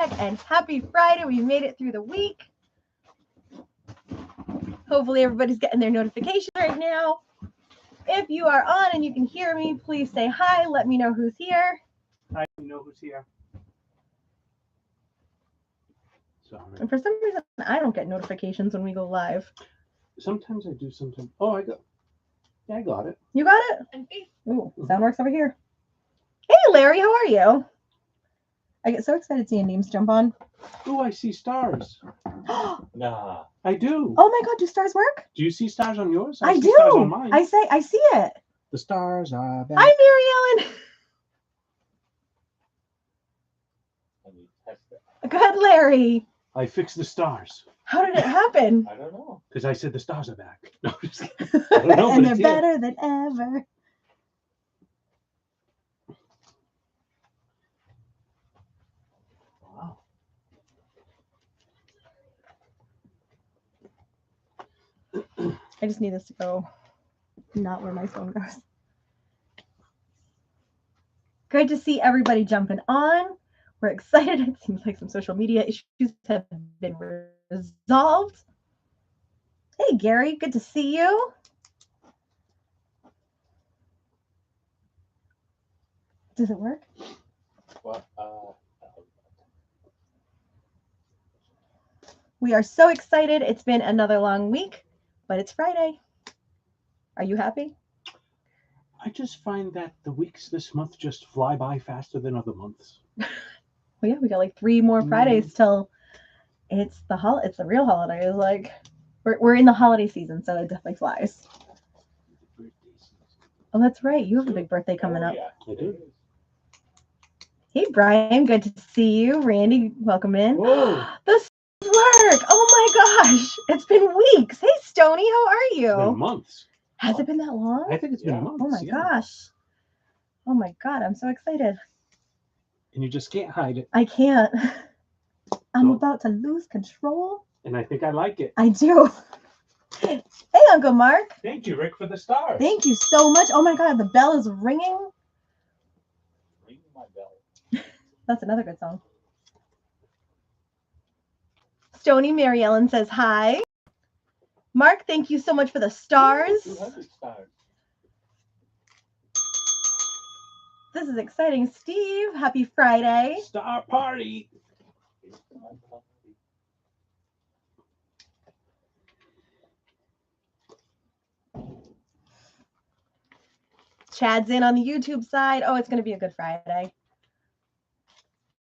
and happy Friday. We made it through the week. Hopefully everybody's getting their notifications right now. If you are on and you can hear me, please say hi. Let me know who's here. I know who's here. Sorry. And for some reason, I don't get notifications when we go live. Sometimes I do, sometimes. Oh, I got it. You got it? Ooh, sound works over here. Hey, Larry, how are you? I get so excited seeing names jump on. Oh, I see stars. Nah. I do. Oh my God, do stars work? Do you see stars on yours? I see do. Stars on mine. I see it. The stars are back. Hi, Mary Ellen. I need to test it. Good, Larry. I fixed the stars. How did it happen? I don't know. Because I said the stars are back. No, just kidding. I don't know, And but they're it's better than ever. Wow. I just need this to go not where my phone goes. Good to see everybody jumping on. We're excited. It seems like some social media issues have been resolved. Hey, Gary, good to see you. Does it work? What? We are so excited. It's been another long week, but it's Friday. Are you happy? I just find that the weeks this month just fly by faster than other months. Well, yeah, we got like 3 more Fridays till it's the real holiday. It's like we're in the holiday season, so it definitely flies. Oh, that's right. You have a big birthday coming up. Yeah, I do. Hey, Brian, good to see you. Randy, welcome in. Whoa. The stars work. Oh my gosh, it's been weeks. Hey, Stony, how are It's been you? months. Has it been that long? I think it's been Yeah. months. Oh my yeah. gosh. Oh my God, I'm so excited. And you just can't hide it. I can't. I'm No. about to lose control. And I think I like it. I do. Hey, Uncle Mark. Thank you, Rick, for the stars. Thank you so much. Oh my God, the bell is ringing. Ring my bell. That's another good song. Stony Mary Ellen says hi. Mark, thank you so much for the stars. 200 stars. This is exciting. Steve, happy Friday. Star party. Chad's in on the YouTube side. Oh, it's going to be a good Friday.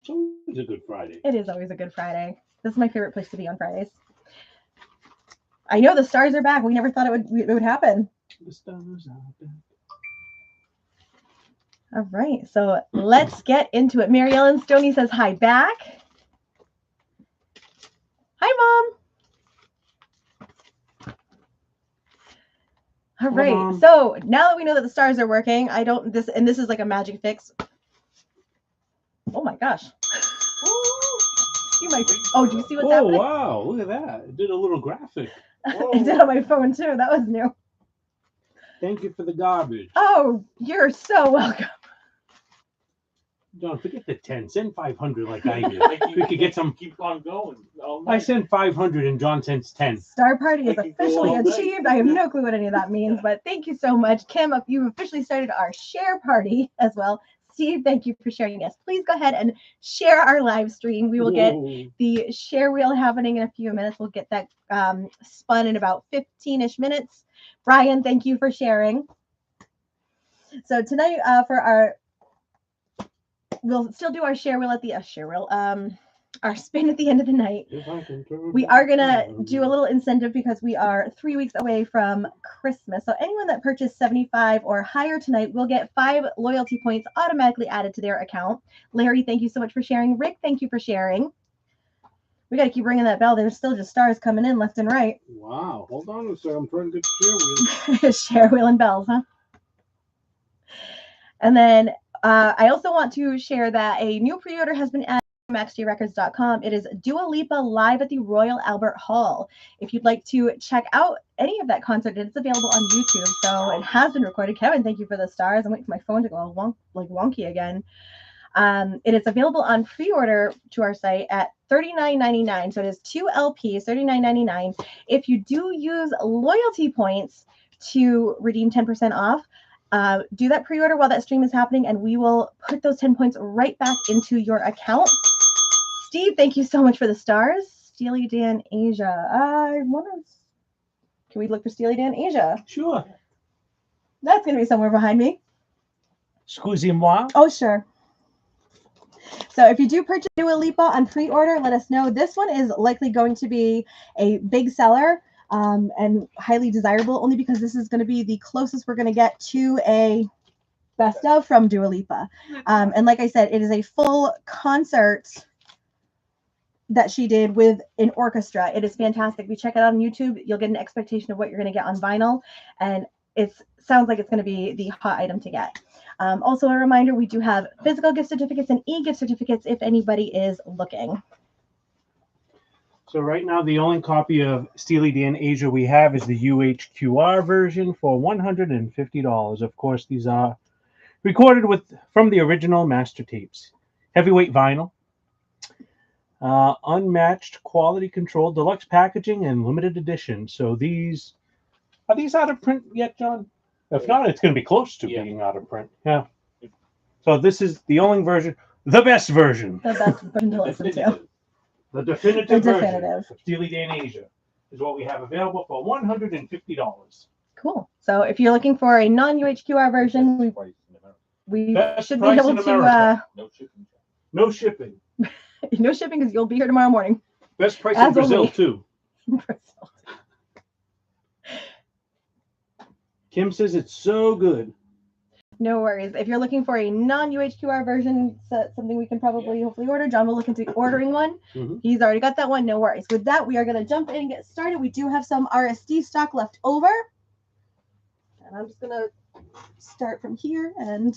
It's always a good Friday. It is always a good Friday. This is my favorite place to be on Fridays. I know the stars are back. We never thought it would happen. The stars are back. All right, so let's get into it. Mary Ellen Stoney says hi back. Hi, Mom. All right, Mom. so now that we know that the stars are working, this is like a magic fix. Oh my gosh. Oh, do you see what's Oh, happening? wow. Look at that. It did a little graphic. I did on my phone too. That was new. Thank you for the garbage. Oh, you're so welcome. Don't forget the 10. Send 500 like I did. We could get some- Keep on going. all I night. sent 500 and John sends 10. Star party is I could go officially all night. achieved. I have no clue what any of that means, but thank you so much. Kim, you've officially started our share party as well. Steve, thank you for sharing. Yes, please go ahead and share our live stream. We will get Whoa. the share wheel happening in a few minutes. We'll get that spun in about 15-ish minutes. Brian, thank you for sharing. So tonight we'll still do our share wheel at the our spin at the end of the night. We are gonna do a little incentive because we are 3 weeks away from Christmas. So anyone that purchased 75 or higher tonight will get 5 loyalty points automatically added to their account. Larry, thank you so much for sharing. Rick, thank you for sharing. We got to keep ringing that bell. There's still just stars coming in left and right. Wow. Hold on a second. I'm trying to get share wheel. Share wheel and bells, huh? And then I also want to share that a new pre-order has been added to maxjrecords.com. It is Dua Lipa live at the Royal Albert Hall. If you'd like to check out any of that concert, it's available on YouTube. So it has been recorded. Kevin, thank you for the stars. I'm waiting for my phone to go wonky again. It is available on pre-order to our site at $39.99. So it is 2 LPs, $39.99. If you do use loyalty points to redeem 10% off, do that pre-order while that stream is happening, and we will put those 10 points right back into your account. Steve, thank you so much for the stars. Steely Dan Asia. Can we look for Steely Dan Asia? Sure. That's going to be somewhere behind me. Excusez-moi. Oh, sure. So if you do purchase Dua Lipa on pre-order, let us know. This one is likely going to be a big seller and highly desirable, only because this is going to be the closest we're going to get to a best of from Dua Lipa. And like I said, it is a full concert that she did with an orchestra. It is fantastic. If you check it out on YouTube, you'll get an expectation of what you're going to get on vinyl, and it sounds like it's going to be the hot item to get. Also a reminder, we do have physical gift certificates and e-gift certificates if anybody is looking. So right now, the only copy of Steely Dan Asia we have is the UHQR version for $150. Of course, these are recorded from the original master tapes. Heavyweight vinyl, unmatched quality control, deluxe packaging, and limited edition. So are these out of print yet, John? If not, it's going to be close to being out of print. Yeah. So this is the only version, the best version. The best version to listen to. The definitive version of Steely Dan Asia is what we have available for $150. Cool. So if you're looking for a non-UHQR version, we should be able to... No shipping. No shipping, because you'll be here tomorrow morning. Best price in Brazil, too. Kim says it's so good. No worries. If you're looking for a non-UHQR version, something we can probably hopefully order. John will look into ordering one. He's already got that one. No worries. With that, we are going to jump in and get started. We do have some RSD stock left over. And I'm just going to start from here and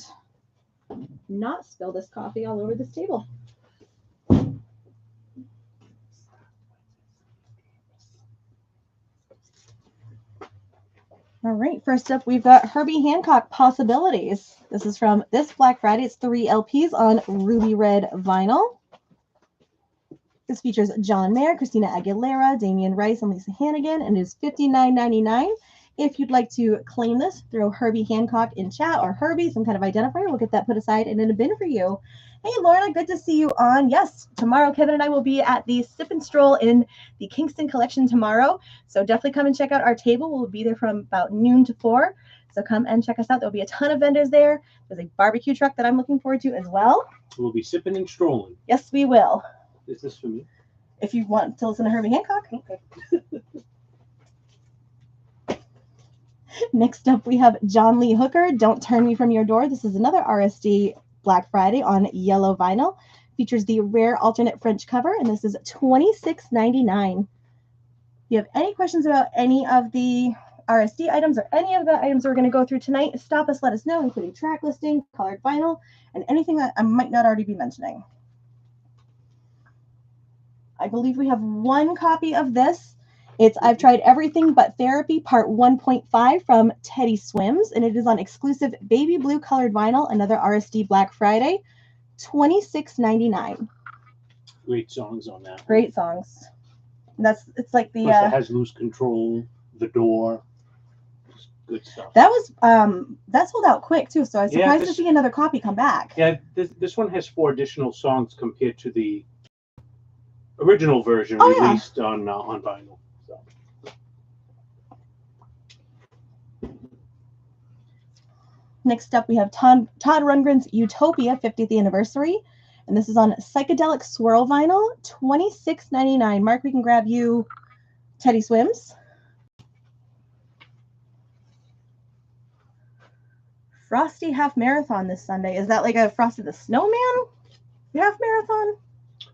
not spill this coffee all over this table. All right, first up, we've got Herbie Hancock Possibilities. This is from this Black Friday. It's 3 LPs on ruby red vinyl. This features John Mayer, Christina Aguilera, Damian Rice, and Lisa Hannigan, and is $59.99. If you'd like to claim this, throw Herbie Hancock in chat, or Herbie, some kind of identifier. We'll get that put aside and in a bin for you. Hey, Lorna, good to see you on. Yes, tomorrow, Kevin and I will be at the Sip and Stroll in the Kingston Collection tomorrow. So definitely come and check out our table. We'll be there from about noon to 4. So come and check us out. There'll be a ton of vendors there. There's a barbecue truck that I'm looking forward to as well. We'll be sipping and strolling. Yes, we will. Is this for me? If you want to listen to Herbie Hancock. Okay. Next up, we have John Lee Hooker, Don't Turn Me From Your Door. This is another RSD Black Friday on yellow vinyl. Features the rare alternate French cover, and this is $26.99. If you have any questions about any of the RSD items or any of the items we're going to go through tonight, stop us, let us know, including track listing, colored vinyl, and anything that I might not already be mentioning. I believe we have one copy of this. It's I've Tried Everything But Therapy, Part 1.5 from Teddy Swims, and it is on exclusive baby blue colored vinyl, another RSD Black Friday, $26.99. Great songs on that. Great songs. It's like the... Plus it has Lose Control, The Door. Just good stuff. That was, that sold out quick, too, so I was surprised to see another copy come back. Yeah, this one has 4 additional songs compared to the original version released on vinyl. So. Next up, we have Todd Rundgren's Utopia 50th anniversary, and this is on psychedelic swirl vinyl, $26.99. Mark, we can grab you Teddy Swims. Frosty Half Marathon this Sunday. Is that like a Frosty the Snowman half marathon?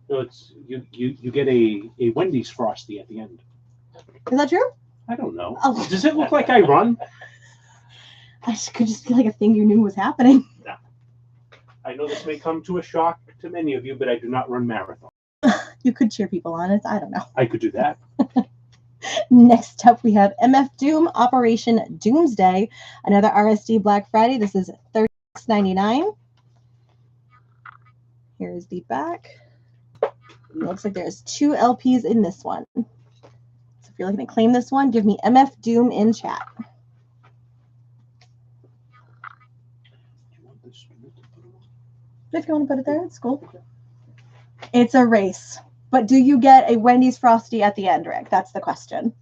No, it's you get a Wendy's Frosty at the end. Is that true? I don't know. Oh. Does it look like I run? I could just feel like a thing you knew was happening. No. I know this may come to a shock to many of you, but I do not run marathons. You could cheer people on it. I don't know. I could do that. Next up, we have MF Doom Operation Doomsday, another RSD Black Friday. This is $36.99. Here's the back. It looks like there's 2 LPs in this one. So if you're looking to claim this one, give me MF Doom in chat. If you want to put it there, it's cool. It's a race. But do you get a Wendy's Frosty at the end, Rick? That's the question.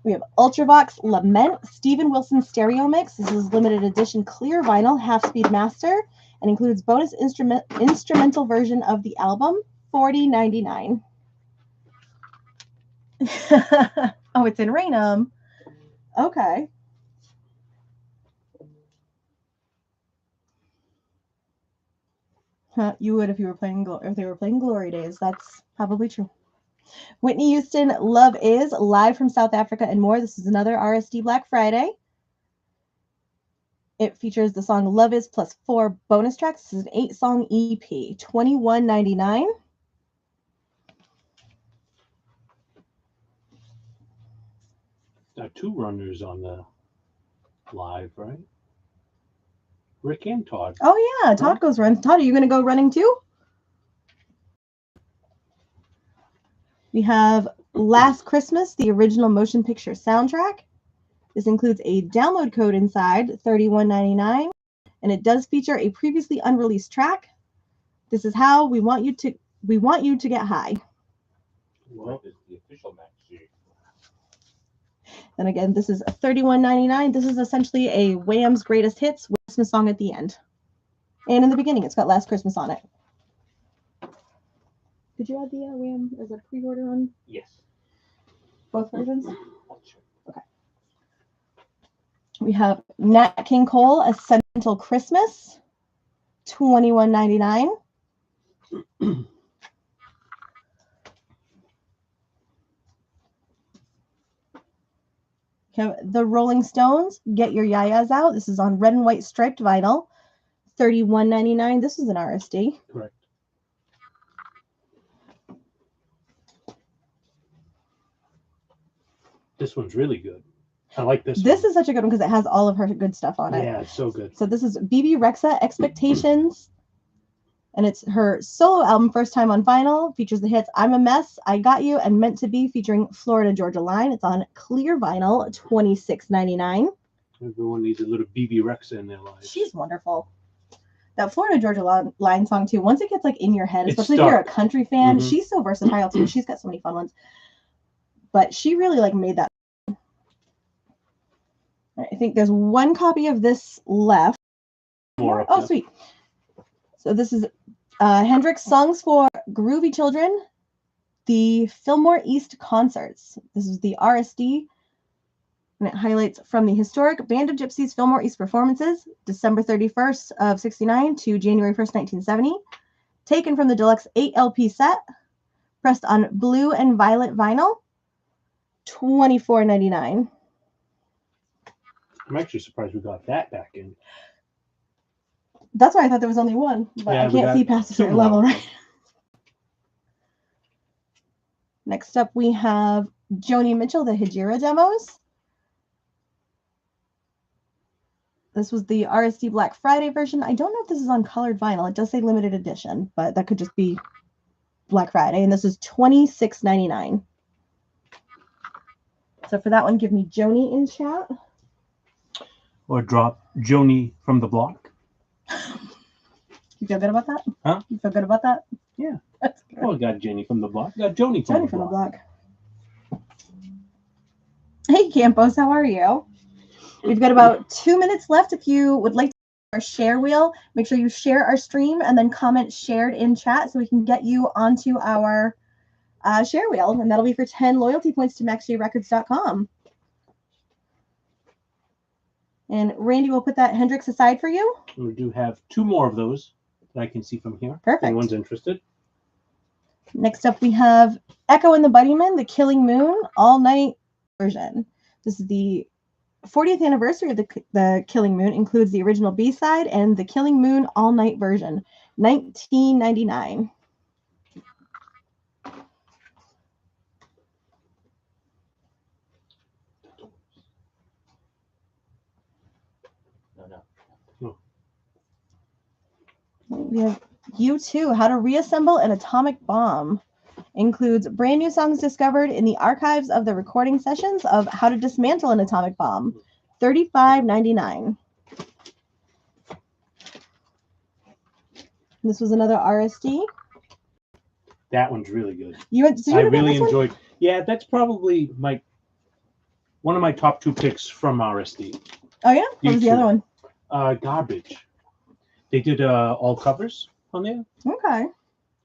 We have Ultravox Lament Steven Wilson Stereo Mix. This is limited edition clear vinyl, half-speed master, and includes bonus instrumental version of the album, $40.99. Oh, it's in Raynham. Okay. Huh, you would if you were playing if they were playing Glory Days. That's probably true. Whitney Houston, Love Is, live from South Africa and more. This is another RSD Black Friday. It features the song Love Is plus 4 bonus tracks. This is an 8-song EP, $21.99. There are 2 runners on the live, right? Rick and Todd. Oh yeah, Todd goes run. Todd, are you going to go running too? We have Last Christmas, the original motion picture soundtrack. This includes a download code inside, $31.99, and it does feature a previously unreleased track. This is how we want you to get high. What is the official match sheet? And again, this is $31.99. This is essentially a Wham's Greatest Hits Christmas song at the end. And in the beginning, it's got Last Christmas on it. Did you add the Wham as a pre-order on Yes. both versions? Sure. Okay. We have Nat King Cole, A Sentimental Christmas, $21.99. Okay, the Rolling Stones, Get Your Yayas Out. This is on red and white striped vinyl, $31.99. This is an RSD. Correct. This one's really good. I like this one. This is such a good one because it has all of her good stuff on it. Yeah, it's so good. So this is BB Rexa, Expectations. And it's her solo album, first time on vinyl. Features the hits I'm a Mess, I Got You, and Meant to Be, featuring Florida Georgia Line. It's on clear vinyl, $26.99. Everyone needs a little BB Rexa in their lives. She's wonderful. That Florida Georgia Line song, too, once it gets like in your head, It's especially if you're a stuck. country fan, Mhm. she's so versatile, too. She's got so many fun ones. But she really like made that. I think there's one copy of this left. More up Oh, there. sweet. So this is Hendrix Songs for Groovy Children, the Fillmore East Concerts. This is the RSD, and it highlights from the historic Band of Gypsies Fillmore East performances, December 31st of 69 to January 1st, 1970, taken from the deluxe 8 LP set, pressed on blue and violet vinyl, $24.99. I'm actually surprised we got that back in. That's why I thought there was only one, but Yeah, I we can't got see past a 2 certain more. level, right? Next up, we have Joni Mitchell, the Hejira demos. This was the RSD Black Friday version. I don't know if this is on colored vinyl. It does say limited edition, but that could just be Black Friday. And this is $26.99. So for that one, give me Joni in chat. Or drop Joni from the block. You feel good about that? Huh? You feel good about that? Yeah. That's good. Oh, got Jenny from the block. Got Joni from Joni the from the block. block. Hey, Campos, how are you? We've got about 2 minutes left. If you would like to our share wheel, make sure you share our stream and then comment shared in chat so we can get you onto our share wheel. And that'll be for 10 loyalty points to maxjrecords.com. And Randy will put that Hendrix aside for you. We do have 2 more of those that I can see from here. Perfect. If anyone's interested. Next up, we have Echo and the Bunnymen, the Killing Moon all night version. This is the 40th anniversary of the Killing Moon, includes the original B-side and the Killing Moon all night version, $19.99. No. We have U2, How to Reassemble an Atomic Bomb. Includes brand new songs discovered in the archives of the recording sessions of How to Dismantle an Atomic Bomb. $35.99. This was another RSD. That one's really good. I really enjoyed. Yeah, that's probably one of my top 2 picks from RSD. Oh yeah, what was the other one? Garbage. They did all covers on there. Okay.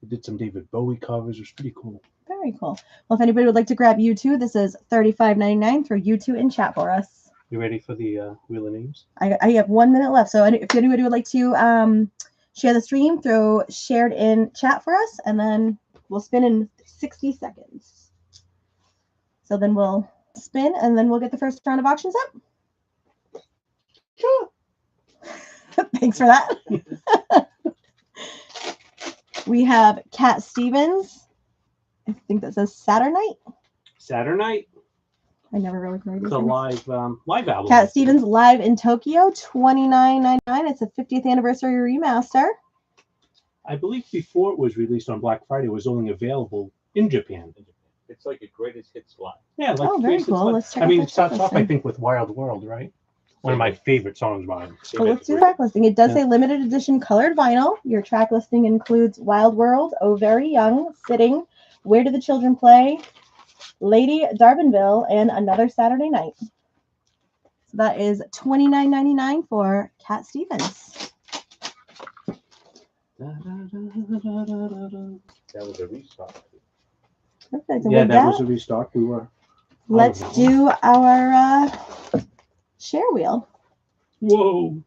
They did some David Bowie covers. It was pretty cool. Very cool. Well, if anybody would like to grab U2, this is $35.99. Throw U2 in chat for us. You ready for the Wheel of Names? I have 1 minute left, so if anybody would like to share the stream, throw shared in chat for us, and then we'll spin in 60 seconds. So then we'll spin, and then we'll get the first round of auctions up. Sure. Thanks for that. We have Cat Stevens. I think that says Saturnight. Saturnight. I never really heard It's a live album. Cat Stevens live in Tokyo, $29.99. It's a 50th anniversary remaster. I believe before it was released on Black Friday, it was only available in Japan. It's like a greatest hits live. Yeah, like very Greatest Hits cool. Live. Let's check I out mean, that it starts track off, I listing. think, with Wild World, right? One of my favorite songs by him. So let's do the track listing. It does say limited edition colored vinyl. Your track listing includes Wild World, Oh Very Young, Sitting, Where Do the Children Play, Lady Darvinville, and Another Saturday Night. So that is $29.99 for Cat Stevens. That was a restock. Perfect. And Yeah, with that was a restock. let's do our share wheel. Whoa.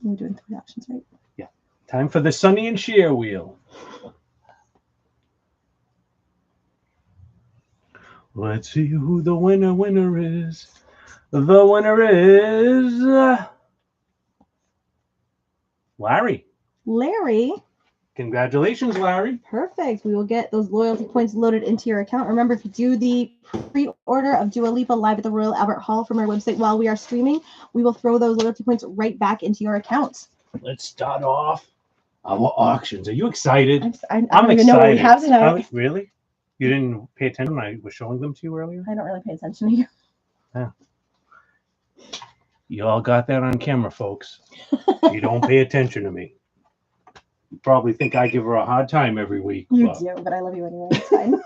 We're doing 3 options, right? Yeah. Time for the Sonny and Cher wheel. Let's see who the winner is. The winner is Larry. Larry. Congratulations, Larry. Perfect. We will get those loyalty points loaded into your account. Remember, if you do the pre-order of Dua Lipa live at the Royal Albert Hall from our website while we are streaming, we will throw those loyalty points right back into your account. Let's start off our auctions. Are you excited? I don't I'm even know what we have tonight. Really? You didn't pay attention when I was showing them to you earlier? I don't really pay attention to you. Yeah. You all got that on camera, folks. You don't pay attention to me. You probably think I give her a hard time every week. You do, but I love you anyway. It's fine.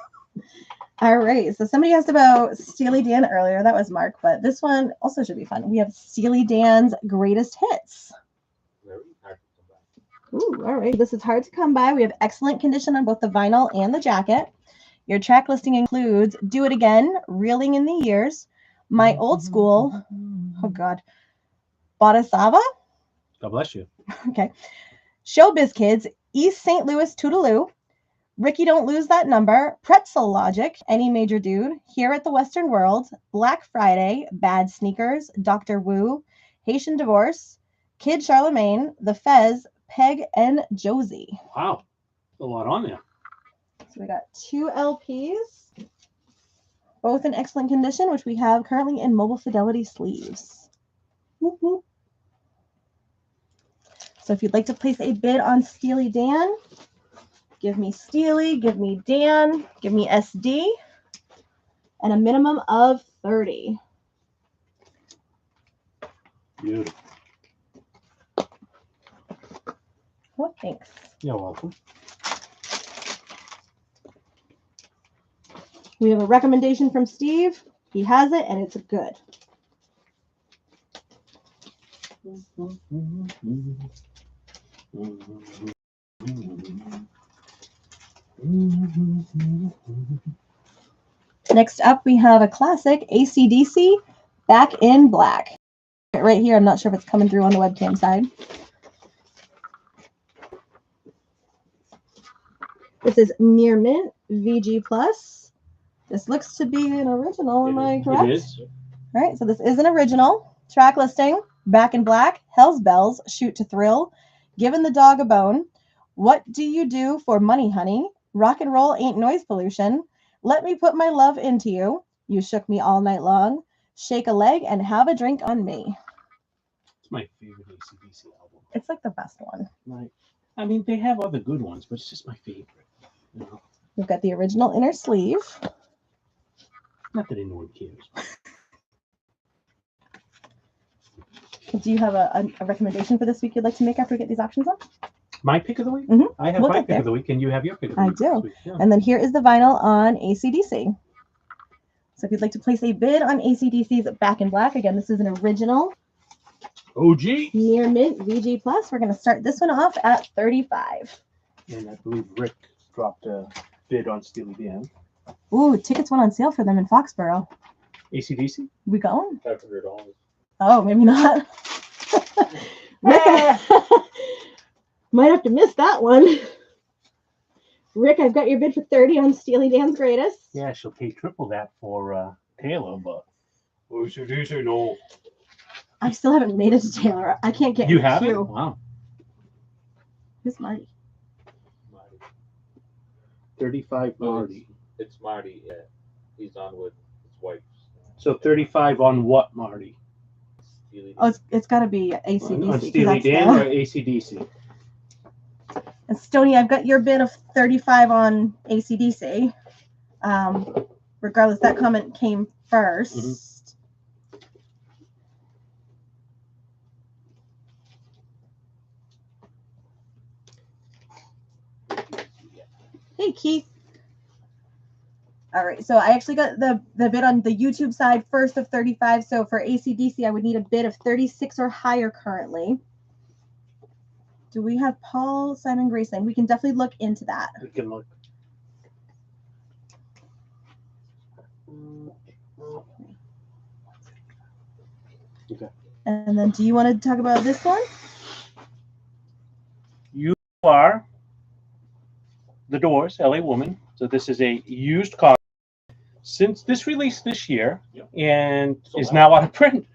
All right. So somebody asked about Steely Dan earlier. That was Mark, but this one also should be fun. We have Steely Dan's greatest hits. Ooh, all right. This is hard to come by. We have excellent condition on both the vinyl and the jacket. Your track listing includes Do It Again, Reeling in the Years, My Old School, oh God, Bodhisattva. God bless you. Okay. Showbiz Kids, East St. Louis Toodaloo, Ricky Don't Lose That Number, Pretzel Logic, Any Major Dude, Here at the Western World, Black Friday, Bad Sneakers, Dr. Wu, Haitian Divorce, Kid Charlemagne, The Fez, Peg, and Josie. Wow. A lot on there. So we got 2 LPs, both in excellent condition, which we have currently in Mobile Fidelity sleeves. Whoop, whoop. So if you'd like to place a bid on Steely Dan, give me Steely, give me Dan, give me SD, and a minimum of 30. Beautiful. Oh, thanks. You're welcome. We have a recommendation from Steve. He has it, and it's good. Next up, we have a classic AC/DC, Back in Black. Right here, I'm not sure if it's coming through on the webcam side. This is Near Mint VG Plus. This looks to be an original, am I correct? It is. All right, so this is an original. Track listing, Back in Black, Hell's Bells, Shoot to Thrill, Giving the Dog a Bone, What Do You Do for Money, Honey, Rock and Roll Ain't Noise Pollution, Let Me Put My Love Into You, You Shook Me All Night Long, Shake a Leg and Have a Drink on Me. It's my favorite AC/DC album. It's like the best one. Like, I mean, they have other good ones, but it's just my favorite. You know? We've got the original inner sleeve. Not that anyone cares. Do you have a recommendation for this week you'd like to make after we get these options on? My pick of the week? Mhm. I have We'll my get pick there. of the week, and you have your pick of the I week. do. This week. Yeah. And then here is the vinyl on AC/DC. So if you'd like to place a bid on AC/DC's Back in Black, again, this is an original OG. near mint VG Plus. We're going to start this one off at $35. And I believe Rick dropped a bid on Steely Dan. Ooh, tickets went on sale for them in Foxborough. AC/DC? We going? $500. Oh, maybe not. Rick, might have to miss that one. Rick, I've got your bid for $30 on Steely Dan's Greatest. Yeah, she'll pay triple that for Taylor, but AC/DC, no. I still haven't made it to Taylor. I can't get You in the haven't? queue. Wow. Who's Marty? Marty. 35 Marty. It's Marty. Yeah. He's on with his wife. So 35 on what, Marty? Steely Oh, Dan. it's got to be AC/DC. On 'cause Steely that's Dan the- or AC/DC? And Stoney, I've got your bid of 35 on AC/DC. Regardless, that comment came first. Mhm. Hey, Keith. All right, so I actually got the bid on the YouTube side first of 35. So for AC/DC, I would need a bid of 36 or higher currently. Do we have Paul Simon Graceland? We can definitely look into that. We can look. Okay. And then do you want to talk about this one? You are The Doors, LA Woman. So this is a used copy since this release this year. Yep. And Sold is out. now out of print.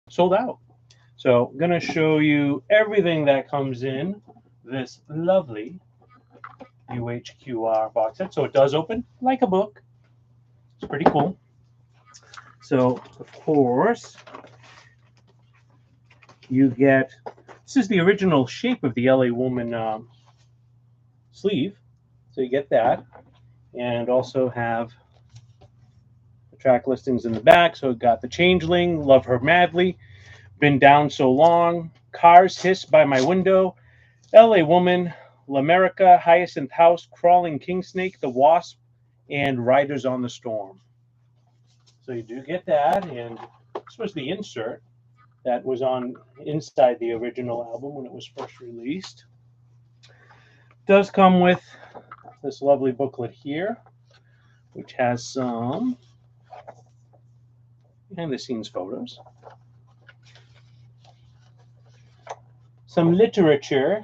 Sold out. So I'm going to show you everything that comes in this lovely UHQR box set. So it does open like a book. It's pretty cool. So, of course, you get, this is the original shape of the LA Woman sleeve. So you get that. And also have the track listings in the back. So it got The Changeling, Love Her Madly, Been Down So Long, Cars Hiss By My Window, LA Woman, L'America, Hyacinth House, Crawling King Snake, The Wasp, and Riders on the Storm. So you do get that, and this was the insert that was on inside the original album when it was first released. Does come with this lovely booklet here, which has some behind-the-scenes photos, some literature,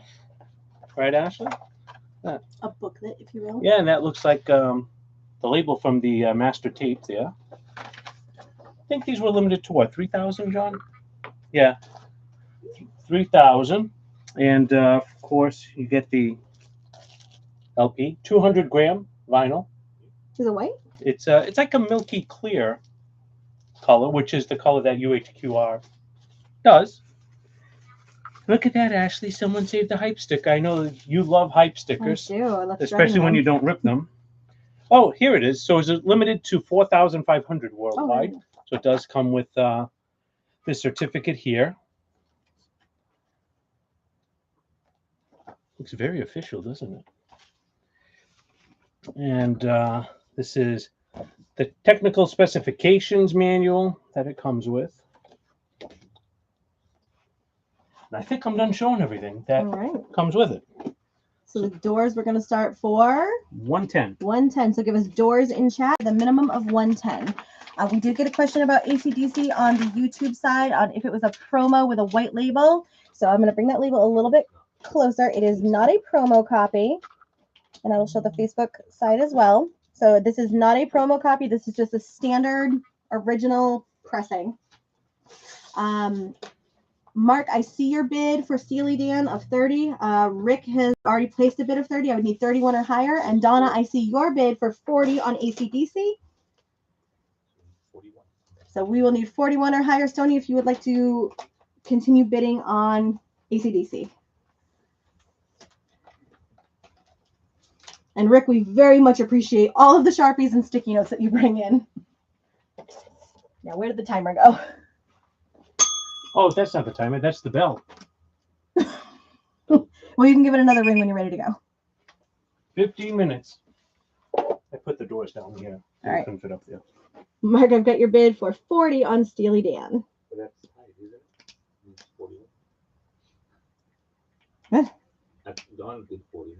right, Ashley? A booklet, if you will. Yeah, and that looks like the label from the master tape there. I think these were limited to what, 3,000, John? Yeah, 3,000. And of course, you get the LP, 200-gram vinyl. Is it white? It's like a milky clear color, which is the color that UHQR does. Look at that, Ashley. Someone saved the hype sticker. I know you love hype stickers, I do. I love especially shredding when them. you don't rip them. Oh, here it is. So it's limited to 4,500 worldwide. Oh, So it does come with this certificate here. Looks very official, doesn't it? And this is the technical specifications manual that it comes with. And I think I'm done showing everything that all right. comes with it. So the doors we're going to start for 110. 110. So give us doors in chat, the minimum of 110. We did get a question about AC/DC on the YouTube side on if it was a promo with a white label. So I'm going to bring that label a little bit closer. It is not a promo copy. And I will show the Facebook side as well. So this is not a promo copy. This is just a standard original pressing. Mark, I see your bid for Steely Dan of 30. Rick has already placed a bid of 30. I would need 31 or higher. And Donna, I see your bid for 40 on AC/DC. 41. So we will need 41 or higher. Stoney, if you would like to continue bidding on AC/DC. And Rick, we very much appreciate all of the Sharpies and sticky notes that you bring in. Now, where did the timer go? Oh, that's not the timer. That's the bell. Well, you can give it another ring when you're ready to go. 15 minutes. I put the doors down here. All right. Couldn't fit up there. Mark, I've got your bid for 40 on Steely Dan. But that's high, isn't it? It's 41. Good. That's Don did 40.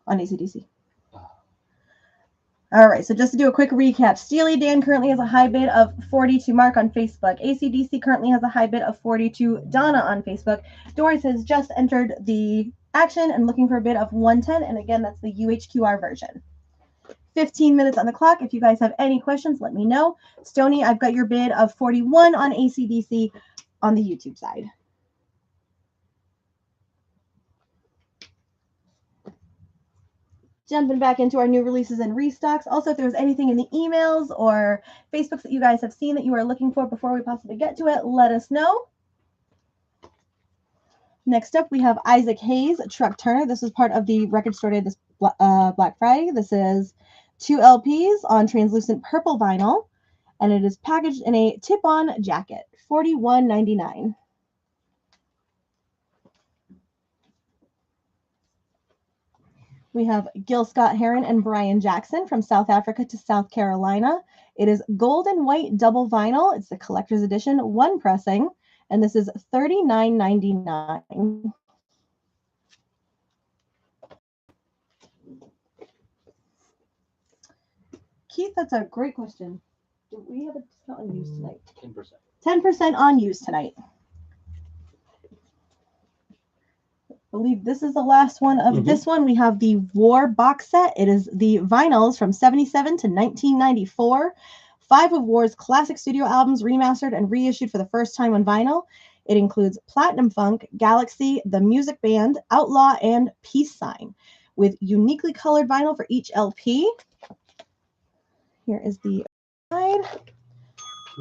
On AC/DC. All right, so just to do a quick recap, Steely Dan currently has a high bid of 40 to Mark on Facebook. AC/DC currently has a high bid of 40 to Donna on Facebook. Doris has just entered the action and looking for a bid of 110, and again, that's the UHQR version. 15 minutes on the clock. If you guys have any questions, let me know. Stony, I've got your bid of 41 on AC/DC on the YouTube side. Jumping back into our new releases and restocks. Also, if there's anything in the emails or Facebooks that you guys have seen that you are looking for before we possibly get to it, let us know. Next up, we have Isaac Hayes, Truck Turner. This is part of the record store day this Black Friday. This is 2 LPs on translucent purple vinyl, and it is packaged in a tip-on jacket, $41.99. We have Gil Scott Heron and Brian Jackson from South Africa to South Carolina. It is gold and white double vinyl. It's the collector's edition, 1 pressing, and this is $39.99. Keith, that's a great question. Do we have a discount on used tonight? 10%. 10% on used tonight. I believe this is the last one of this one. We have the War box set. It is the vinyls from 77 to 1994. 5 of War's classic studio albums remastered and reissued for the first time on vinyl. It includes Platinum Funk, Galaxy, The Music Band, Outlaw, and Peace Sign, with uniquely colored vinyl for each LP. Here is the side.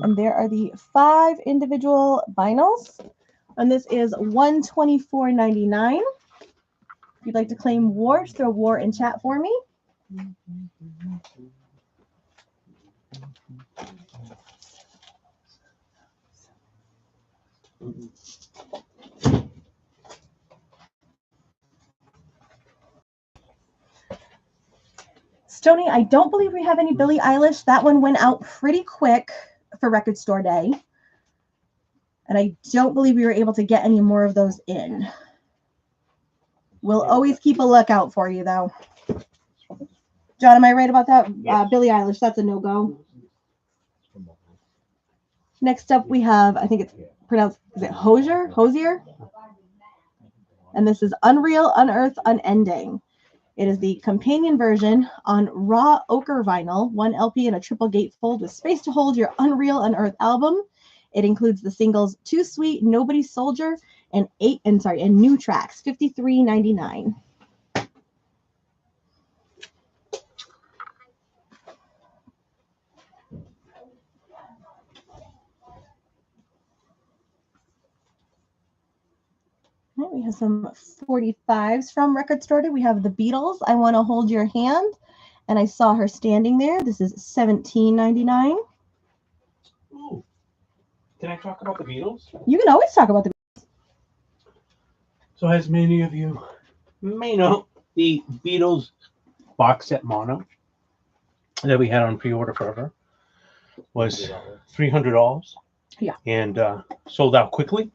And there are the 5 individual vinyls. And this is $124.99. If you'd like to claim War, just throw War in chat for me. Stony, I don't believe we have any Billie Eilish. That one went out pretty quick for Record Store Day. And I don't believe we were able to get any more of those in. We'll always keep a lookout for you, though. John, am I right about that? Yes. Billie Eilish, that's a no-go. Next up, we have, I think it's pronounced, is it Hosier? Hosier? And this is Unreal, Unearth, Unending. It is the companion version on raw ochre vinyl, 1 LP and a triple gatefold with space to hold your Unreal, Unearth album. It includes the singles Too Sweet, Nobody Soldier, and new tracks, $53.99. Right, we have some 45s from Record Store Day. We have the Beatles, I Want to Hold Your Hand. And I saw her standing there. This is $17.99. Ooh. Can I talk about the Beatles? You can always talk about the Beatles. So as many of you may know, the Beatles box set mono that we had on pre-order forever was $300. Yeah. And sold out quickly.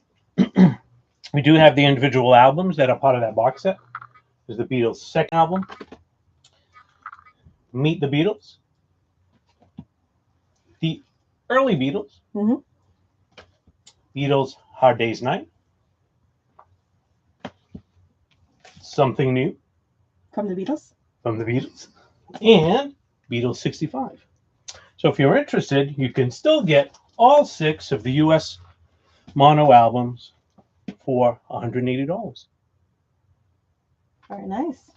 We do have the individual albums that are part of that box set. There's the Beatles' second album, Meet the Beatles, the early Beatles, Beatles' Hard Day's Night, Something New From the Beatles. And Beatles 65. So if you're interested, you can still get all 6 of the US mono albums for $180. Very nice.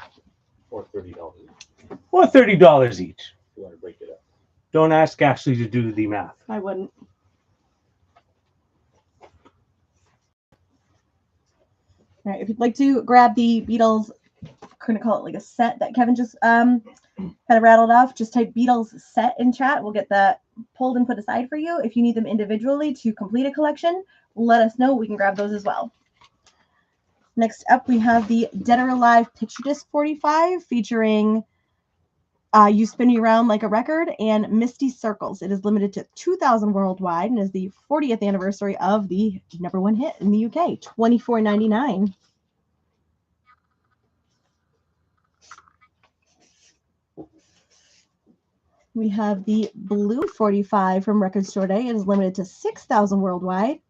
Or $30. Or $30 each. You want to break it up. Don't ask Ashley to do the math. I wouldn't. All right, if you'd like to grab the Beatles, couldn't call it like a set that Kevin just kind of rattled off, just type Beatles set in chat. We'll get that pulled and put aside for you. If you need them individually to complete a collection, let us know. We can grab those as well. Next up, we have the Dead or Alive Picture Disc 45 featuring You Spin Me Around Like a Record and Misty Circles. It is limited to 2,000 worldwide and is the 40th anniversary of the #1 hit in the UK, $24.99. We have the Blue 45 from Record Store Day. It is limited to 6,000 worldwide.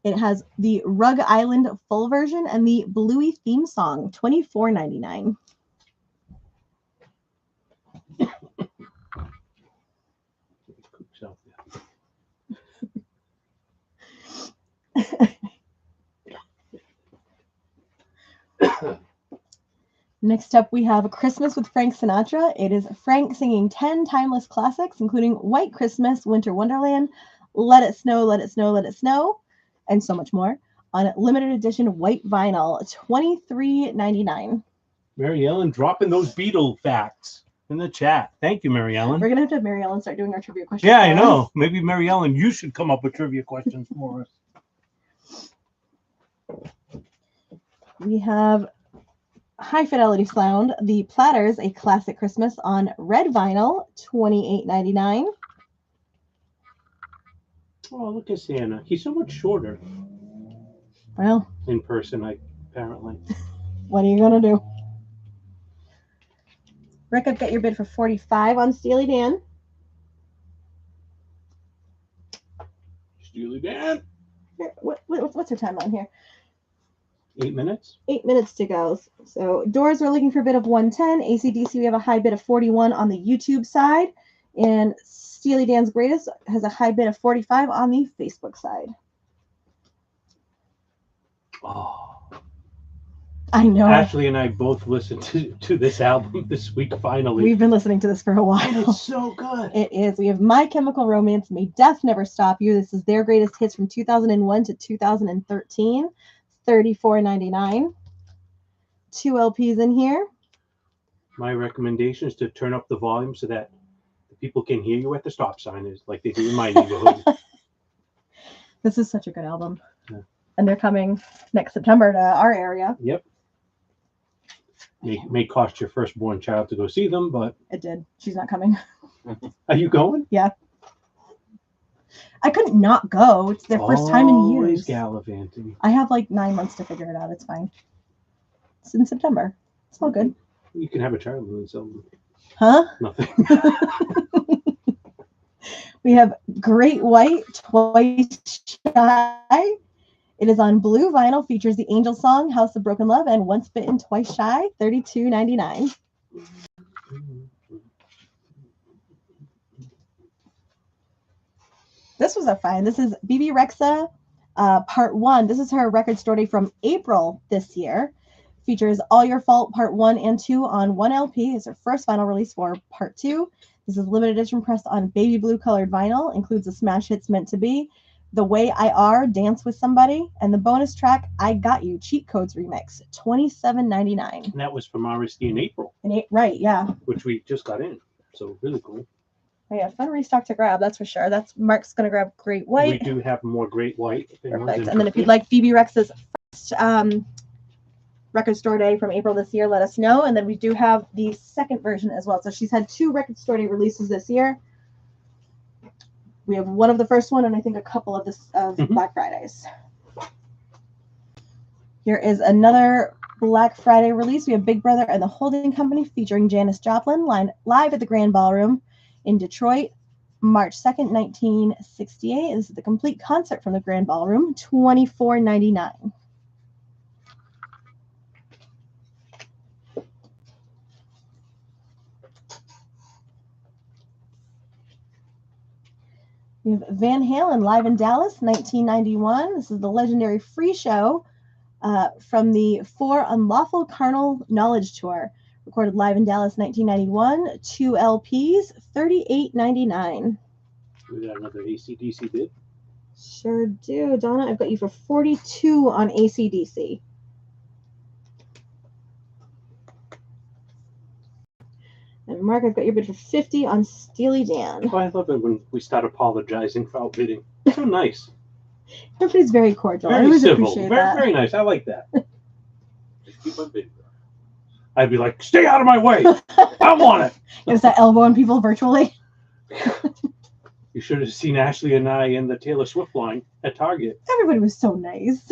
It has the Rug Island full version and the Bluey theme song, $24.99. Next up, we have Christmas with Frank Sinatra. It is Frank singing 10 timeless classics, including White Christmas, Winter Wonderland, Let It Snow, Let It Snow, Let It Snow, and so much more on limited edition white vinyl, $23.99. Mary Ellen dropping those Beatle facts in the chat. Thank you, Mary Ellen. We're going to have Mary Ellen start doing our trivia questions. Yeah, I know. Maybe Mary Ellen, you should come up with trivia questions for us. We have High Fidelity Sound, The Platters, A Classic Christmas on red vinyl, $28.99. Oh, look at Santa. He's so much shorter. Well, in person, apparently. What are you going to do? Rick, I've got your bid for 45 on Steely Dan. Steely Dan. What's her timeline here? 8 minutes? 8 minutes to go. So Doors are looking for a bid of 110. AC/DC, we have a high bid of 41 on the YouTube side. And Steely Dan's Greatest has a high bid of 45 on the Facebook side. Oh. I know. Ashley and I both listened to this album this week, finally. We've been listening to this for a while. And it's so good. It is. We have My Chemical Romance, May Death Never Stop You. This is their greatest hits from 2001 to 2013. $34.99. 2 LPs in here. My recommendation is to turn up the volume so that the people can hear you at the stop sign, is like they do in my neighborhood. This is such a good album. Yeah. And they're coming next September to our area. Yep. May cost your firstborn child to go see them, but it did. She's not coming. Are you going? Yeah. I couldn't not go. It's their first time in years. Always gallivanting. I have like 9 months to figure it out. It's fine. It's in September. It's all good. You can have a child and sell them. Huh? Nothing. We have Great White, Twice Shy. It is on blue vinyl, features the Angel Song, House of Broken Love, and Once Bitten, Twice Shy, $32.99. This was a find. This is BB Rexa, Part 1. This is her record store day from April this year. Features All Your Fault Part 1 and 2 on 1 LP. It's her first vinyl release for Part 2. This is limited edition pressed on baby blue colored vinyl. Includes the smash hits Meant to Be, The Way I Are, Dance with Somebody, and the bonus track I Got You, Cheat Codes Remix, $27.99. And that was from RSD in April. Right, yeah. Which we just got in. So really cool. Oh, yeah, fun restock to grab, that's for sure. That's Mark's going to grab Great White. We do have more Great White. Perfect. And then if you'd like Phoebe Rex's first record store day from April this year, let us know. And then we do have the second version as well. So she's had 2 record store day releases this year. We have one of the first one and I think a couple of Black Fridays. Here is another Black Friday release. We have Big Brother and the Holding Company featuring Janis Joplin live at the Grand Ballroom in Detroit, March 2nd, 1968. This is the complete concert from the Grand Ballroom, $24.99. We have Van Halen live in Dallas, 1991. This is the legendary free show from the 4 Unlawful Carnal Knowledge Tour. Recorded live in Dallas, 1991. 2 LPs, $38.99. We got another AC/DC bid. Sure do. Donna, I've got you for 42 on AC/DC. And Mark, I've got your bid for 50 on Steely Dan. Oh, I love it when we start apologizing for outbidding. So nice. Everybody's very cordial. I Very always civil. appreciate Very, that. very nice. I like that. Just keep on bidding. I'd be like, stay out of my way. I want it. Is that elbowing people virtually? You should have seen Ashley and I in the Taylor Swift line at Target. Everybody was so nice.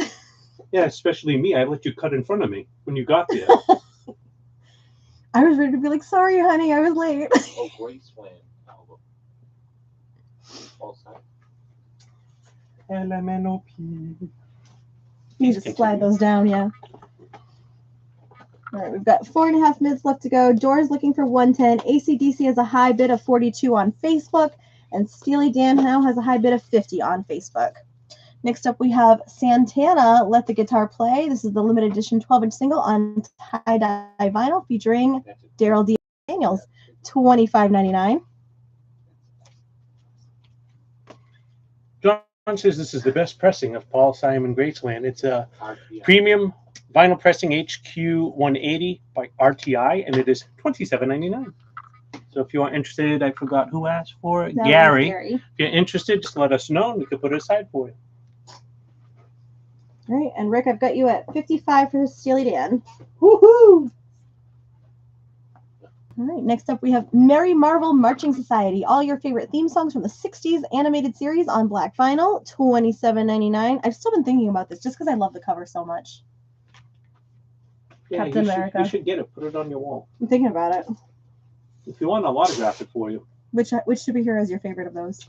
Yeah, especially me. I let you cut in front of me when you got there. I was ready to be like, sorry, honey, I was late. Oh, Graceland album. All set. LMNOP. You just slide those down, yeah. All right, we've got 4.5 minutes left to go. Doors looking for 110. AC/DC has a high bid of 42 on Facebook, and Steely Dan now has a high bid of 50 on Facebook. Next up, we have Santana, Let the Guitar Play. This is the limited edition 12-inch single on tie-dye vinyl featuring Daryl D. Daniels, $25.99. John says this is the best pressing of Paul Simon Graceland. It's a RTI. premium vinyl pressing HQ 180 by RTI, and it is $27.99. So if you are interested, I forgot who asked for it. That was Gary. Gary. If you're interested, just let us know, and we can put it aside for you. All right, and Rick, I've got you at 55 for Steely Dan. Woohoo! All right, next up we have Merry Marvel Marching Society. All your favorite theme songs from the 60s animated series on black vinyl, $27.99. I've still been thinking about this just because I love the cover so much. Yeah, Captain America. You should get it. Put it on your wall. I'm thinking about it. If you want, I'll autograph it for you. Which superhero is your favorite of those?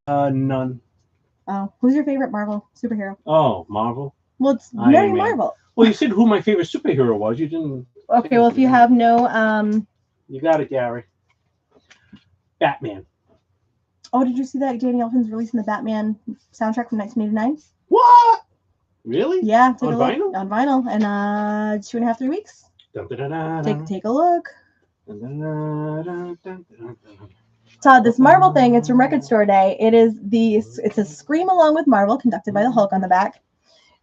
None. Oh, who's your favorite Marvel superhero? Oh, Marvel. Well, it's Iron Merry Man. Marvel. Well, you said who my favorite superhero was. You didn't. Okay, well, if you have no, You got it, Gary. Batman. oh, did you see that Danny Elfman's releasing the Batman soundtrack from 1989? What? Really? Yeah, take On a look. vinyl? On vinyl, and 2.5, 3 weeks. Dun, dun, dun, dun, Take a look. dun, dun, dun, dun, dun, dun, dun. Todd, this Marvel thing, it's from Record Store Day. It's a Scream Along with Marvel, conducted by the Hulk on the back.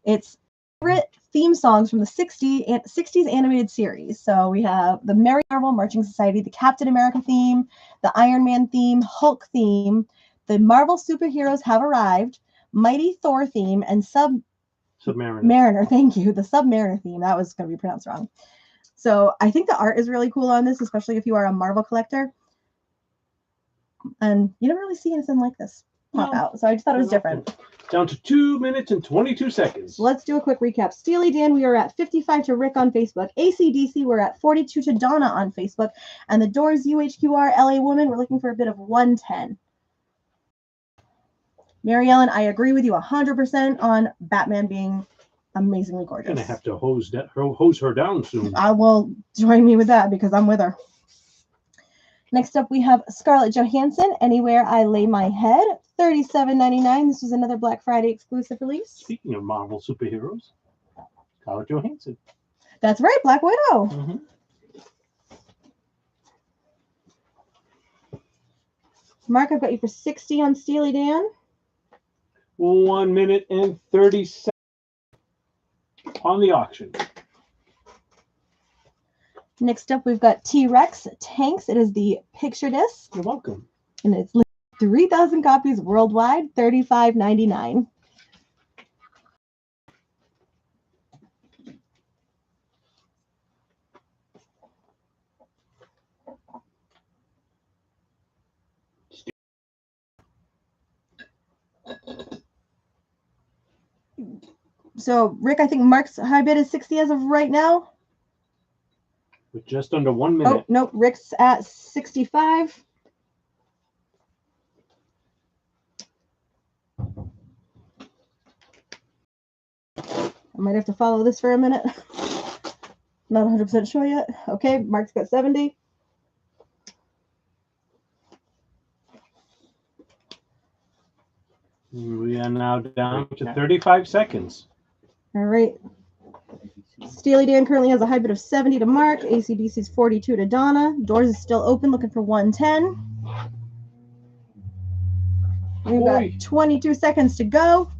It's favorite theme songs from the 60s animated series. So we have the Merry Marvel Marching Society, the Captain America theme, the Iron Man theme, Hulk theme, the Marvel Superheroes Have Arrived, Mighty Thor theme, and Submariner. Thank you. The Submariner theme. That was going to be pronounced wrong. So I think the art is really cool on this, especially if you are a Marvel collector. And you never really see anything like this pop out. So I just thought it was different. Down to 2 minutes and 22 seconds. So let's do a quick recap. Steely Dan, we are at 55 to Rick on Facebook. AC/DC, we're at 42 to Donna on Facebook. And the Doors UHQR LA Woman, we're looking for a bid of 110. Mary Ellen, I agree with you 100% on Batman being amazingly gorgeous. I'm going to have to hose her down soon. I will join me with that because I'm with her. Next up, we have Scarlett Johansson, Anywhere I Lay My Head, $37.99. This was another Black Friday exclusive release. Speaking of Marvel superheroes, Scarlett Johansson. That's right, Black Widow. Mm-hmm. Mark, I've got you for 60 on Steely Dan. 1 minute and 30 seconds on the auction. Next up, we've got T-Rex Tanks. It is the picture disc. You're welcome. And it's 3,000 copies worldwide, $35.99. So, Rick, I think Mark's high bid is 60 as of right now. With just under 1 minute. Oh, no, Rick's at 65. I might have to follow this for a minute. Not 100% sure yet. Okay, Mark's got 70. We are now down to 35 seconds. All right. Steely Dan currently has a high bid of 70 to Mark. AC/DC's 42 to Donna. Doors is still open, looking for 110. We've got 22 seconds to go.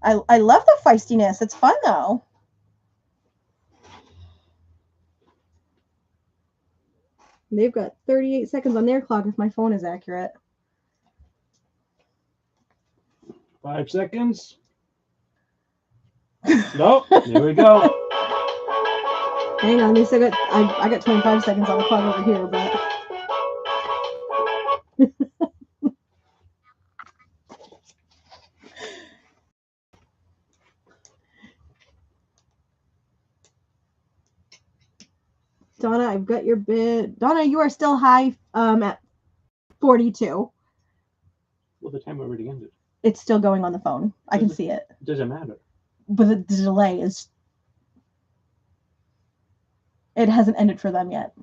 I love the feistiness. It's fun, though. They've got 38 seconds on their clock if my phone is accurate. 5 seconds. Nope. There we go. Hang on, they still got I got 25 seconds on the clock over here, but Donna, I've got your bid. Donna, you are still high at 42. Well, the time already ended. It's still going on the phone. I can see it. It doesn't matter. But the delay is... It hasn't ended for them yet.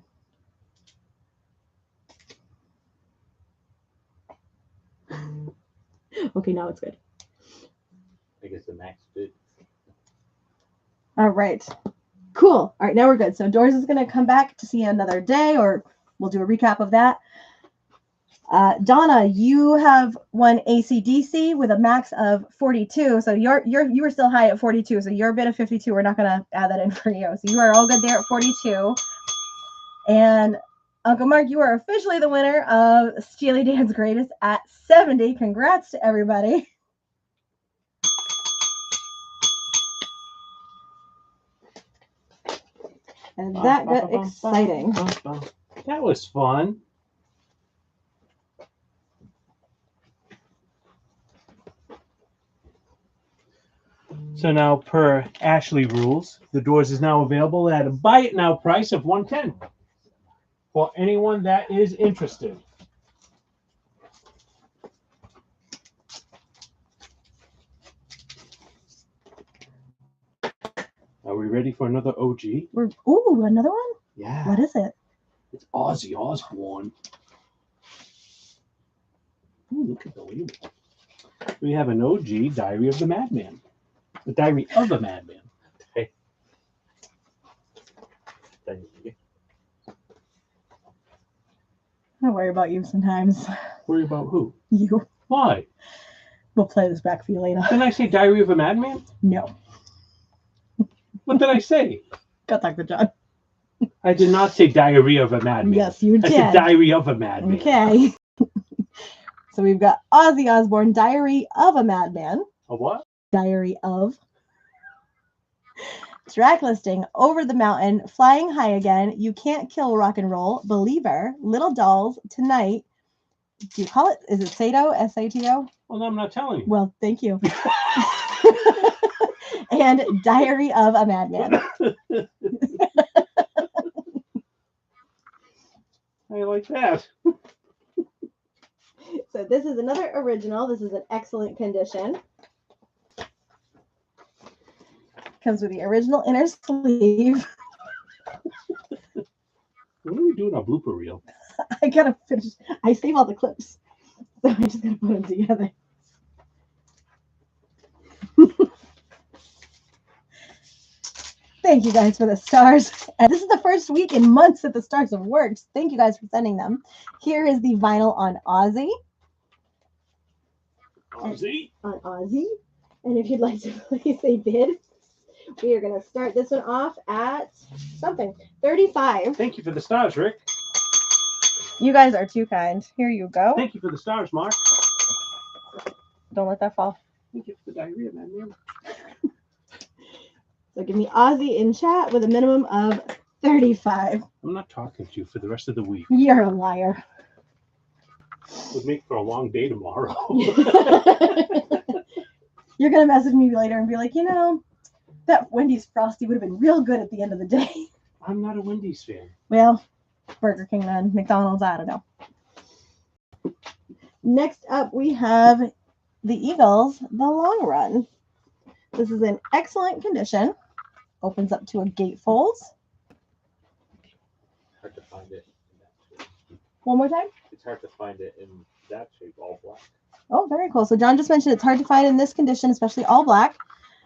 Okay, now it's good. I guess the max bid. All right. Cool. All right, now we're good. So Doris is going to come back to see you another day, or we'll do a recap of that. Donna, you have won AC/DC with a max of 42. So you were still high at 42. So your bid of 52, we're not going to add that in for you. So you are all good there at 42. And Uncle Mark, you are officially the winner of Steely Dan's Greatest at 70. Congrats to everybody. And that got exciting. That was fun. So now, per Ashley rules, the doors is now available at a buy it now price of $110 for anyone that is interested. Are we ready for another OG? Ooh, another one? Yeah. What is it? It's Ozzy Osbourne. Ooh, look at the label. We have an OG, Diary of the Madman. The Diary of a Madman. Hey. I worry about you sometimes. Worry about who? You. Why? We'll play this back for you later. Didn't I say Diary of a Madman? No. What did I say? Go talk to John. I did not say Diary of a Madman. Yes, you did. I said Diary of a Madman. Okay. So we've got Ozzy Osbourne, Diary of a Madman. A what? Diary of. Track listing, Over the Mountain, Flying High Again, You Can't Kill Rock and Roll, Believer, Little Dolls, Tonight. Do you call it? Is it Sato? S-A-T-O? Well, no, I'm not telling you. Well, thank you. And Diary of a Madman. I like that. So this is another original. This is an excellent condition. Comes with the original inner sleeve. What are we doing on blooper reel? I gotta finish. I save all the clips. So I just gotta put them together. Thank you guys for the stars. And this is the first week in months that the stars have worked. Thank you guys for sending them. Here is the vinyl on Ozzy. Ozzy? On Ozzy. And if you'd like to place a bid, we are going to start this one off at something. 35. Thank you for the stars, Rick. You guys are too kind. Here you go. Thank you for the stars, Mark. Don't let that fall. Thank you for the diarrhea, man. So give me Ozzy in chat with a minimum of 35. I'm not talking to you for the rest of the week. You're a liar. Would make for a long day tomorrow. You're going to message me later and be like, you know, that Wendy's Frosty would have been real good at the end of the day. I'm not a Wendy's fan. Well, Burger King then, McDonald's, I don't know. Next up, we have the Eagles, The Long Run. This is in excellent condition. Opens up to a gatefold. Hard to find it in that shape. One more time. It's hard to find it in that shape, all black. Oh, very cool. So John just mentioned it's hard to find in this condition, especially all black.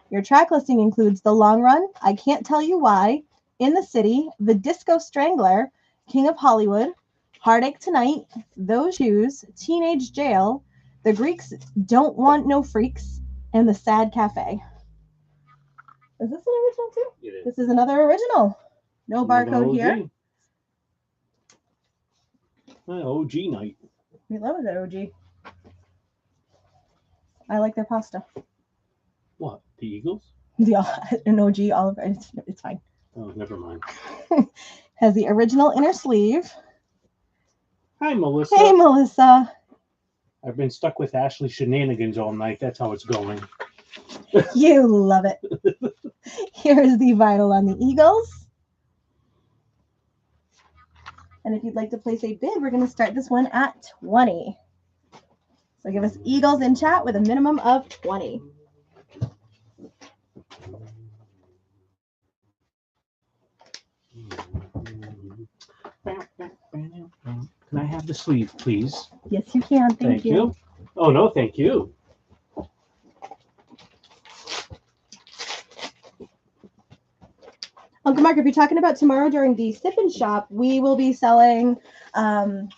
Your track listing includes The Long Run, I Can't Tell You Why, In the City, The Disco Strangler, King of Hollywood, Heartache Tonight, Those Shoes, Teenage Jail, The Greeks Don't Want No Freaks, and The Sad Cafe. Is this an original too? It is. This is another original. No barcode here. OG night. We love it at OG. I like their pasta. What? The Eagles? The an OG olive. It's fine. Oh, never mind. Has the original inner sleeve. Hi, Melissa. Hey, Melissa. I've been stuck with Ashley shenanigans all night. That's how it's going. You love it. Here is the vinyl on the Eagles. And if you'd like to place a bid, we're going to start this one at 20. So give us Eagles in chat with a minimum of 20. Can I have the sleeve, please? Yes, you can. Thank you. Oh, no, thank you. Uncle Mark, if you're talking about tomorrow during the Sip and Shop, we will be selling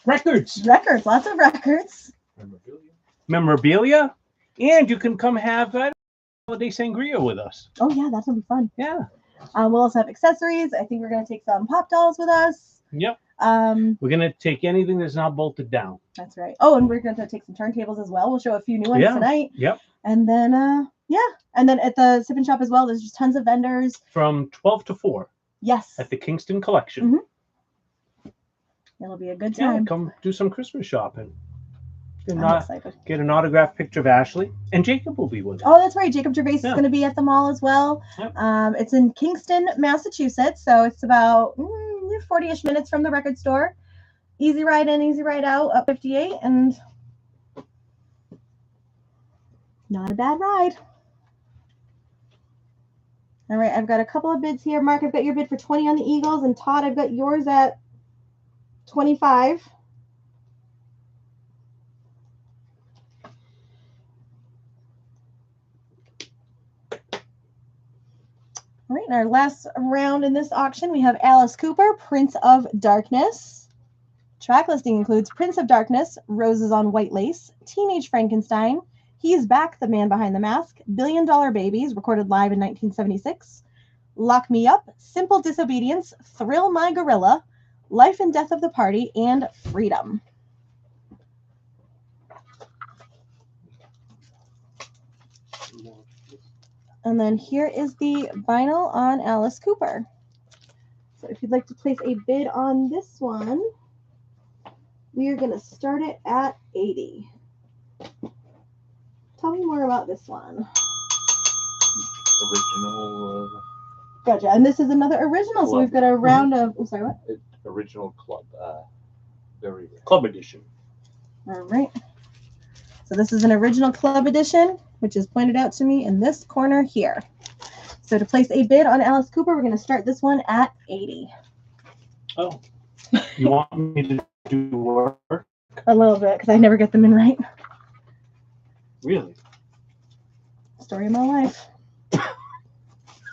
Records. lots of records. Memorabilia. And you can come have holiday sangria with us. Oh, yeah, that'll be fun. Yeah. We'll also have accessories. I think we're going to take some pop dolls with us. Yep. We're going to take anything that's not bolted down. That's right. Oh, and we're going to take some turntables as well. We'll show a few new ones tonight. Yep. And then, And then at the Sip and Shop as well, there's just tons of vendors. From 12 to 4. Yes. At the Kingston Collection. Mm-hmm. It'll be a good time. Yeah, come do some Christmas shopping. I'm excited. Get an autographed picture of Ashley. And Jacob will be with us. Oh, that's right. Jacob Gervais is going to be at the mall as well. Yep. It's in Kingston, Massachusetts. So it's about 40-ish minutes from the record store. Easy ride in, easy ride out, up 58. And not a bad ride. All right, I've got a couple of bids here. Mark, I've got your bid for 20 on the Eagles. And Todd, I've got yours at 25. All right, in our last round in this auction, we have Alice Cooper, Prince of Darkness. Track listing includes Prince of Darkness, Roses on White Lace, Teenage Frankenstein, He's Back, The Man Behind the Mask, $1 Billion Babies, recorded live in 1976, Lock Me Up, Simple Disobedience, Thrill My Gorilla, Life and Death of the Party, and Freedom. And then here is the vinyl on Alice Cooper. So if you'd like to place a bid on this one, we are going to start it at 80. Tell me more about this one. Original. Gotcha. And this is another original. So we've got a round of. Oh, sorry, what? Original club. Very rare. Club edition. All right. So this is an original club edition, which is pointed out to me in this corner here. So to place a bid on Alice Cooper, we're going to start this one at 80. Oh, you want me to do work? A little bit, because I never get them in right. Really? Story of my life.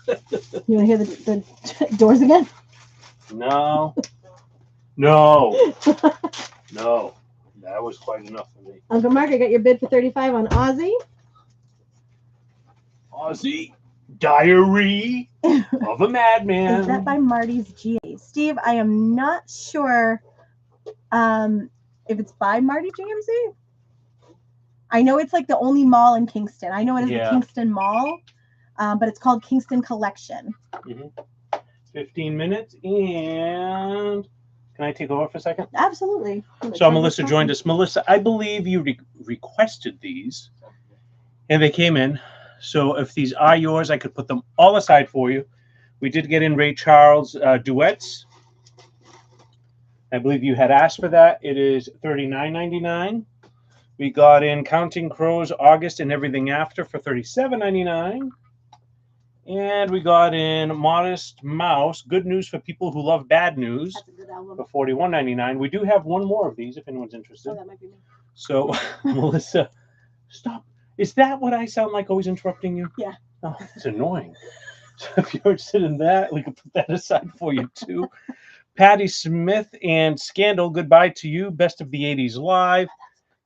You want to hear the doors again? No. No. No. That was quite enough for me. Uncle Mark, I got your bid for 35 on Ozzy. Ozzy, Diary of a Madman. Is that by Marty's GMC? Steve, I am not sure if it's by Marty GMC. I know it's like the only mall in Kingston. I know it is the Kingston Mall, but it's called Kingston Collection. 15 minutes, and can I take over for a second? Absolutely. So Melissa joined us. Melissa, I believe you requested these, and they came in. So if these are yours, I could put them all aside for you. We did get in Ray Charles duets. I believe you had asked for that. It is $39.99. We got in Counting Crows August and Everything After for $37.99. And we got in Modest Mouse, Good News for People Who Love Bad News, That's a good album. for $41.99. We do have one more of these if anyone's interested. Oh, that might be me. So, Melissa, stop. Is that what I sound like, always interrupting you? Yeah. Oh, it's annoying. So if you're interested in that, we can put that aside for you too. Patti Smith and Scandal, Goodbye to You, Best of the 80s Live,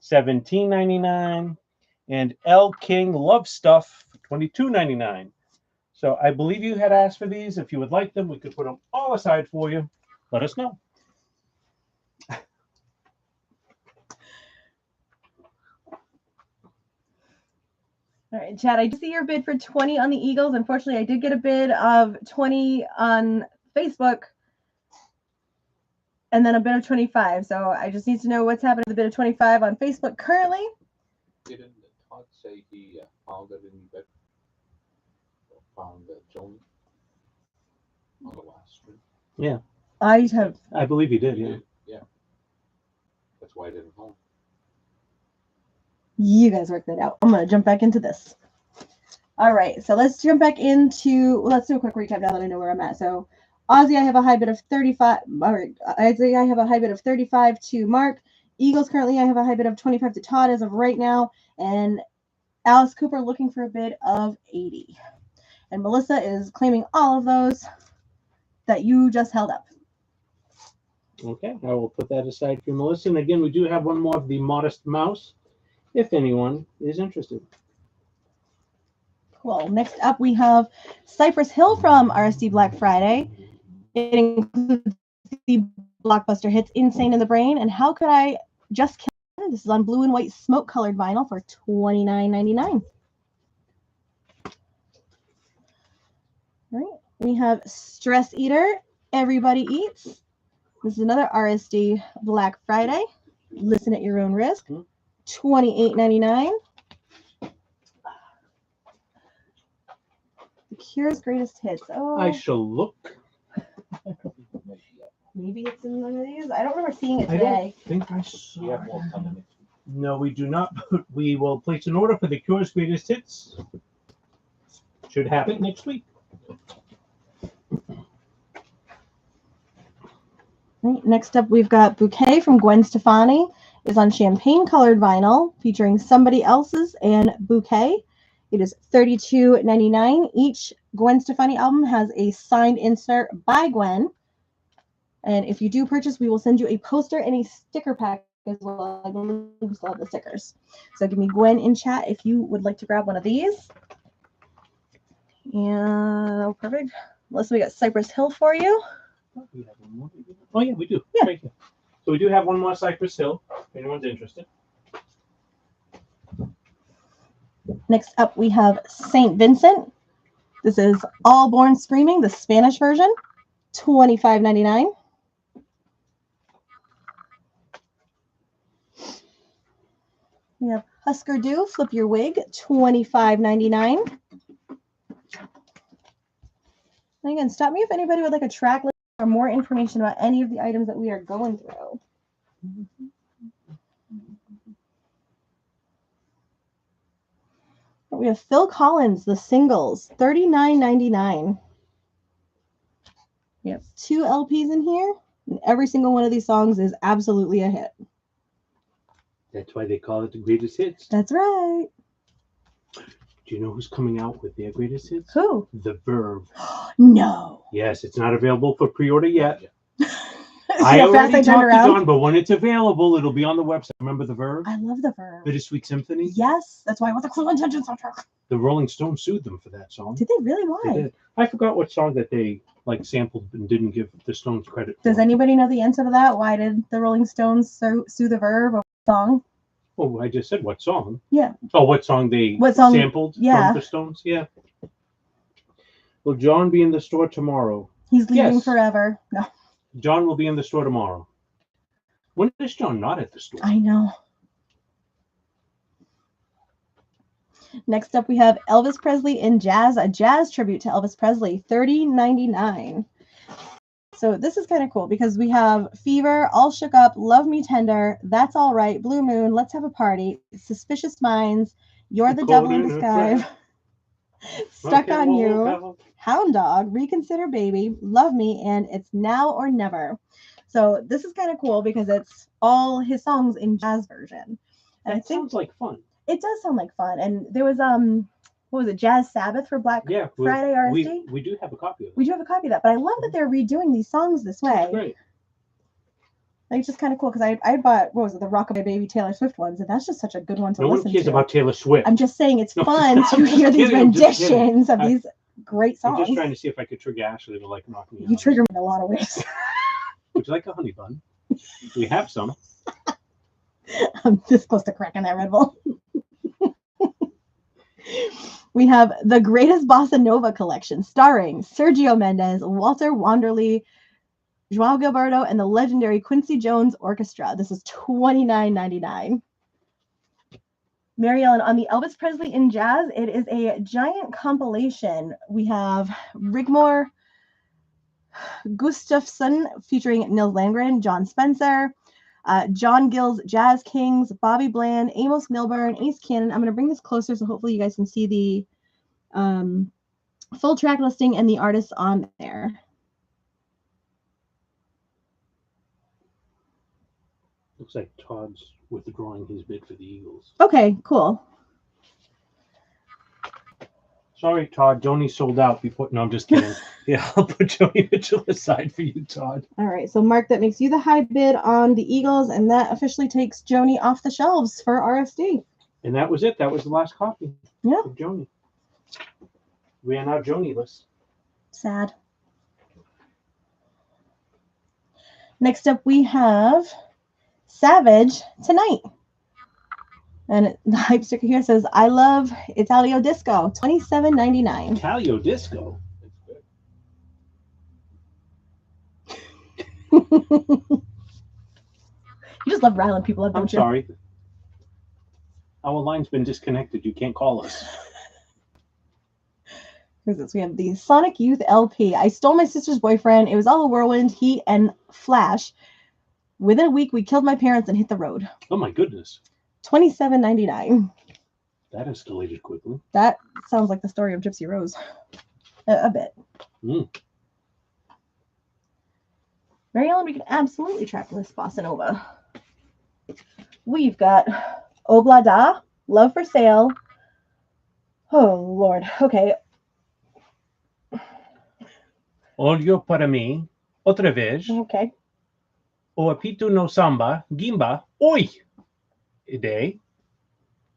$17.99. And Elle King, Love Stuff, $22.99. So I believe you had asked for these. If you would like them, we could put them all aside for you. Let us know. All right, Chad, I did see your bid for 20 on the Eagles. Unfortunately, I did get a bid of 20 on Facebook and then a bid of 25. So I just need to know what's happening with the bid of 25 on Facebook currently. Didn't Todd say he found it in bed? Found Joni on the last stream? Yeah. I believe he did, yeah. Yeah. That's why I didn't know. You guys work that out. I'm going to jump back into this. All right, so let's jump back into, let's do a quick recap now that I know where I'm at. So Aussie, I have a high bid of 35. All right, Isaiah, I have a high bid of 35 to Mark. Eagles, currently, I have a high bid of 25 to Todd as of right now. And Alice Cooper looking for a bid of 80. And Melissa is claiming all of those that you just held up. Okay, I will put that aside for Melissa. And again, we do have one more of the Modest Mouse, if anyone is interested. Cool. Next up, we have Cypress Hill from RSD Black Friday. It includes the blockbuster hits Insane in the Brain and How Could I Just Kill Her? This is on blue and white smoke colored vinyl for $29.99. All right. We have Stress Eater, Everybody Eats. This is another RSD Black Friday. Listen at your own risk. $28.99. The Cure's Greatest Hits. Oh, I shall look. maybe it's in one of these. I don't remember seeing it I today. don't think I saw You have more it. coming. No, we do not. We will place an order for the Cure's Greatest Hits. Should have it next week. Right, next up, we've got Bouquet from Gwen Stefani. Is on champagne colored vinyl featuring Somebody Else's and Bouquet. It is $32.99. Each Gwen Stefani album has a signed insert by Gwen. And if you do purchase, we will send you a poster and a sticker pack as well. I believe we still have the stickers. So give me Gwen in chat if you would like to grab one of these. And perfect. Melissa, we got Cypress Hill for you. We have one more. Oh, yeah, we do. Yeah. Right here. So we do have one more Cypress Hill, if anyone's interested. Next up, we have St. Vincent. This is All Born Screaming, the Spanish version, $25.99. We have Husker Du, Flip Your Wig, $25.99. And again, stop me if anybody would like a track list or more information about any of the items that we are going through. We have Phil Collins, The Singles, $39.99. We have 2 LPs in here, and every single one of these songs is absolutely a hit. That's why they call it the Greatest Hits. That's right. Do you know who's coming out with their Greatest Hits? Who? The Verve. No. Yes, it's not available for pre-order yet. See I how fast already I turned talked to around? John, but when it's available, it'll be on the website. Remember The Verve? I love the Verve. Bittersweet Symphony? Yes, that's why I want the Cruel Intentions soundtrack. The Rolling Stones sued them for that song. Did they really? Why? They did. I forgot what song that they sampled and didn't give the Stones credit for. Does anybody know the answer to that? Why did the Rolling Stones sue the Verve over the song? Oh, I just said what song. Yeah. Oh, what song they sampled yeah. from the Stones? Yeah. Will John be in the store tomorrow? He's leaving forever. No. John will be in the store tomorrow. When is John not at the store? I know. Next up, we have Elvis Presley in Jazz, a jazz tribute to Elvis Presley, $30.99. So this is kind of cool because we have Fever, All Shook Up, Love Me Tender, That's All Right, Blue Moon, Let's Have a Party, Suspicious Minds, You're the Devil in Disguise, Stuck on You, Hound Dog, Reconsider Baby, Love Me, and It's Now or Never. So this is kind of cool because it's all his songs in jazz version. And I think sounds like fun. It does sound like fun. And there was what was it, Jazz Sabbath for Black Friday RSD? We do have a copy of it. We do have a copy of that, but I love that they're redoing these songs this way. That's great. Like, it's just kind of cool because I bought, what was it, the Rockabye Baby Taylor Swift ones, and that's just such a good one to listen to. No one cares about Taylor Swift. I'm just saying it's fun to hear these renditions of these great songs. I'm just trying to see if I could trigger Ashley to like knock me out. You trigger me in a lot of ways. Would you like a honey bun? We have some. I'm this close to cracking that Red Bull. We have the Greatest Bossa Nova Collection, starring Sergio Mendes, Walter Wanderley, João Gilberto, and the legendary Quincy Jones Orchestra. This is $29.99. Mary Ellen, on the Elvis Presley in Jazz, it is a giant compilation. We have Rigmor Gustafsson featuring Nils Landgren, John Spencer, John Gill's Jazz Kings, Bobby Bland, Amos Milburn, Ace Cannon. I'm going to bring this closer so hopefully you guys can see the full track listing and the artists on there. Looks like Todd's withdrawing his bid for the Eagles. Okay, cool. Sorry, Todd. Joni sold out before. No, I'm just kidding. Yeah, I'll put Joni Mitchell aside for you, Todd. All right, so Mark, that makes you the high bid on the Eagles, and that officially takes Joni off the shelves for RSD. And that was it. That was the last copy. Yeah. Of Joni. Ran out Joni-less. Sad. Next up, we have Savage Tonight. And the hype sticker here says, I love Italio Disco, $27.99. Italio Disco? You just love riling people up, don't I'm sorry. Our line's been disconnected. You can't call us. We have the Sonic Youth LP. I stole my sister's boyfriend. It was all a whirlwind, heat, and flash. Within a week, we killed my parents and hit the road. Oh, my goodness. $27.99. That escalated quickly. That sounds like the story of Gypsy Rose. A bit. Mary Ellen, we can absolutely track this Bossa Nova. We've got Oblada, Love for Sale. Oh, Lord. Okay. Olho para mim, outra vez. Okay. O apito no samba, gimba, oi! Idei.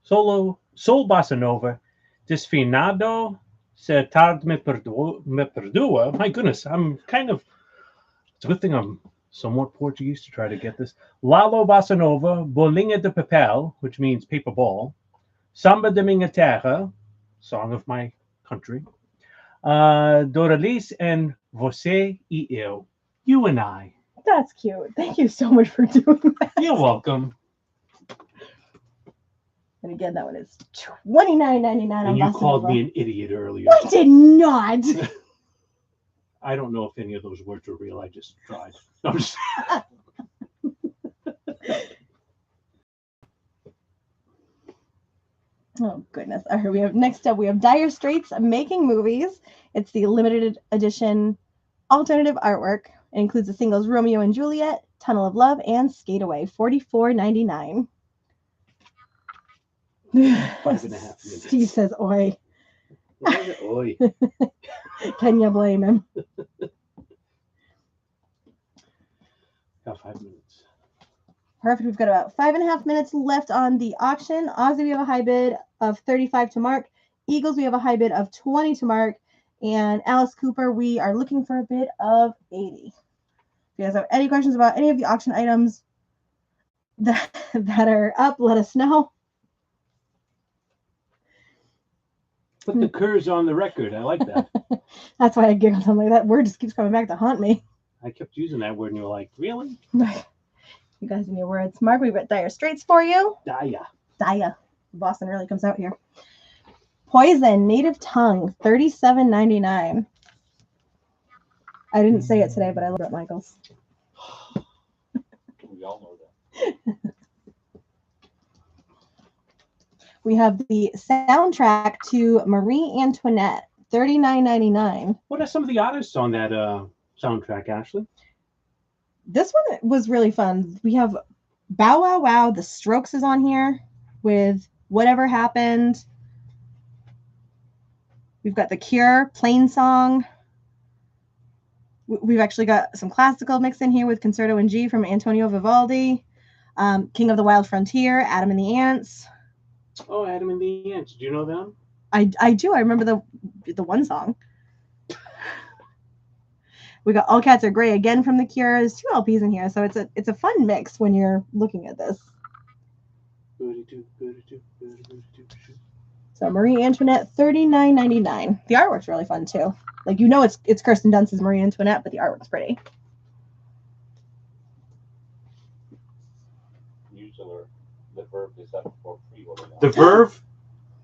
Solo, sol bossa nova, desfinado, se tarde me perdua. My goodness, I'm kind of, it's a good thing I'm somewhat Portuguese to try to get this. Lalo bossa nova, bolinha de papel, which means paper ball. Samba de minha terra, song of my country. Doralice and você e eu, you and I. That's cute. Thank you so much for doing that. You're welcome. And again, that one is $29.99. And you called me an idiot earlier. I did not. I don't know if any of those words were real. I just tried. No, I'm just... Oh, goodness. All right, next up, we have Dire Straits Making Movies. It's the limited edition alternative artwork. It includes the singles Romeo and Juliet, Tunnel of Love, and Skate Away, $44.99. 5.5 minutes. Steve says, oi. Oi. Can you blame him? Got 5 minutes. Perfect. We've got about 5.5 minutes left on the auction. Aussie, we have a high bid of 35 to Mark. Eagles, we have a high bid of 20 to Mark. And Alice Cooper, we are looking for a bid of 80. If you guys have any questions about any of the auction items that are up, let us know. Put the curs on the record. I like that. That's why I giggled. I'm like, that word just keeps coming back to haunt me. I kept using that word and you were like, really? You guys and your words. Mark, we've got Dire Straits for you. Daya. Boston really comes out here. Poison, Native Tongue, $37.99. I didn't say it today, but I love it, Michaels. We all know that. We have the soundtrack to Marie Antoinette, $39.99. What are some of the artists on that soundtrack, Ashley? This one was really fun. We have Bow Wow Wow, The Strokes is on here with Whatever Happened. We've got The Cure, Plain Song. We've actually got some classical mixed in here with Concerto in G from Antonio Vivaldi. King of the Wild Frontier, Adam and the Ants. Oh, Adam and the Ants. Do you know them? I do. I remember the one song. We got All Cats Are Grey again from The Cure. There's 2 LPs in here, so it's a fun mix when you're looking at this. So Marie Antoinette, $39.99. The artwork's really fun too. Like, you know, it's Kirsten Dunst's Marie Antoinette, but the artwork's pretty. Usually, the Verve is up for pre-order now. The Verve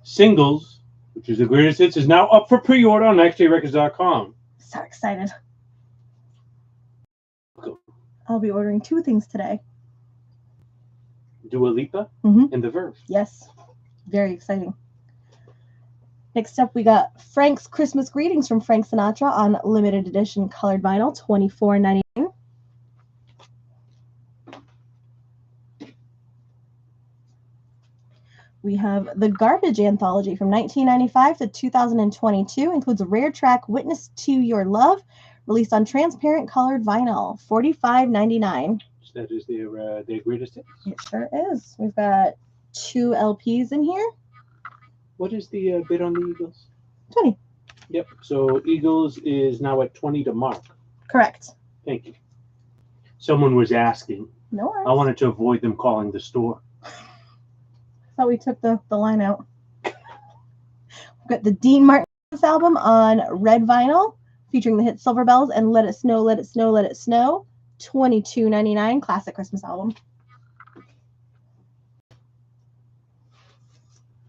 singles, which is the greatest hits, is now up for pre-order on nextdayrecords.com. So excited. I'll be ordering 2 things today. Dua Lipa Mhm. and The Verve. Yes. Very exciting. Next up, we got Frank's Christmas Greetings from Frank Sinatra on limited edition colored vinyl, $24.99. We have the Garbage Anthology from 1995 to 2022. Includes a rare track, Witness to Your Love, released on transparent colored vinyl, $45.99. That is their greatest hits. It sure is. We've got 2 LPs in here. What is the bid on the Eagles? 20. Yep. So Eagles is now at 20 to mark. Correct. Thank you. Someone was asking. No worries. I wanted to avoid them calling the store. Thought we took the line out. We've got the Dean Martin album on red vinyl, featuring the hit Silver Bells and Let It Snow, Let It Snow, Let It Snow. $22.99, classic Christmas album.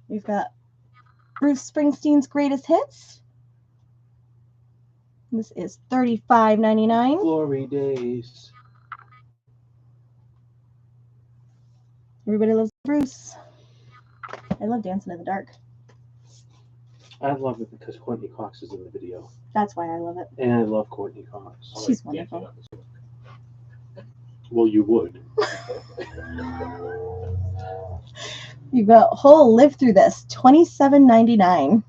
We've got Bruce Springsteen's Greatest Hits. This is $35.99. Glory days. Everybody loves Bruce. I love Dancing in the Dark. I love it because Courtney Cox is in the video. That's why I love it. And I love Courtney Cox. She's wonderful. Well, you would. You've got Whole Live Through This, $27.99.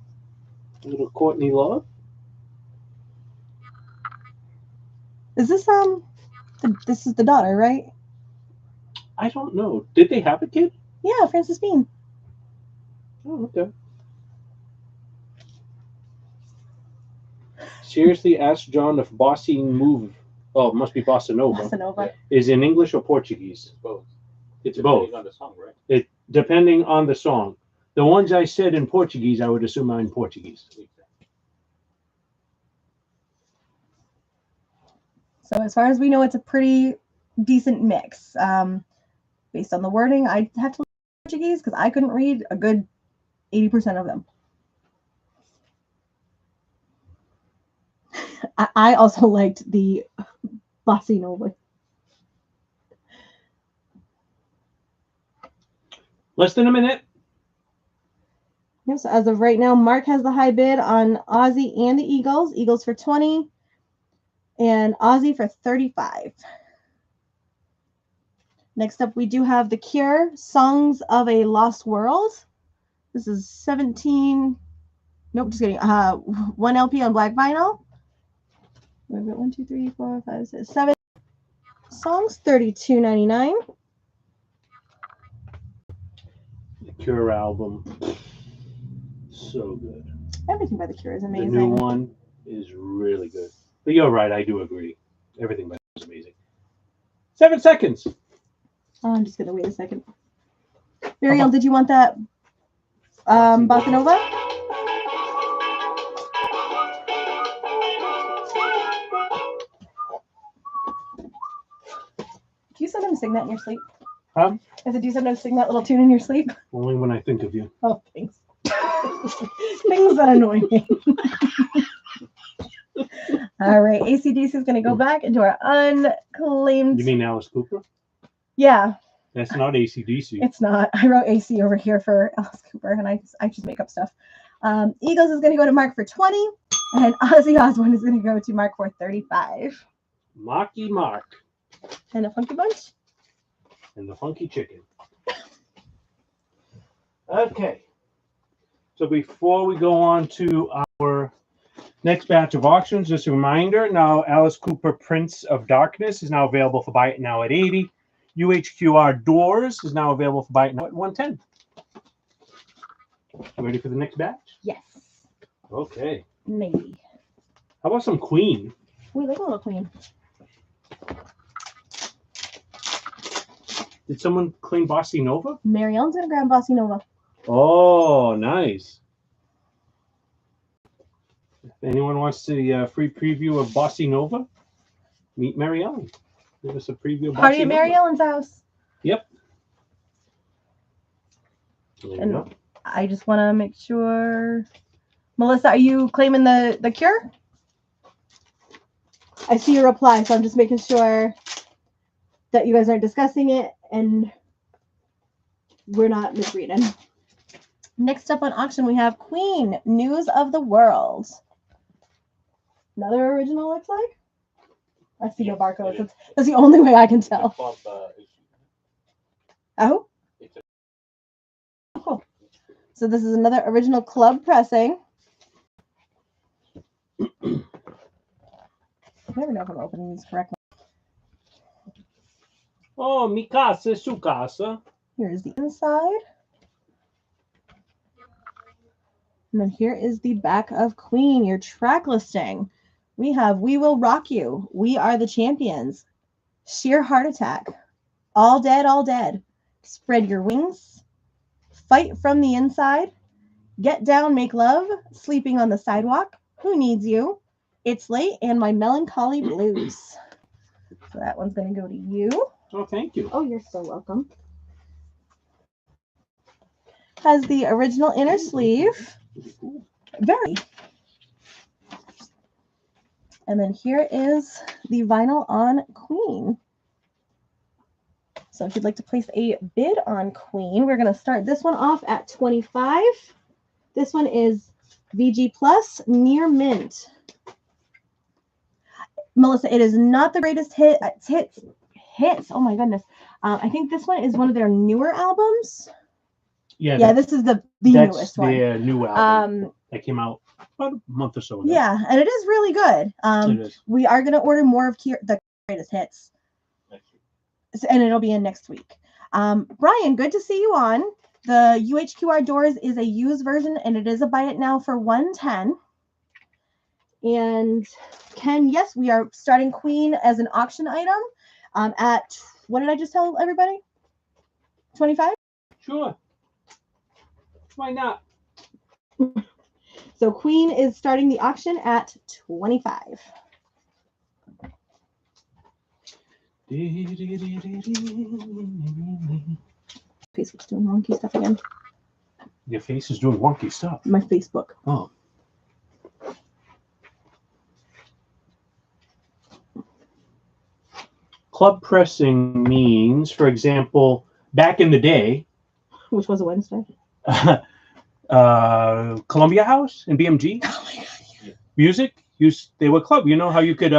Little Courtney Love. Is this this is the daughter, right? I don't know. Did they have a kid? Yeah, Frances Bean. Oh, okay. Seriously, ask John if Bossy Move. Oh, it must be Bossa Nova. Bossa Nova. Is in English or Portuguese? Both. It's both. Depending on the song, right? Depending on the song. The ones I said in Portuguese, I would assume are in Portuguese. So as far as we know, it's a pretty decent mix. Based on the wording, I have to look at Portuguese because I couldn't read a good 80% of them. I also liked the Bossa Nova. Less than a minute. Yes, as of right now, Mark has the high bid on Ozzy and the Eagles. Eagles for 20 and Ozzy for 35. Next up, we do have The Cure, Songs of a Lost World. This is 17. Nope, just kidding. 1 LP on black vinyl. We've got 1, 2, 3, 4, 5, 6, 7 songs, $32.99. The Cure album. So good. Everything by The Cure is amazing. The new one is really good. But you're right, I do agree. Everything by them is amazing. 7 seconds. Oh, I'm just gonna wait a second. Mariel, did you want that Bossa Nova? Do you sometimes sing that in your sleep? Huh? I said, do you sometimes sing that little tune in your sleep? Only when I think of you. Oh, thanks. Things that annoy me. All right, AC/DC is going to go back into our unclaimed. You mean Alice Cooper? Yeah. That's not AC/DC. It's not. I wrote AC over here for Alice Cooper, and I just make up stuff. Eagles is going to go to Mark for 20, and Ozzy Osbourne is going to go to Mark for 35. Marky Mark. And a Funky Bunch. And the Funky Chicken. Okay. So before we go on to our next batch of auctions, just a reminder, now Alice Cooper Prince of Darkness is now available for buy it now at 80. UHQR Doors is now available for buy it now at 110. Ready for the next batch? Yes. Okay. Maybe. How about some Queen? We like a little Queen. Did someone claim Bossa Nova? Marielle's going to grab Bossa Nova. Oh, nice. If anyone wants the free preview of Bossy Nova, meet Mary Ellen. Give us a preview of Party Bossy at Mary Nova. Ellen's house. Yep. There you And go. I just want to make sure. Melissa, are you claiming the cure? I see your reply, so I'm just making sure that you guys aren't discussing it and we're not misreading. Next up on auction, we have Queen, News of the World. Another original, looks like. I see no barcodes. That's the only way I can tell. Oh. Cool. So this is another original club pressing. I never know if I'm opening these correctly. Oh, mi casa, su casa. Here's the inside. And then here is the back of Queen, your track listing. We have We Will Rock You, We Are the Champions, Sheer Heart Attack, All Dead, All Dead, Spread Your Wings, Fight from the Inside, Get Down, Make Love, Sleeping on the Sidewalk, Who Needs You, It's Late, and My Melancholy Blues. So that one's going to go to you. Oh, thank you. Oh, you're so welcome. Has the original inner sleeve. Very. And then here is the vinyl on Queen. So if you'd like to place a bid on Queen, we're going to start this one off at $25. This one is VG Plus Near Mint. Melissa, it is not the greatest hit. Hits. Oh my goodness. I think this one is one of their newer albums. Yeah, this is the newest one. That's their new album that came out about a month or so ago. Yeah, and it is really good. It is. We are going to order more of the greatest hits. And it'll be in next week. Brian, good to see you on. The UHQR Doors is a used version, and it is a buy it now for $110. And Ken, yes, we are starting Queen as an auction item at, what did I just tell everybody? 25? Sure. Why not? So Queen is starting the auction at 25. Facebook's doing wonky stuff again. Your face is doing wonky stuff. My Facebook. Oh. Club pressing means, for example, back in the day, Which was a Wednesday. Columbia House and BMG. Oh my God. Music, they were club. You know how you could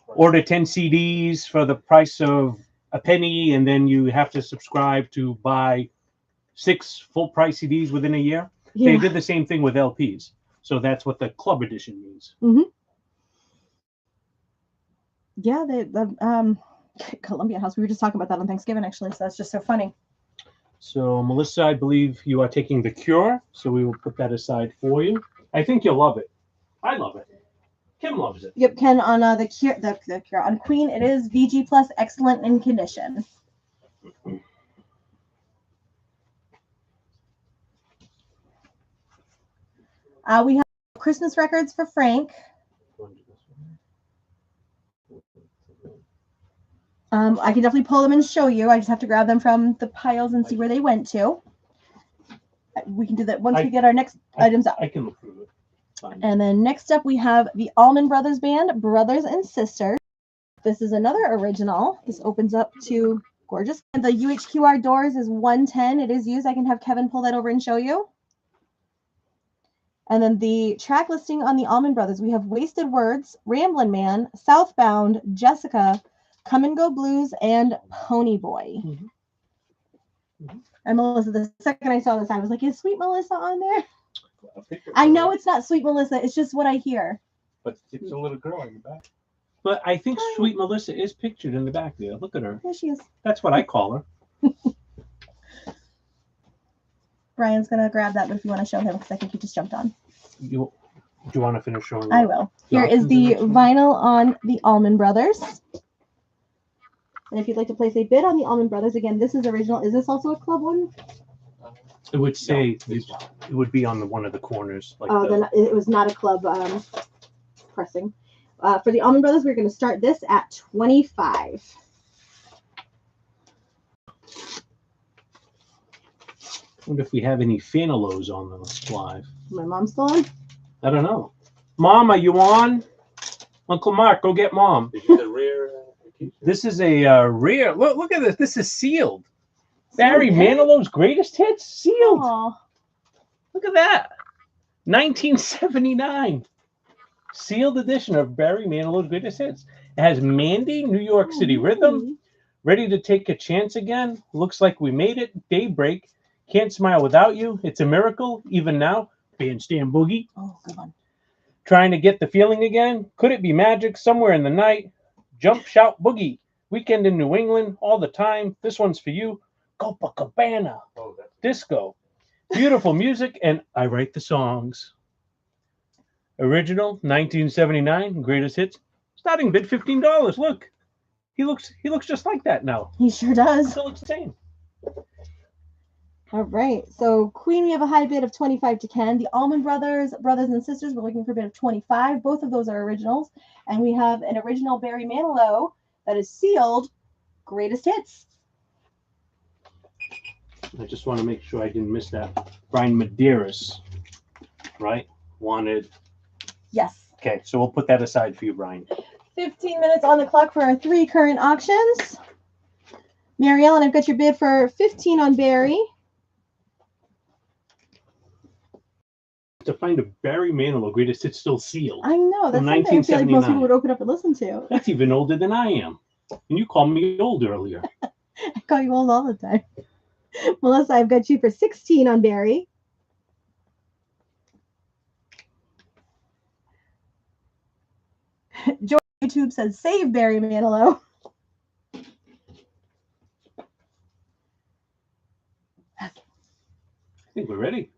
order 10 CDs for the price of a penny, and then you have to subscribe to buy 6 full price CDs within a year? Yeah. They did the same thing with LPs. So that's what the club edition means. Mm-hmm. Yeah, the Columbia House. We were just talking about that on Thanksgiving, actually. So that's just so funny. So, Melissa, I believe you are taking the Cure. So we will put that aside for you. I think you'll love it. I love it. Kim loves it. Yep, Ken, on the Cure on Queen, it is VG Plus Excellent in Condition. We have Christmas records for Frank. I can definitely pull them and show you. I just have to grab them from the piles and see where they went to. We can do that once we get our next items up. I can look through it. Fine. And then next up, we have the Allman Brothers Band, Brothers and Sisters. This is another original. This opens up to gorgeous. And the UHQR Doors is $110. It is used. I can have Kevin pull that over and show you. And then the track listing on the Allman Brothers, we have Wasted Words, Ramblin' Man, Southbound, Jessica, Come and Go Blues, and Pony Boy. Mm-hmm. Mm-hmm. And Melissa, the second I saw this, I was like, is Sweet Melissa on there? I know it's not Sweet Melissa. It's just what I hear. But it's a little girl in the back. But I think Sweet Melissa is pictured in the back there. Look at her. There she is. That's what I call her. Brian's going to grab that, but if you want to show him, because I think he just jumped on. Do you want to finish showing? I will. Here is the vinyl on the Allman Brothers. And if you'd like to place a bid on the Allman Brothers, again, this is original. Is this also a club one? It would say No, it's it would be on one of the corners. Like Oh, then it was not a club pressing. For the Almond Brothers, we're going to start this at 25. I wonder if we have any Fanalos on the live. My mom's still on? I don't know. Mom, are you on? Uncle Mark, go get Mom. Did you get a rare t-shirt? This is a rare. Look at this. This is sealed. Barry Sealed, eh? Manilow's greatest hits sealed. Aw. Look at that. 1979. Sealed edition of Barry Manilow's greatest hits. It has Mandy, New York City Rhythm. Ready to take a chance again. Looks like we made it. Daybreak. Can't smile without you. It's a miracle. Even now. Bandstand Boogie. Oh, good one. Trying to get the feeling again. Could it be magic somewhere in the night? Jump, shout, boogie. Weekend in New England all the time. This one's for you. Copacabana. Oh, that's Disco. Beautiful music, and I write the songs. Original 1979 greatest hits. Starting bid $15. Look, he looks just like that now. He sure does. Still looks the same. All right. So Queen, we have a high bid of 25 to Ken. The Almond Brothers, brothers and sisters, we're looking for a bid of 25. Both of those are originals. And we have an original Barry Manilow that is sealed. Greatest hits. I just want to make sure I didn't miss that. Brian Medeiros, right? Wanted. Yes. Okay, so we'll put that aside for you, Brian. 15 minutes on the clock for our 3 current auctions. Mary Ellen, I've got your bid for 15 on Barry. To find a Barry Manilow greatest hits still sealed. I know. That's From something I feel like most 1979. people would open up and listen to. That's even older than I am. And you called me old earlier. I call you old all the time. Melissa, I've got you for 16 on Barry. George YouTube says, save Barry Manilow. I think we're ready.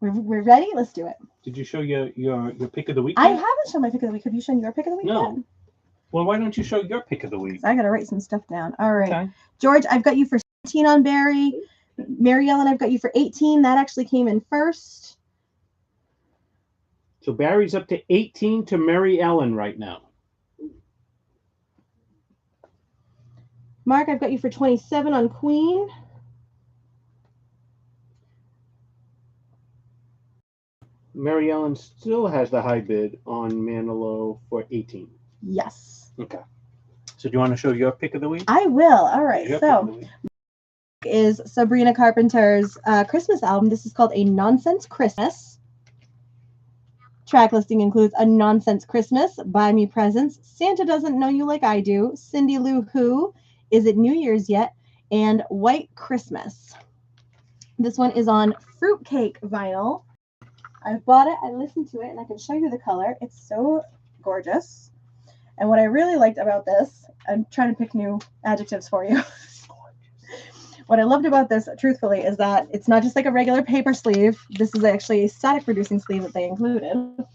We're ready? Let's do it. Did you show your pick of the week? I yet? haven't shown my pick of the week. Have you shown your pick of the week No. yet? Well, why don't you show your pick of the week? I got to write some stuff down. All right. Okay. George, I've got you for 17 on Barry. Mary Ellen, I've got you for 18. That actually came in first. So Barry's up to 18 to Mary Ellen right now. Mark, I've got you for 27 on Queen. Mary Ellen still has the high bid on Manilow for 18. Yes. Okay. So do you want to show your pick of the week? I will. All right. Your pick of the So week. is Sabrina Carpenter's Christmas album. This is called A Nonsense Christmas. Track listing includes A Nonsense Christmas, Buy Me Presents, Santa Doesn't Know You Like I Do, Cindy Lou Who, Is It New Year's Yet, and White Christmas. This one is on fruitcake vinyl. I bought it, I listened to it, and I can show you the color. It's so gorgeous. And what I really liked about this, I'm trying to pick new adjectives for you. What I loved about this, truthfully, is that it's not just like a regular paper sleeve. This is actually a static reducing sleeve that they included.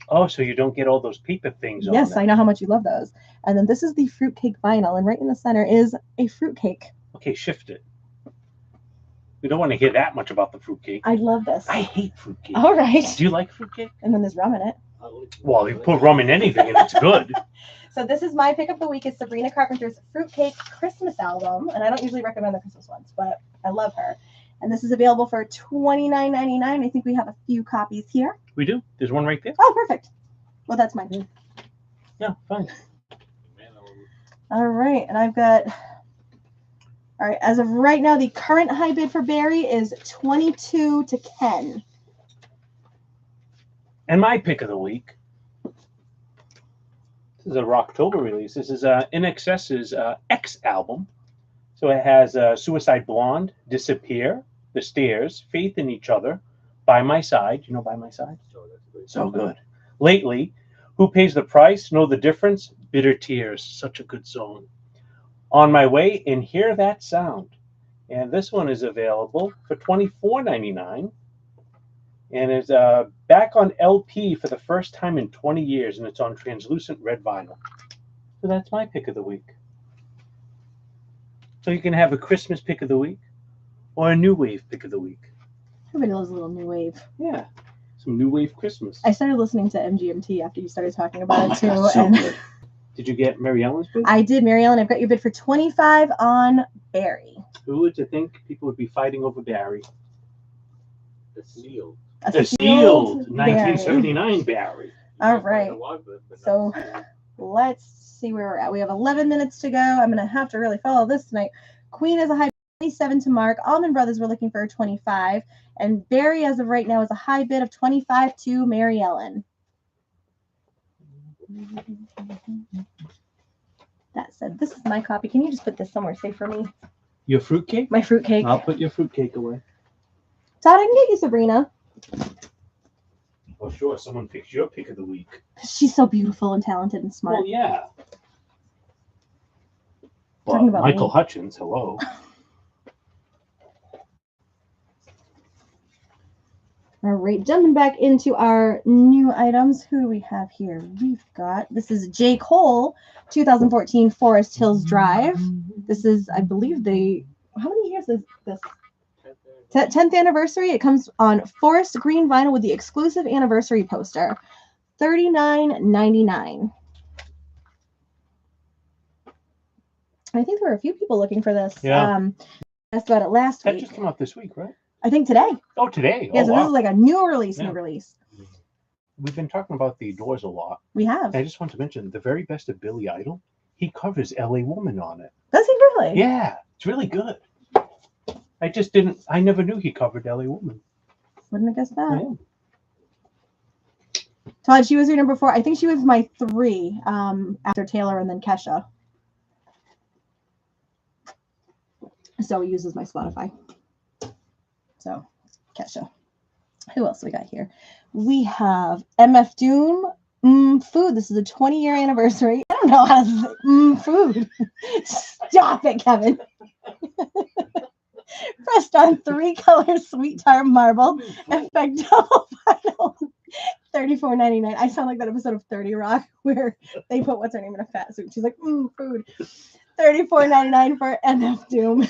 Oh, so you don't get all those paper things on Yes, there. I know how much you love those. And then this is the fruitcake vinyl, and right in the center is a fruitcake. Okay, shift it. We don't want to hear that much about the fruitcake. I love this. I hate fruitcake. All right. Do you like fruitcake? And then there's rum in it. Well, you put rum in anything and it's good. So this is my pick of the week. Is Sabrina Carpenter's Fruitcake Christmas album. And I don't usually recommend the Christmas ones, but I love her. And this is available for $29.99. I think we have a few copies here. We do. There's one right there. Oh, perfect. Well, that's mine. Yeah, fine. All right. And I've got... All right. As of right now, the current high bid for Barry is 22 to Ken. And my pick of the week. This is a Rocktober release. This is NXS's X album. So it has Suicide Blonde, Disappear, The Stairs, Faith in Each Other, By My Side. You know By My Side? So good. Lately, Who Pays the Price? Know the Difference? Bitter Tears. Such a good song. On My Way and Hear That Sound. And this one is available for $24.99. And it's back on LP for the first time in 20 years, and it's on translucent red vinyl. So that's my pick of the week. So you can have a Christmas pick of the week or a New Wave pick of the week. Everybody loves a little new wave. Yeah. Some new wave Christmas. I started listening to MGMT after you started talking about it too. God, so good. Did you get Mary Ellen's bid? I did, Mary Ellen. I've got your bid for $25 on Barry. Who would you think people would be fighting over Barry? The sealed. The sealed 1979 Barry. All right. So let's see where we're at. We have 11 minutes to go. I'm going to have to really follow this tonight. Queen is a high 27 to Mark. Allman Brothers were looking for a 25. And Barry, as of right now, is a high bid of 25 to Mary Ellen. That said, this is my copy. Can you just put this somewhere safe for me? Your fruitcake? My fruitcake. I'll put your fruitcake away. Todd, I can get you Sabrina. Oh, sure. Someone picks your pick of the week. She's so beautiful and talented and smart. Well, yeah. Talking Well, about Michael me. Hutchins, hello. All right, jumping back into our new items. Who do we have here? We've got, this is J. Cole, 2014 Forest Hills Drive. This is, I believe, how many years is this? 10th anniversary. It comes on forest green vinyl with the exclusive anniversary poster. $39.99. I think there were a few people looking for this. Yeah. Asked about it last That week. just came out this week, right? I think today. Oh, today. Yeah, Oh, so wow. this is like a new release, Yeah. new release. We've been talking about the Doors a lot. We have. And I just want to mention the very best of Billy Idol. He covers LA Woman on it. Does he really? Yeah, it's really good. I never knew he covered LA Woman. Wouldn't have guessed that. Yeah. Todd, she was your number 4. I think she was my 3 after Taylor and then Kesha. So he uses my Spotify. So, Kesha. Who else we got here? We have MF Doom Food. This is a 20-year anniversary. I don't know how to say Food. Stop it, Kevin. Pressed on 3-color sweet tar marble. Effect double vinyl. $34.99. I sound like that episode of 30 Rock where they put what's her name in a fat suit. She's like, food. $34.99 for MF Doom.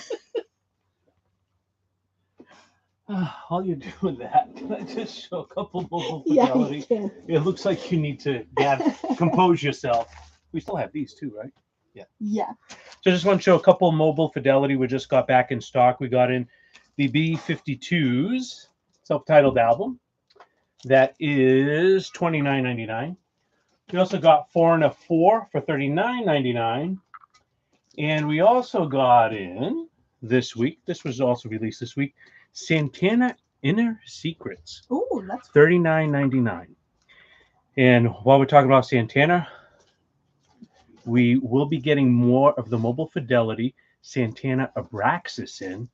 All you do with that, can I just show a couple mobile Yeah, fidelity? you can. It looks like you need to compose yourself. We still have these too, right? Yeah. So I just want to show a couple mobile fidelity. We just got back in stock. We got in the B-52s self-titled album. That is $29.99. We also got 4 and a 4 for $39.99. And we also got in this week, this was also released this week, Santana Inner Secrets. Oh, that's $39.99. And while we're talking about Santana, we will be getting more of the mobile fidelity Santana Abraxas in.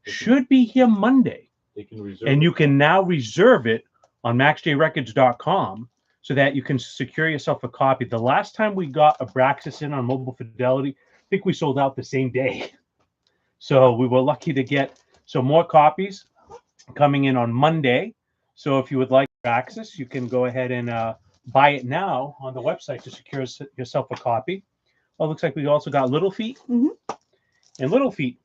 Should be here Monday. They can reserve. And you can now reserve it on maxjrecords.com so that you can secure yourself a copy. The last time we got Abraxas in on mobile fidelity, I think we sold out the same day. So we were lucky to get some more copies coming in on Monday. So if you would like Abraxas, you can go ahead and buy it now on the website to secure yourself a copy. Well, it looks like we also got Little Feet. Mhm. And Little Feet,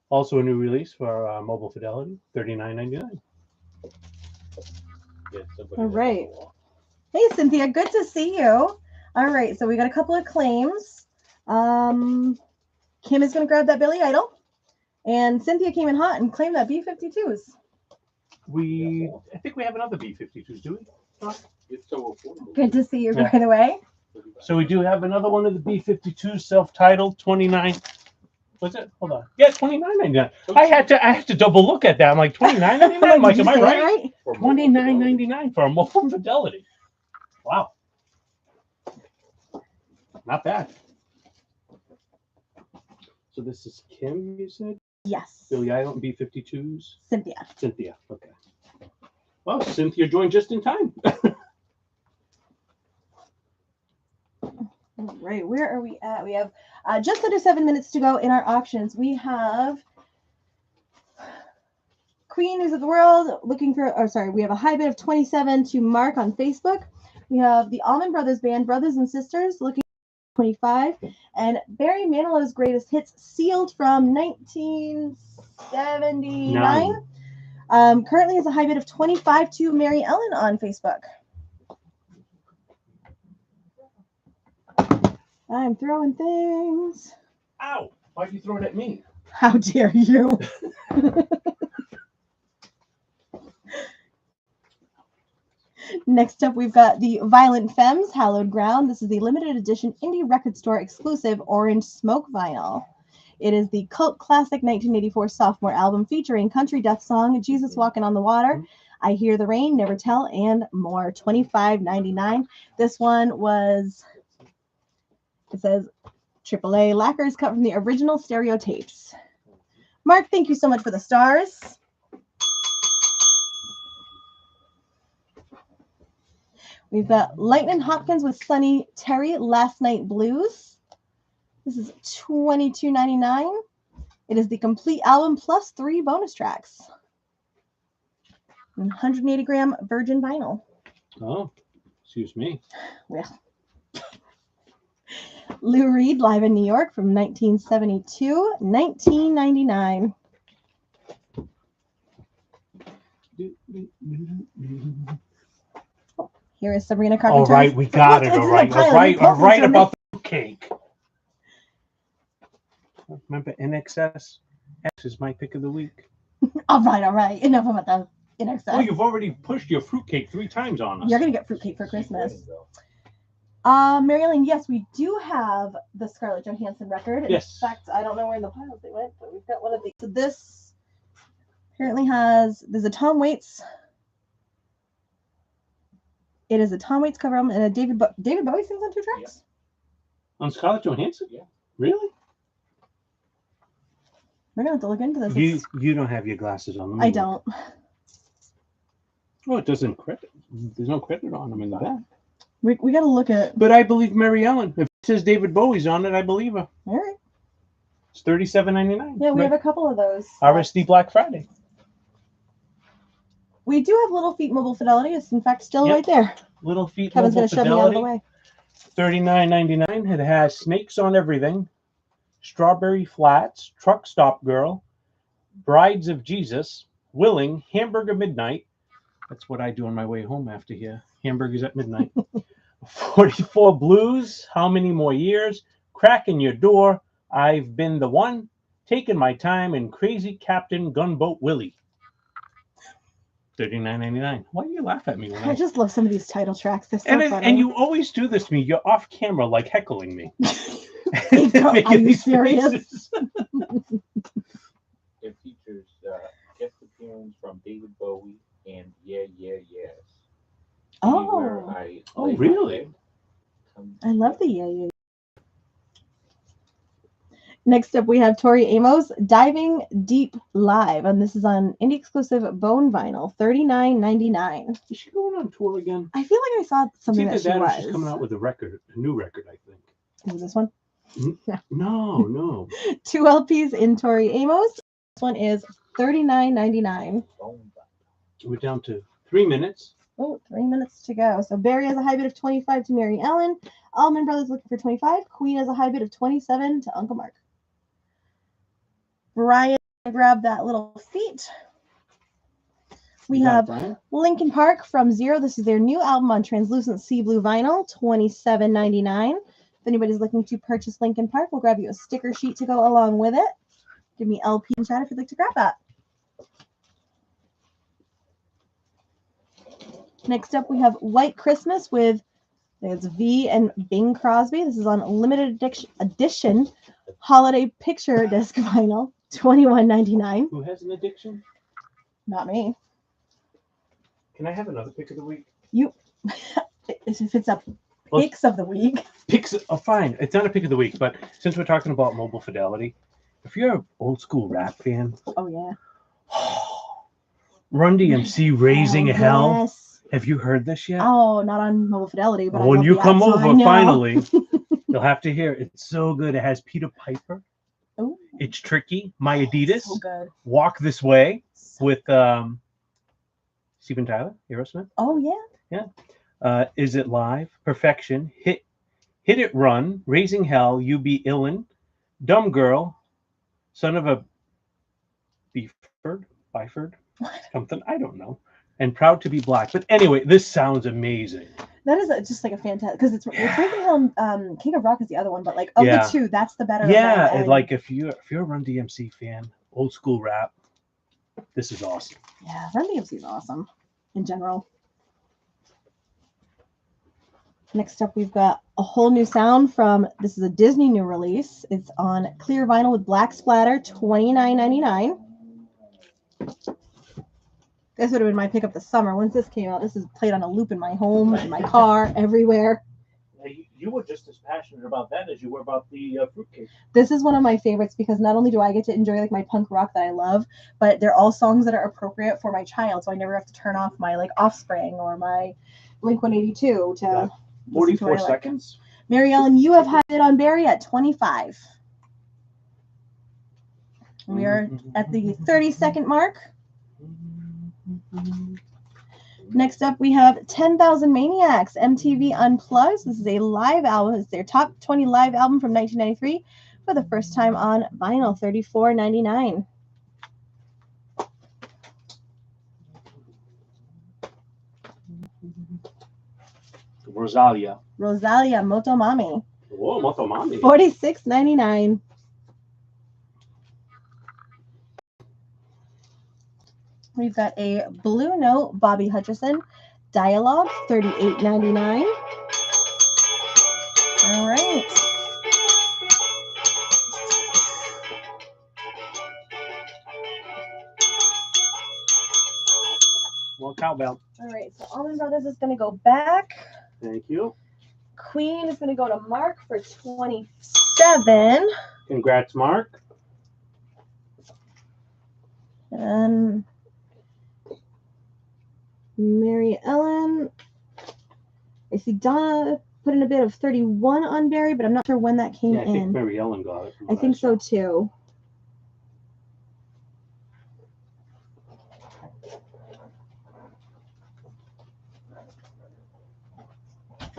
also a new release for mobile fidelity, $39.99. Yeah, somebody All has right. a lot. Hey, Cynthia, good to see you. All right, so we got a couple of claims. Kim is going to grab that Billy Idol. And Cynthia came in hot and claimed that B-52s. I think we have another B-52s, do we? It's so affordable. Good to see you, Yeah. by the way. So we do have another one of the B-52s, self-titled, 29. What's it? Hold on. Yeah, $29.99. I had to double look at that. I'm like, $29.99? I'm like, Did am you I say that right? $29.99 for a mobile fidelity. Wow. Not bad. So this is Kim, you said? Yes. Billy Idol and B-52s? Cynthia. Cynthia. Okay. Well, Cynthia joined just in time. All right, where are we at? We have just under 7 minutes to go in our auctions. We have Queen News of the World looking for, we have a high bid of 27 to Mark on Facebook. We have the Allman Brothers Band, Brothers and Sisters, looking for 25. And Barry Manilow's Greatest Hits, sealed from 1979. Currently is a high bid of 25 to Mary Ellen on Facebook. I'm throwing things. Ow! Why'd you throw it at me? How dare you? Next up, we've got the Violent Femmes Hallowed Ground. This is the limited edition indie record store exclusive Orange Smoke vinyl. It is the cult classic 1984 sophomore album featuring country death song Jesus Walking on the Water, I Hear the Rain, Never Tell, and more. $25.99. This one was, it says, AAA lacquers cut from the original stereo tapes. Mark, thank you so much for the stars. We've got Lightning Hopkins with Sonny Terry, Last Night Blues. This is $22.99. It is the complete album plus 3 bonus tracks. 180 gram virgin vinyl. Oh, excuse me. Well, Lou Reed live in New York from 1972, $19.99. Here is Sabrina Carpenter's. All right, we got it. All right about the cake. Remember NXS? X is my pick of the week. All right. Enough about the NXS. Oh, you've already pushed your fruitcake 3 times on us. You're going to get fruitcake for Christmas. Mary Ellen, yes, we do have the Scarlett Johansson record. Yes. In fact, I don't know where in the piles they went, but we've got one of these. So this apparently there's a Tom Waits. It is a Tom Waits cover album and a David Bowie sings on 2 tracks. Yeah. On Scarlett Johansson? Yeah. Really? We're going to have to look into this. You don't have your glasses on. I don't. Oh, it doesn't credit. There's no credit on them in the back. We got to look at. But I believe Mary Ellen. If it says David Bowie's on it, I believe her. All right. It's $37.99. Yeah, we have a couple of those. RSD Black Friday. We do have Little Feet Mobile Fidelity. It's in fact still right there. Little Feet Kevin's Mobile going to shove me out of the Fidelity. way. $39.99. It has Snakes on Everything, Strawberry Flats, Truck Stop Girl, Brides of Jesus, Willing, Hamburger Midnight. That's what I do on my way home after here. Hamburgers at midnight. 44 Blues, How Many More Years, Cracking Your Door, I've Been the One, Taking My Time, and Crazy Captain Gunboat Willie. $39.99. Why do you laugh at me? I just love some of these title tracks. They're so funny. And you always do this to me. You're off camera, like heckling me. Are you serious? It features guest appearance from David Bowie and Yeah, Yeah, Yes. Oh. Really? I love the yeah. Next up, we have Tori Amos, Diving Deep Live. And this is on indie exclusive Bone Vinyl, $39.99. Is she going on tour again? I feel like I saw something that she was. She's coming out with a new record, I think. Is this one? Yeah. No. 2 LPs in Tori Amos. This one is $39.99. We're down to 3 minutes. Oh, 3 minutes to go. So Barry has a high bid of 25 to Mary Ellen. Allman Brothers looking for 25. Queen has a high bid of 27 to Uncle Mark. Brian grabbed that little feet. We have Linkin Park from Zero. This is their new album on translucent sea blue vinyl, $27.99. If anybody's looking to purchase Linkin Park, we'll grab you a sticker sheet to go along with it. Give me LP in chat if you'd like to grab that. Next up, we have White Christmas with it's V and Bing Crosby. This is on limited edition holiday picture disc vinyl, $21.99. Who has an addiction? Not me. Can I have another pick of the week? If it's a picks of the week. Picks, fine. It's not a pick of the week, but since we're talking about mobile fidelity, if you're an old school rap fan, oh yeah, Run DMC Raising Hell. Yes. Have you heard this yet? Oh, not on mobile fidelity, but when you come over, finally, you'll have to hear it. It's so good. It has Peter Piper. Ooh. It's Tricky. My Adidas. So good. Walk This Way with Steven Tyler, Aerosmith. Oh yeah. Yeah. Is It Live? Perfection. Hit It Run. Raising Hell. You Be Illin. Dumb Girl. Son of a Byford. Something, I don't know. And proud to be black. But anyway, this sounds amazing. That is just like a fantastic, because it's Breaking Hill. King of Rock is the other one, but like of Yeah. the two, that's the better. Yeah, of them. and And like if you're a Run DMC fan, old school rap, this is awesome. yeah, Run DMC is awesome in general. Next up, we've got a whole new sound from, this is a Disney new release. It's on clear vinyl with black splatter, $29.99. This would have been my pickup this summer. Once this came out, this is played on a loop in my home, in my car, everywhere. You were just as passionate about that as you were about the fruitcake. This is one of my favorites because not only do I get to enjoy like my punk rock that I love, but they're all songs that are appropriate for my child, so I never have to turn off my like Offspring or my Blink-182 to. Yeah. 44 seconds. Mary Ellen, you have had it on Barry at 25. We are at the 30-second mark. Next up, we have 10,000 Maniacs, MTV Unplugged. This is a live album. It's their top 20 live album from 1993 for the first time on vinyl, $34.99. Rosalia, Motomami. Whoa, Motomami. $46.99. We've got a Blue Note, Bobby Hutcherson, Dialogue, $38.99. All right. More cowbell. All right, so Allman Brothers is going to go back. Thank you. Queen is going to go to Mark for 27. Congrats, Mark. And Mary Ellen. I see Donna put in a bit of 31 on Barry, but I'm not sure when that came I think in. Mary Ellen got it. I think so too.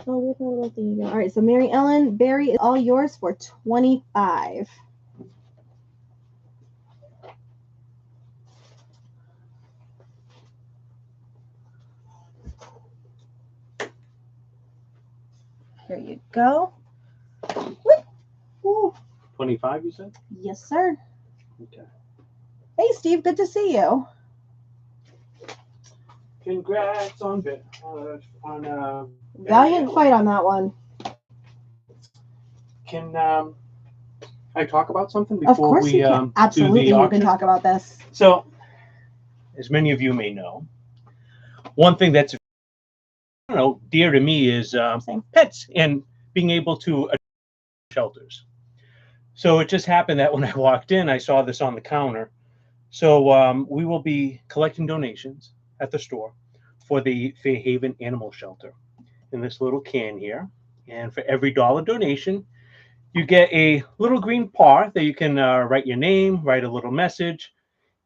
Oh, where's my little thing? All right, so Mary Ellen, Barry is all yours for 25. Here you go. Woo. 25, you said? Yes, sir. Okay. Hey, Steve, good to see you. Congrats on Valiant fight on that one. Can I talk about something before of course we you can. Absolutely, do the you can talk about this. So, as many of you may know, one thing that's dear to me is pets and being able to adopt shelters. So it just happened that when I walked in, I saw this on the counter. So we will be collecting donations at the store for the Fairhaven Animal Shelter in this little can here. And for every $1 donation, you get a little green paw that you can write your name, write a little message,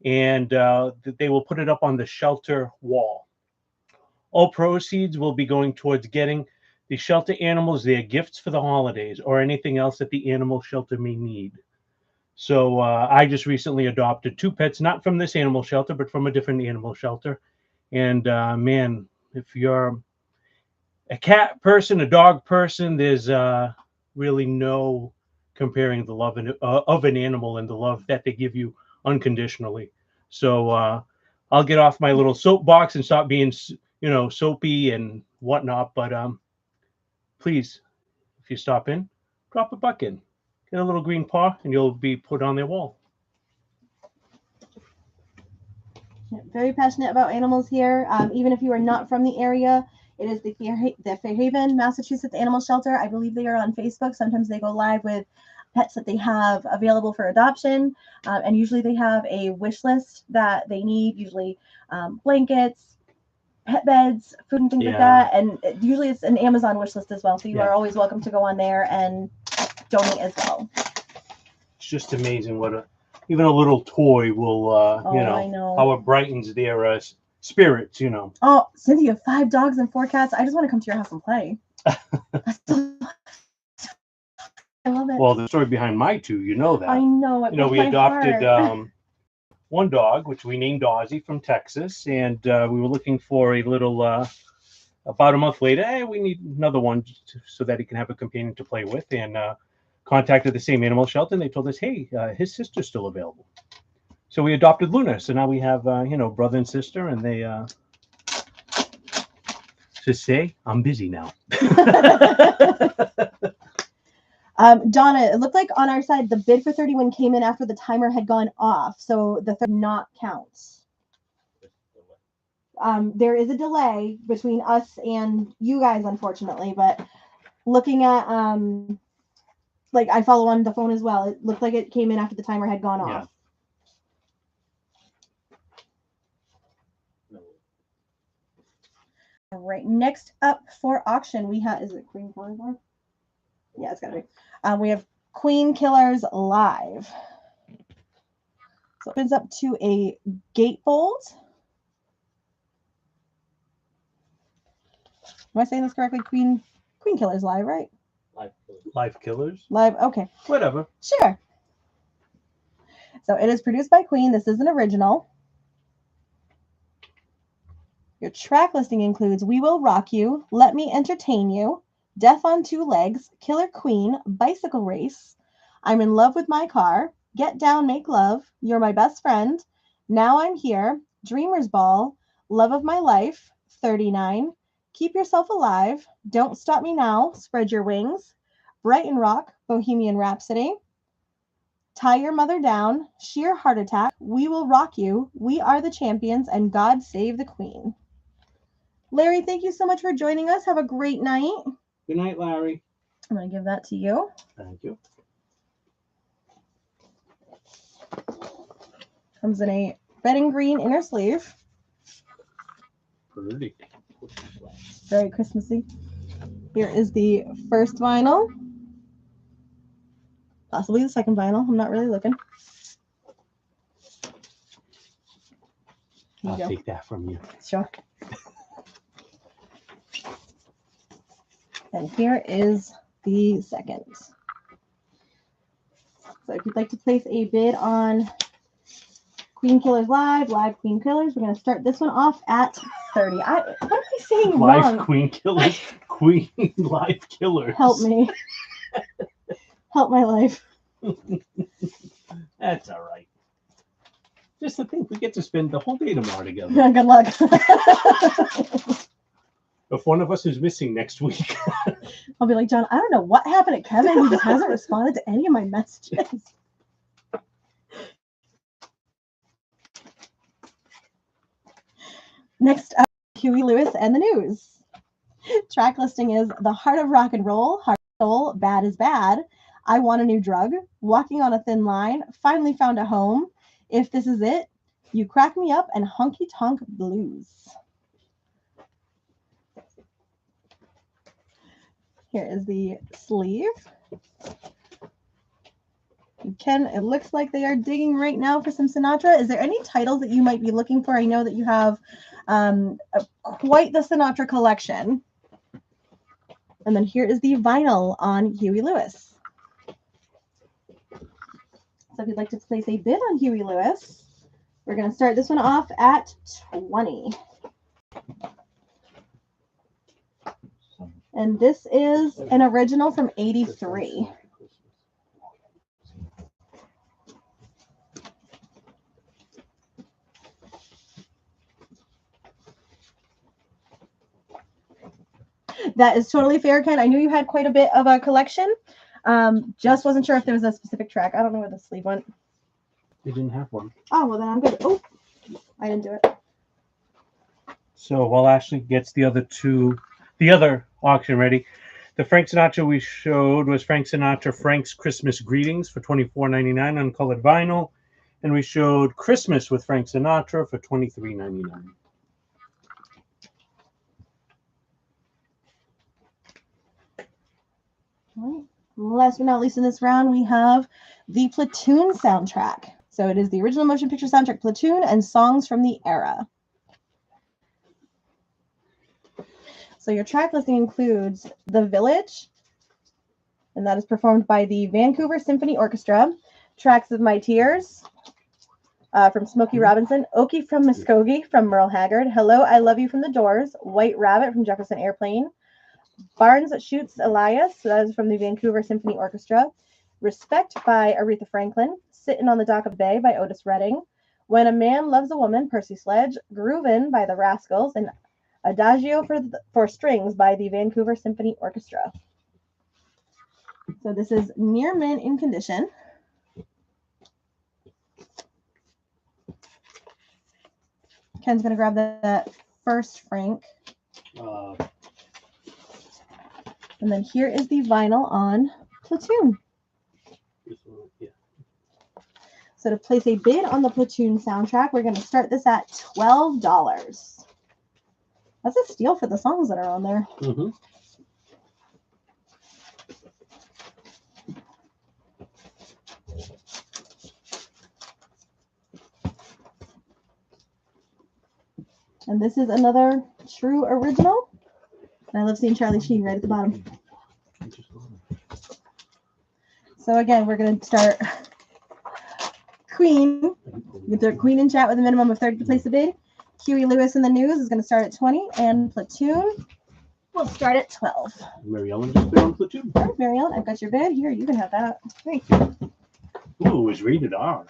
and they will put it up on the shelter wall. All proceeds will be going towards getting the shelter animals their gifts for the holidays or anything else that the animal shelter may need. So I just recently adopted 2 pets, not from this animal shelter, but from a different animal shelter. And man, if you're a cat person, a dog person, there's really no comparing the love of an animal and the love that they give you unconditionally. So I'll get off my little soapbox and stop being, soapy and whatnot. But please, if you stop in, drop a buck in, get a little green paw, and you'll be put on their wall. Very passionate about animals here. Even if you are not from the area, it is the Fairhaven, Massachusetts Animal Shelter. I believe they are on Facebook. Sometimes they go live with pets that they have available for adoption. And usually they have a wish list that they need, usually blankets, pet beds, food and things like that. And usually it's an Amazon wish list as well. So you are always welcome to go on there and donate as well. It's just amazing what even a little toy will, I know how it brightens their spirits, Oh, Cynthia, you have 5 dogs and 4 cats. I just want to come to your house and play. I love it. Well, the story behind my 2, you know that. I know it. We adopted one dog, which we named Ozzy, from Texas, and we were looking for a little. About a month later, hey, we need another one so that he can have a companion to play with, and contacted the same animal shelter, and they told us, hey, his sister's still available. So we adopted Luna. So now we have, brother and sister, and they just say, I'm busy now. Donna, it looked like on our side, the bid for 31 came in after the timer had gone off, so the not count. There is a delay between us and you guys, unfortunately, but looking at, like I follow on the phone as well, it looked like it came in after the timer had gone off. All right, next up for auction, we have, is it Queen Killers? Yeah, it's gotta be. We have Queen Killers Live. So it opens up to a gatefold. Am I saying this correctly? Queen Killers Live, right? Live Killers? Live, okay. Whatever. Sure. So it is produced by Queen. This is an original. Your track listing includes We Will Rock You, Let Me Entertain You, Death on Two Legs, Killer Queen, Bicycle Race, I'm in Love with My Car, Get Down, Make Love, You're My Best Friend, Now I'm Here, Dreamer's Ball, Love of My Life, 39, Keep Yourself Alive, Don't Stop Me Now, Spread Your Wings, Brighton Rock, Bohemian Rhapsody, Tie Your Mother Down, Sheer Heart Attack, We Will Rock You, We Are the Champions, and God Save the Queen. Larry, thank you so much for joining us. Have a great night. Good night, Larry. I'm going to give that to you. Thank you. Comes in a red and green inner sleeve. Pretty. Very Christmassy. Here is the first vinyl. Possibly the second vinyl. I'm not really looking. I'll take that from you. Sure. And here is the second. So if you'd like to place a bid on Queen Killers Live Queen Killers, we're going to start this one off at 30. What am I saying wrong? Live Queen Killers. Queen Live Killers. Help me. Help my life. That's all right. Just to think we get to spend the whole day tomorrow together. Good luck. If one of us is missing next week. I'll be like, John, I don't know what happened to Kevin. He just hasn't responded to any of my messages. Next up, Huey Lewis and the News. Track listing is The Heart of Rock and Roll, Heart of Soul, Bad is Bad, I Want a New Drug, Walking on a Thin Line, Finally Found a Home, If This Is It, You Crack Me Up, and Honky Tonk Blues. Here is the sleeve. Ken, it looks like they are digging right now for some Sinatra. Is there any titles that you might be looking for? I know that you have quite the Sinatra collection. And then here is the vinyl on Huey Lewis. So if you'd like to place a bid on Huey Lewis, we're going to start this one off at 20. And this is an original from 83. That is totally fair, Ken. I knew you had quite a bit of a collection. Just wasn't sure if there was a specific track. I don't know where the sleeve went. They didn't have one. Oh, well, then I'm good. Oh, I didn't do it. So while Ashley gets the other auction ready, the Frank Sinatra we showed was Frank Sinatra Frank's Christmas Greetings for $24.99 on colored vinyl. And we showed Christmas with Frank Sinatra for $23.99. All right. Last but not least in this round, we have the Platoon soundtrack. So it is the original motion picture soundtrack Platoon and songs from the era. So your track listing includes The Village, and that is performed by the Vancouver Symphony Orchestra, Tracks of My Tears, From Smokey Robinson. Okie from Muskogee from Merle Haggard. Hello, I Love You from The Doors. White Rabbit from Jefferson Airplane. Barnes Shoots Elias. So that is from the Vancouver Symphony Orchestra. Respect by Aretha Franklin. Sittin' on the Dock of the Bay by Otis Redding. When a Man Loves a Woman, Percy Sledge. Groovin' by the Rascals. And Adagio for Strings by the Vancouver Symphony Orchestra. So this is near mint in condition. Ken's going to grab that first Frank. And then here is the vinyl on Platoon. Yeah. So to place a bid on the Platoon soundtrack, we're going to start this at $12. That's a steal for the songs that are on there. Mm-hmm. And this is another true original. And I love seeing Charlie Sheen right at the bottom. So again, we're going to start Queen. You can Queen in chat with a minimum of 30 to place a bid. Huey Lewis in the News is going to start at 20. And Platoon will start at 12. Mary Ellen just bid on Platoon. All right, Mary Ellen, I've got your bid. Here, you can have that. Thank you. Ooh, it was rated R.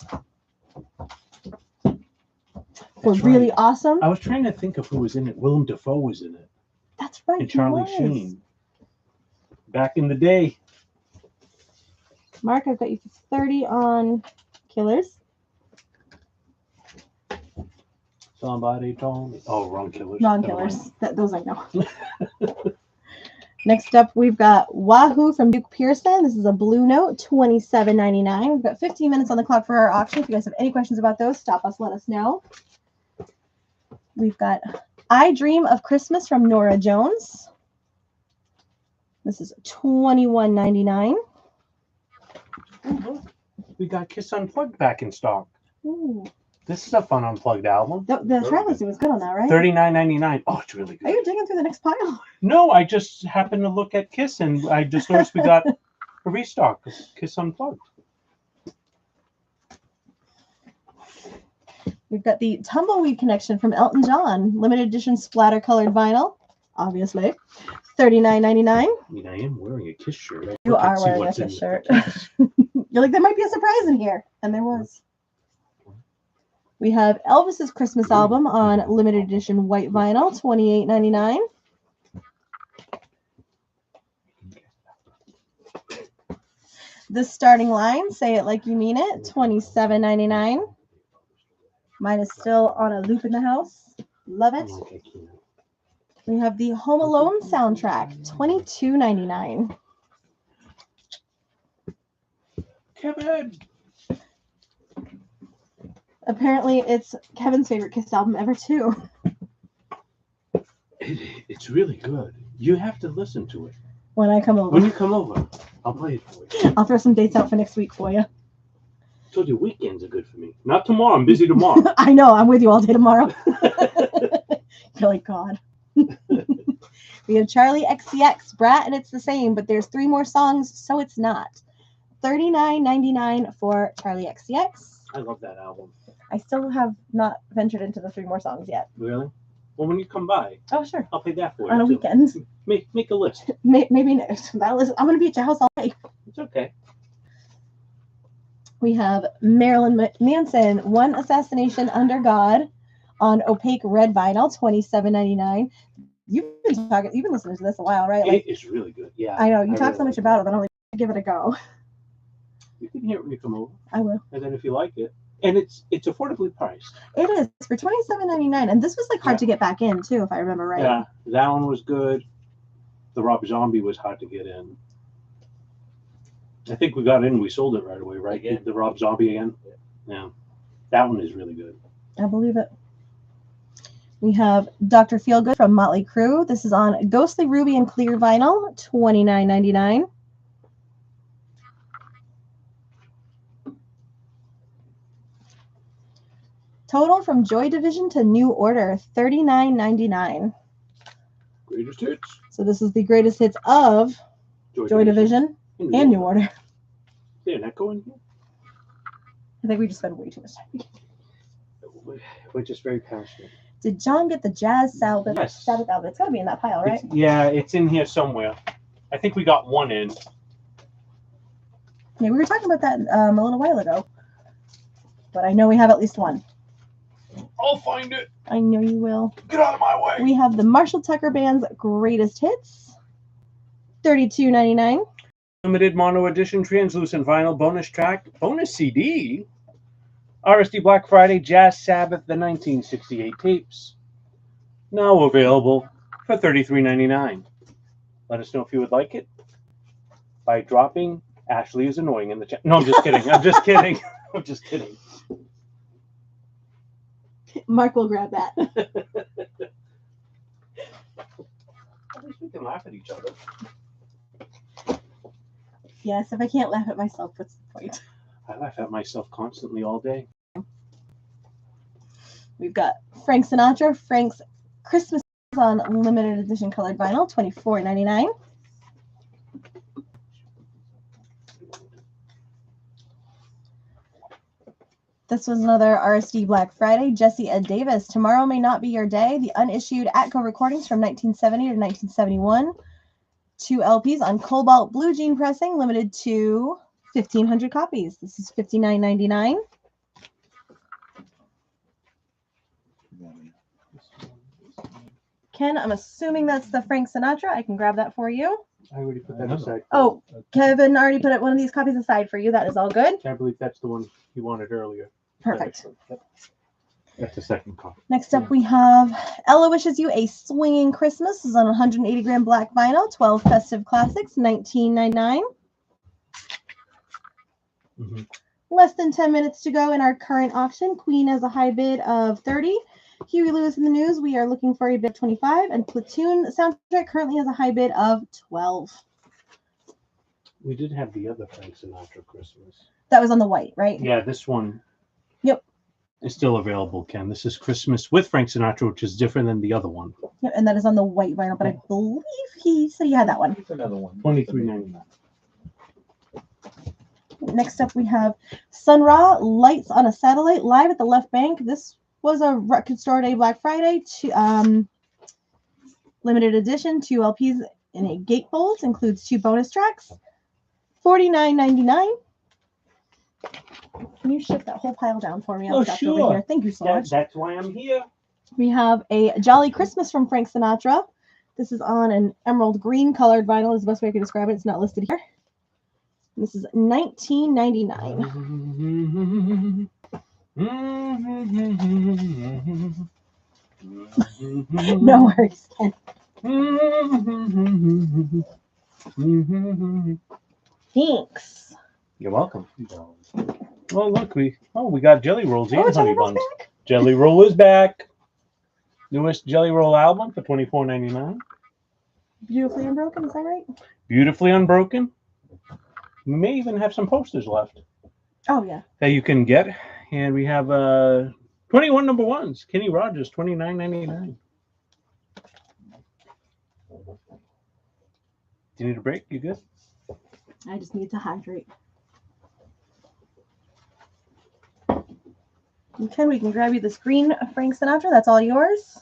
For That's really right. awesome. I was trying to think of who was in it. Willem Dafoe was in it. That's right. And Charlie Sheen. Back in the day. Mark, I've got you for 30 on Killers. Somebody told me. Oh, wrong Killers. Wrong Killers. Those I know. Next up, we've got Wahoo from Duke Pearson. This is a Blue Note, $27.99. We've got 15 minutes on the clock for our auction. If you guys have any questions about those, stop us, let us know. We've got I Dream of Christmas from Nora Jones. This is $21.99. Oh, we got Kiss Unplugged back in stock. Ooh. This is a fun Unplugged album. The track listing was good on that, right? $39.99. Oh, it's really good. Are you digging through the next pile? No, I just happened to look at Kiss and I just noticed we got a restock of Kiss Unplugged. We've got the Tumbleweed Connection from Elton John, limited edition splatter colored vinyl, obviously, $39.99. I mean, I am wearing a Kiss shirt. You are wearing a Kiss shirt. You're like, there might be a surprise in here, and there was. We have Elvis's Christmas album on limited edition white vinyl, $28.99. The Starting Line, Say It Like You Mean It, $27.99. Mine is still on a loop in the house. Love it. We have the Home Alone soundtrack, $22.99. Kevin! Apparently, it's Kevin's favorite Kiss album ever, too. It's really good. You have to listen to it. When I come over. When you come over, I'll play it for you. I'll throw some dates out for next week for you. I told you weekends are good for me. Not tomorrow. I'm busy tomorrow. I know. I'm with you all day tomorrow. You're like, God. We have Charlie XCX, Brat, and it's the same, but there's 3 more songs, so it's not. $39.99 for Charlie XCX. I love that album. I still have not ventured into the 3 more songs yet. Really? Well, when you come by, Oh, sure. I'll play that for you. On a too. weekend. Make a list. Maybe next. I'm going to be at your house all day. It's okay. We have Marilyn Manson, One Assassination Under God on opaque red vinyl, $27.99. You've been listening to this a while, right? It is really good. Yeah. I know. You talk really so much like about it that I'm like, give it a go. You can hear it when you come over. I will. And then if you like it. And it's affordably priced. It is for $27.99. And this was like hard to get back in too, if I remember right. Yeah. That one was good. The Rob Zombie was hard to get in. I think we got in, we sold it right away, right? Again? The Rob Zombie again. Yeah. That one is really good. I believe it. We have Dr. Feelgood from Motley Crue. This is on Ghostly Ruby and Clear vinyl, $29.99. Total from Joy Division to New Order, $39.99. Greatest hits. So this is the greatest hits of Joy Division and New Order. Is there an echo in here? I think we just spent way too much time. We're just very passionate. Did John get the Jazz Sabbath, Yes. Sabbath album? It's got to be in that pile, right? Yeah, it's in here somewhere. I think we got one in. Yeah, we were talking about that a little while ago. But I know we have at least one. I'll find it. I know you will. Get out of my way. We have the Marshall Tucker Band's Greatest Hits. $32.99. Limited mono edition translucent vinyl bonus track, bonus CD. RSD Black Friday Jazz Sabbath, the 1968 tapes. Now available for $33.99. Let us know if you would like it by dropping Ashley is annoying in the chat. No, I'm just kidding. I'm just kidding. I'm just kidding. Mark will grab that. At least we can laugh at each other. Yes, if I can't laugh at myself, what's the point? I laugh at myself constantly all day. We've got Frank Sinatra, Frank's Christmas on limited edition colored vinyl, $24.99. This was another RSD Black Friday. Jesse Ed Davis, Tomorrow May Not Be Your Day. The unissued Atco recordings from 1970 to 1971. 2 LPs on cobalt blue jean pressing, limited to 1,500 copies. This is $59.99. Ken, I'm assuming that's the Frank Sinatra. I can grab that for you. I already put that aside. Oh, Kevin already put one of these copies aside for you. That is all good. I believe that's the one you wanted earlier. Perfect. That's the second copy. Next up, we have Ella Wishes You a Swinging Christmas. This is on 180 gram black vinyl, 12 festive classics, $19.99. Mm-hmm. Less than 10 minutes to go in our current auction. Queen has a high bid of $30. Huey Lewis in the News, we are looking for a bid of $25. And Platoon soundtrack currently has a high bid of $12. We did have the other Frank Sinatra Christmas. That was on the white, right? Yeah, this one. Yep. Is still available, Ken. This is Christmas with Frank Sinatra, which is different than the other one. Yep, and that is on the white vinyl, but I believe he said he had that one. Here's another one. $23.99. Next up, we have Sun Ra, Lights on a Satellite, live at the Left Bank. This was a Record Store Day Black Friday. Limited edition, 2 LPs in a gatefold. Includes 2 bonus tracks. $49.99. Can you shift that whole pile down for me? I'll stuff sure. over here. Thank you so much. That's why I'm here. We have a Jolly Christmas from Frank Sinatra. This is on an emerald green colored vinyl is the best way I can describe it. It's not listed here. This is $19.99. No worries, Ken. Thanks. You're welcome. Oh, look, we got Jelly Rolls and Honey Buns. Back. Jelly Roll is back. Newest Jelly Roll album for $24.99. Beautifully Unbroken, is that right? Beautifully Unbroken. We may even have some posters left Oh, yeah. that you can get. And we have 21 number ones. Kenny Rogers, $29.99. Do you need a break? You good? I just need to hydrate. Okay, we can grab you this green Frank Sinatra. That's all yours.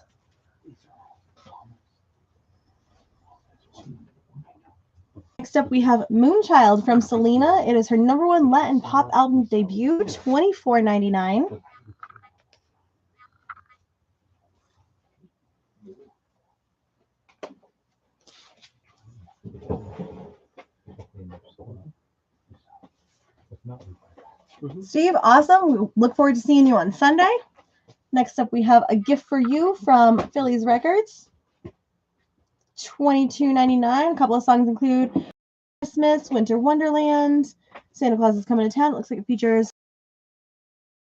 Next up, we have Moonchild from Selena. It is her #1 Latin pop album debut, $24.99. Steve, awesome. We look forward to seeing you on Sunday. Next up, we have A Gift for You from Phillies Records. $22.99. A couple of songs include Christmas, Winter Wonderland, Santa Claus is Coming to Town. It looks like it features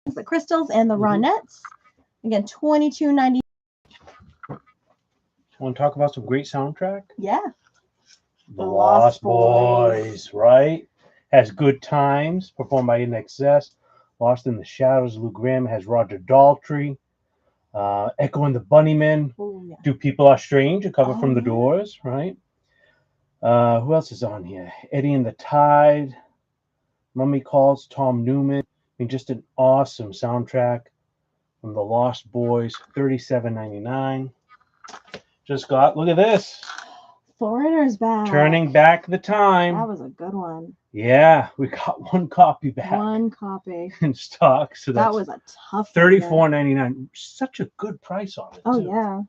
the Crystals and the Ronettes. Again, $22.99. Want to talk about some great soundtrack? Yeah. The Lost Boys, right? Has Good Times, performed by INXS. Lost in the Shadows, Lou Gramm has Roger Daltrey. Echo and the Bunnymen. Oh, yeah. Do People Are Strange, a cover from The Doors, right? Who else is on here? Eddie and the Tide. Mummy Calls, Tom Newman. I mean, just an awesome soundtrack from the Lost Boys, $37.99. Just got, look at this. Foreigner's back. Turning back the time. That was a good one. Yeah, we got one copy back. One copy. In stock. So that was a tough $34.99. Such a good price on it. Oh, too. yeah.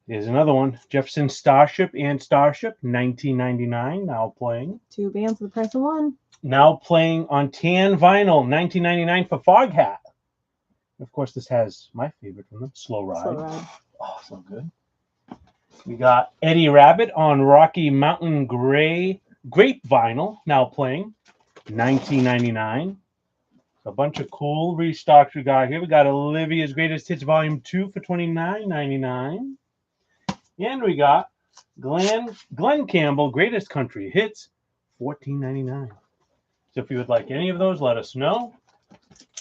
Here's another one. Jefferson Starship and Starship, $19.99. Now playing. 2 bands for the price of 1. Now playing on tan vinyl, $19.99 for Fog Hat. Of course, this has my favorite from them, Slow Ride. Slow Ride. Oh, so good. We got Eddie Rabbit on Rocky Mountain Grape vinyl, now playing, $19.99. A bunch of cool restocks we got here. We got Olivia's Greatest Hits Volume 2 for $29.99. And we got Glenn Campbell Greatest Country Hits, $14.99. So if you would like any of those, let us know,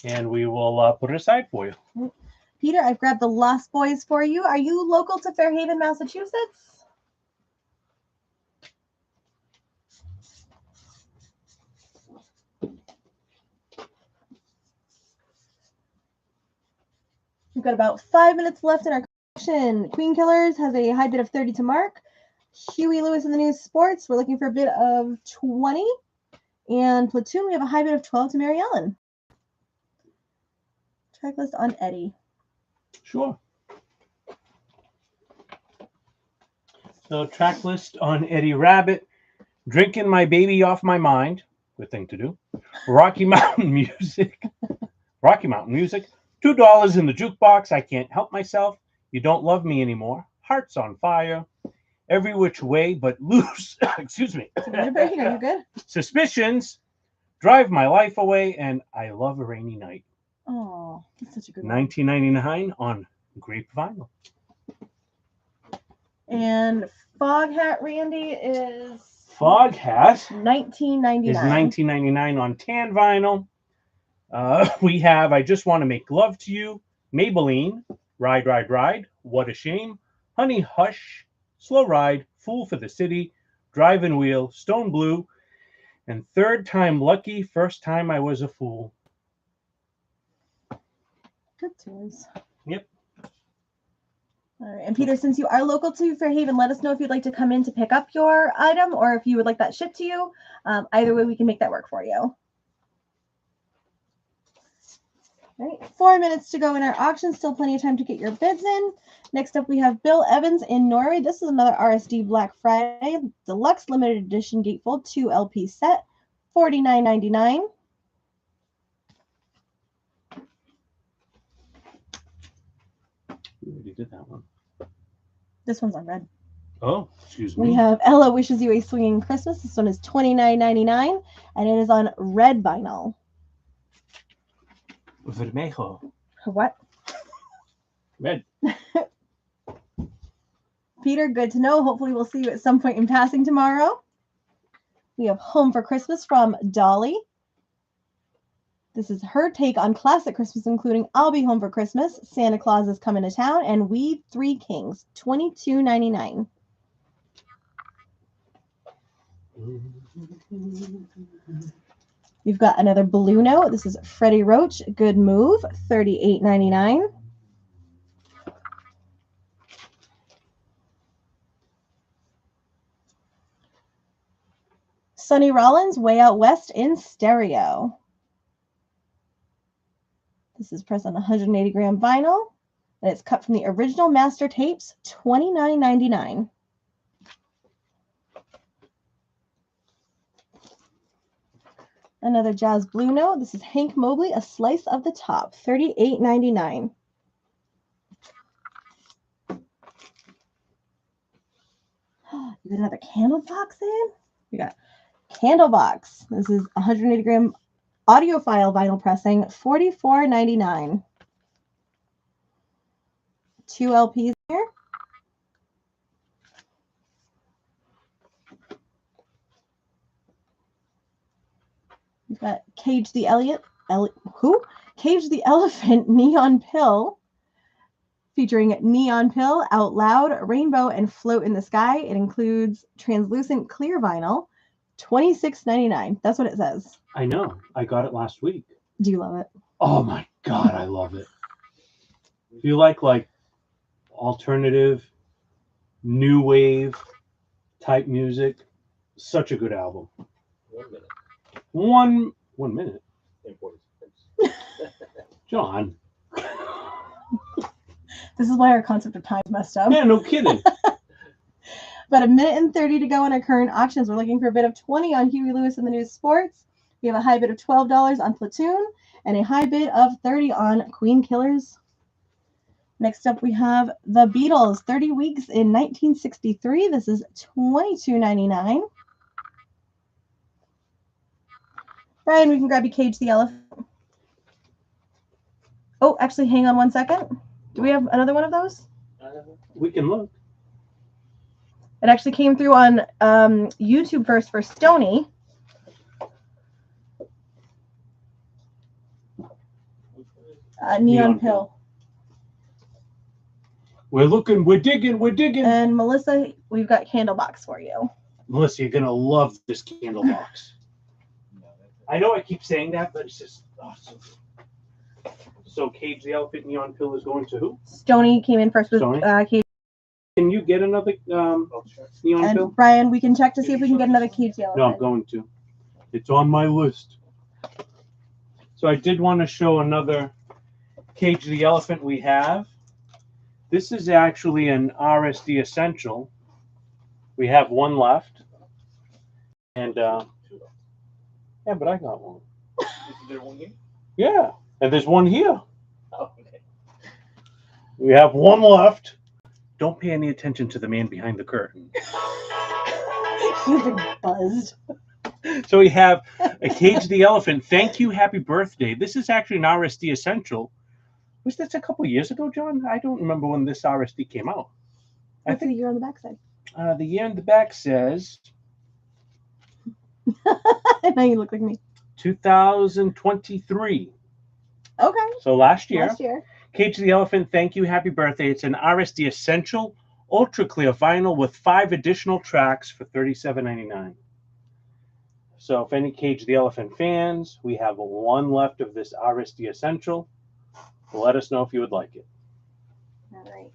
and we will put it aside for you. Peter, I've grabbed the Lost Boys for you. Are you local to Fairhaven, Massachusetts? We've got about 5 minutes left in our collection. Queen Killers has a high bid of 30 to mark. Huey Lewis in the News Sports, we're looking for a bid of 20. And Platoon, we have a high bid of 12 to Mary Ellen. Checklist on Eddie. Sure. So track list on Eddie Rabbit. Drinking My Baby Off My Mind. Good thing to do. Rocky Mountain Music. Rocky Mountain Music. $2 in the jukebox. I Can't Help Myself. You Don't Love Me Anymore. Hearts on Fire. Every Which Way But Loose. Excuse me. Are you good? Suspicions. Drive My Life Away. And I Love a Rainy Night. Oh, that's such a good one. $19.99 on grape vinyl. And Fog Hat, Randy, is Fog Hat $19.99. is $19.99 on tan vinyl. We have I Just Want to Make Love to You, Maybelline, Ride, Ride, Ride, What a Shame, Honey Hush, Slow Ride, Fool for the City, Drive and Wheel, Stone Blue, and Third Time Lucky, First Time I Was a Fool. Good tunes. Yep. All right. And Peter, since you are local to Fairhaven, let us know if you'd like to come in to pick up your item or if you would like that shipped to you. Either way, we can make that work for you. All right. 4 minutes to go in our auction. Still plenty of time to get your bids in. Next up, we have Bill Evans in Norway. This is another RSD Black Friday Deluxe Limited Edition Gatefold 2 LP set, $49.99. We already did that one. This one's on red. Oh, excuse me. We have Ella Wishes You a Swinging Christmas. This one is $29.99, and it is on red vinyl. Vermejo. What? Red. Peter, good to know. Hopefully we'll see you at some point in passing tomorrow. We have Home for Christmas from Dolly. This is her take on classic Christmas, including I'll Be Home for Christmas, Santa Claus is Coming to Town, and We Three Kings, $22.99. We've got another Blue Note. This is Freddie Roach, Good Move, $38.99. Sonny Rollins, Way Out West in stereo. This is pressed on 180 gram vinyl, and it's cut from the original master tapes, $29.99. Another Jazz Blue Note. This is Hank Mobley, A Slice of the Top, $38.99. You got another candle box in? We got Candle Box. This is 180 gram audiophile vinyl pressing, $44.99. 2 LPs here. We've got Cage the Cage the Elephant Neon Pill, featuring Neon Pill, Out Loud, Rainbow, and Float in the Sky. It includes translucent clear vinyl, $26.99. That's what it says. I know. I got it last week. Do you love it? Oh my God, I love it. If you like alternative, new wave type music, such a good album. 1 minute. 1 minute. And 40 seconds. John. This is why our concept of time is messed up. Yeah, no kidding. About 1:30 to go on our current auctions. We're looking for a bid of 20 on Huey Lewis and the News Sports. We have a high bid of $12 on Platoon and a high bid of 30 on Queen Killers. Next up, we have the Beatles, 30 weeks in 1963. This is $22.99. Brian, we can grab you Cage the Elephant. Oh, actually, hang on 1 second. Do we have another one of those? We can look. It actually came through on YouTube first for Stony. Neon Pill. We're looking, we're digging. And Melissa, we've got Candlebox for you. Melissa, you're gonna love this candle box. I know I keep saying that, but it's just awesome. So Cage the Elephant Neon Pill is going to who? Stony came in first with Cage. Can you get another Neon And Pill? Brian, we can check to see if we can get another Cage the Elephant. No, I'm going to. It's on my list. So I did want to show another Cage the Elephant we have. This is actually an RSD Essential. We have one left. And, yeah, but I got one. Is there one here? Yeah, and there's one here. Oh, okay. We have one left. Don't pay any attention to the man behind the curtain. You've been buzzed. So we have a Cage the Elephant. Thank you, happy birthday. This is actually an RSD Essential. Was this a couple years ago, John? I don't remember when this RSD came out. What's the year on the back side? The year on the back says Now you look like me. 2023. Okay. So last year. Last year. Cage the Elephant, thank you, happy birthday. It's an RSD Essential Ultra Clear Vinyl with 5 additional tracks for $37.99. So if any Cage the Elephant fans, we have one left of this RSD Essential. Let us know if you would like it. All right.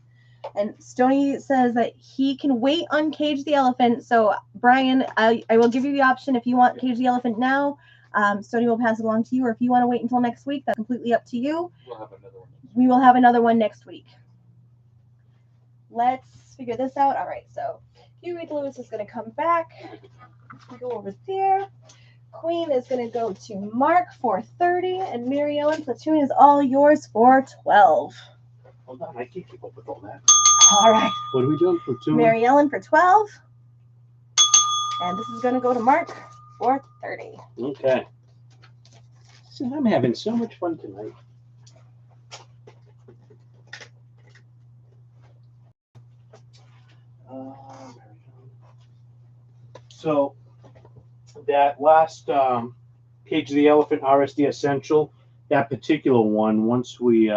And Stony says that he can wait on Cage the Elephant. So, Brian, I will give you the option if you want Cage the Elephant now. Stony will pass it along to you. Or if you want to wait until next week, that's completely up to you. We'll have another one. We will have another one next week. Let's figure this out. All right. So, Huey Lewis is going to come back. Go over there. Queen is going to go to Mark for 30, and Mary Ellen Platoon is all yours for 12. Hold on, I can't keep up with all that. All right. What are we doing? Platoon? Mary Ellen for 12, and this is going to go to Mark for 30. Okay. See, I'm having so much fun tonight. So that last Cage the Elephant RSD Essential, that particular one, once we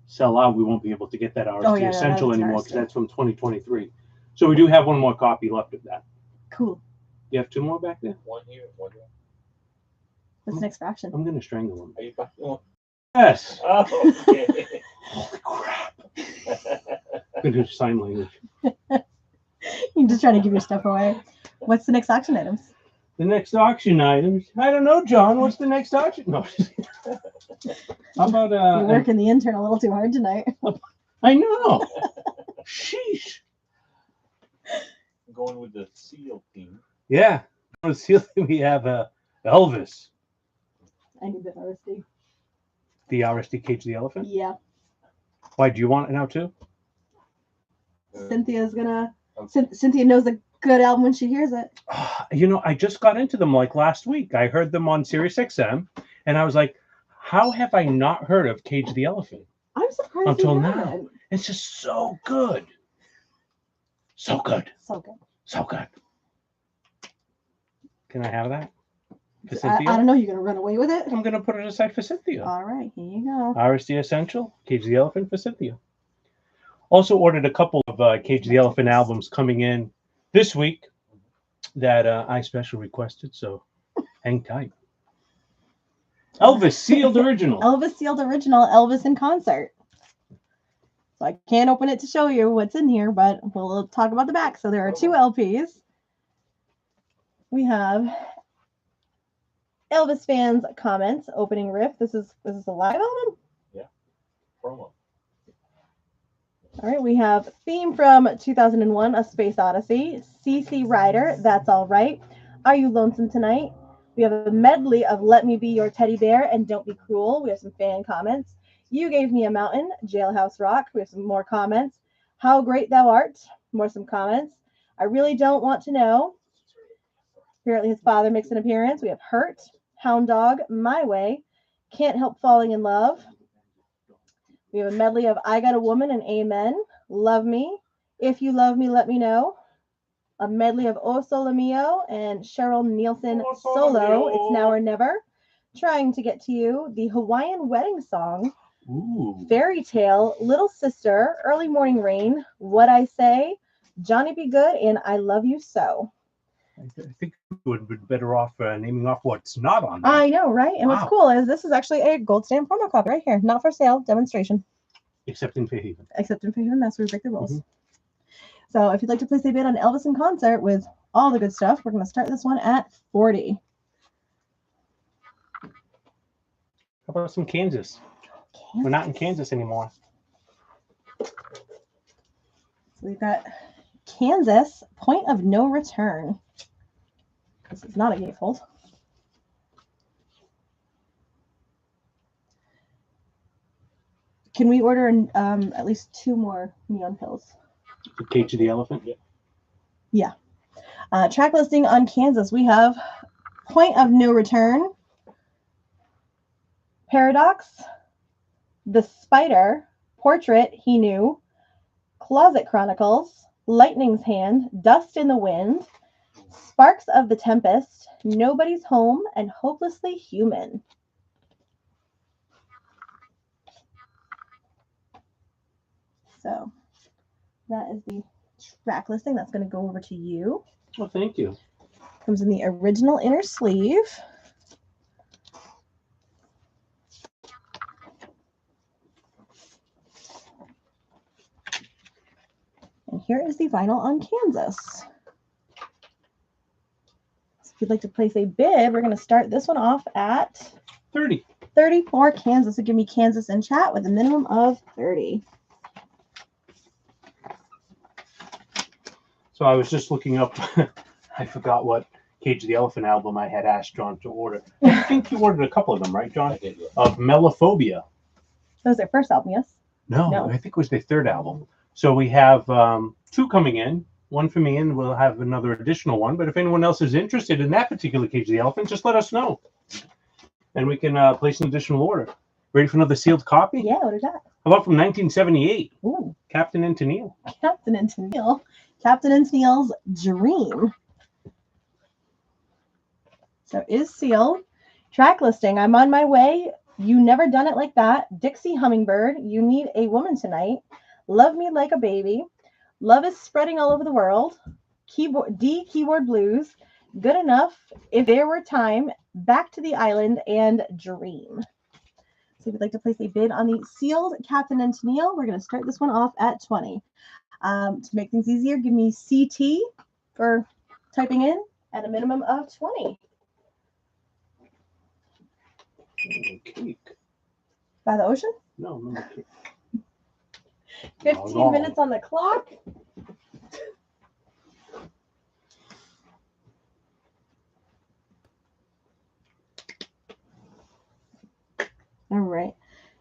sell out, we won't be able to get that RSD Essential anymore because that's from 2023. So we do have one more copy left of that. Cool. You have 2 more back there? One here, one here. What's the next fraction? I'm going to strangle them. Are you back? Oh, Yes. okay. Holy crap. I'm going to do sign language. You're just trying to give your stuff away. What's the next auction items? The next auction items. I don't know, John. What's the next auction? No. How about You're working the intern a little too hard tonight. I know. Sheesh. Going with the seal theme. Yeah. We have Elvis. I need the RSD. The RSD Cage the Elephant. Yeah. Why do you want it now too? Cynthia's gonna. Cynthia knows a good album when she hears it. You know, I just got into them like last week. I heard them on Sirius XM, and I was like, "How have I not heard of Cage the Elephant I'm surprised until you now?" haven't. It's just so good, so good, So good. so good. Can I have that for I Cynthia? don't know. You're gonna run away with it. I'm gonna put it aside for Cynthia. All right, here you go. RSD Essential, Cage the Elephant for Cynthia. Also ordered a couple of Cage the Elephant albums coming in this week that I special requested, so hang tight. Elvis Sealed Original. Elvis Sealed Original. Elvis in concert. So I can't open it to show you what's in here, but we'll talk about the back. So there are 2 LPs. We have Elvis fans comments, opening riff. Is this a live album? Yeah. Promo. All right, we have theme from 2001, A Space Odyssey, CC Rider, That's All Right, Are You Lonesome Tonight? We have a medley of Let Me Be Your Teddy Bear and Don't Be Cruel. We have some fan comments. You Gave Me a Mountain, Jailhouse Rock. We have some more comments. How Great Thou Art, some comments. I Really Don't Want to Know. Apparently his father makes an appearance. We have Hurt, Hound Dog, My Way, Can't Help Falling in Love. We have a medley of I Got a Woman and Amen, Love Me, If You Love Me, Let Me Know. A medley of O Sole Mio and Cheryl Nielsen solo, It's Now or Never. Trying to Get to You, the Hawaiian Wedding Song, Ooh. Fairy Tale, Little Sister, Early Morning Rain, What I Say, Johnny Be Good, and I Love You So. I think we would be better off naming off what's not on there. I know, right? And Wow. what's cool is this is actually a gold stamp promo copy right here. Not for sale, demonstration. Except in Fairhaven. Except in Fairhaven, Mass, we break the rules. So if you'd like to place a bid on Elvis in concert with all the good stuff, we're going to start this one at 40. How about some Kansas? We're not in Kansas anymore. So we've got Kansas, Point of No Return. This is not a gatefold. Can we order at least 2 more neon pills? The Cage of the Elephant? Yeah. Track listing on Kansas. We have Point of No Return, Paradox, The Spider, Portrait, He Knew, Closet Chronicles, Lightning's Hand, Dust in the Wind, Sparks of the Tempest, Nobody's Home, and Hopelessly Human. So that is the track listing. That's going to go over to you. Well, thank you. Comes in the original inner sleeve. And here is the vinyl on Kansas. So if you'd like to place a bid, we're going to start this one off at 30. 30 for Kansas. So give me Kansas in chat with a minimum of 30. So I was just looking up. I forgot what Cage of the Elephant album I had asked John to order. I think you ordered a couple of them, right, John? I did, yeah. Of Melophobia. That was their first album, yes? No, I think it was their 3rd album. So we have 2 coming in, 1 for me, and we'll have another additional one. But if anyone else is interested in that particular Cage of the Elephant, just let us know. And we can place an additional order. Ready for another sealed copy? Yeah, what is that? How about from 1978? Ooh, Captain and Tennille. Captain and Tennille. Captain and Tennille's Dream. So it is sealed. Track listing. I'm on my way. You Never Done It Like That. Dixie Hummingbird. You Need a Woman Tonight. Love Me Like a Baby. Love is Spreading All Over the World. Keyboard Blues. Good Enough. If There Were Time. Back to the Island. And Dream. So if you'd like to place a bid on the sealed Captain and Tennille, we're going to start this one off at 20. To make things easier, give me CT for typing in at a minimum of 20. Cake. By the ocean? No, no cake. 15 minutes on the clock. All right.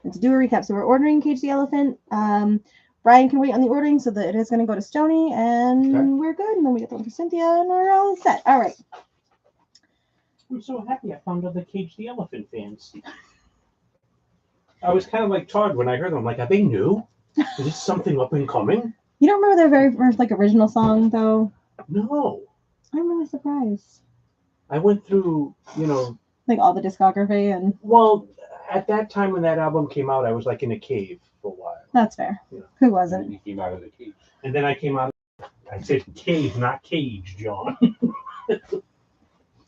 And to do a recap, so we're ordering Cage the Elephant. Brian can wait on the ordering so that it is going to go to Stoney, and we're good. And then we get the one for Cynthia, and we're all set. All right. I'm so happy I found other Cage the Elephant fans. I was kind of like Todd when I heard them. I'm like, are they new? Is this something up and coming? You don't remember their very first original song though? No. I'm really surprised. I went through, Like all the discography and. Well, at that time when that album came out, I was like in a cave for a while. That's fair. Yeah. Who And wasn't? then you came out of the cage. And then I came out. I said cave, not cage, John.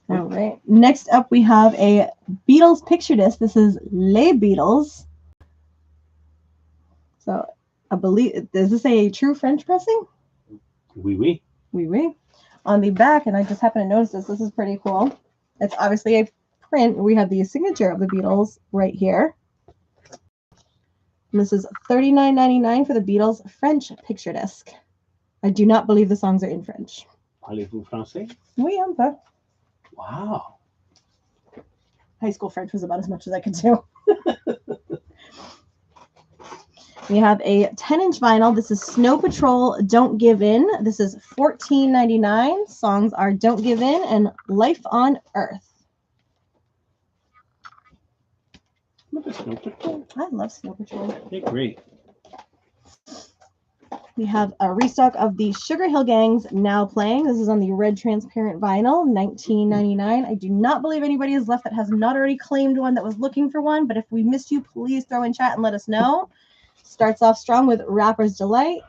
All right. Next up, we have a Beatles picture disc. This is Les Beatles. So I believe, does this say a true French pressing? Oui, oui. Oui, oui. On the back, and I just happened to notice this. This is pretty cool. It's obviously a print. We have the signature of the Beatles right here. And this is $39.99 for the Beatles French picture disc. I do not believe the songs are in French. Parlez-vous français? Oui, un peu. Wow. High school French was about as much as I could do. We have a 10-inch vinyl. This is Snow Patrol, Don't Give In. This is $14.99. Songs are Don't Give In and Life on Earth. Look at Snow Patrol. I love Snow Patrol. They're great. We have a restock of the Sugar Hill Gang's Now Playing. This is on the red transparent vinyl, $19.99. I do not believe anybody has left that has not already claimed one that was looking for one, but if we missed you, please throw in chat and let us know. Starts off strong with Rapper's Delight.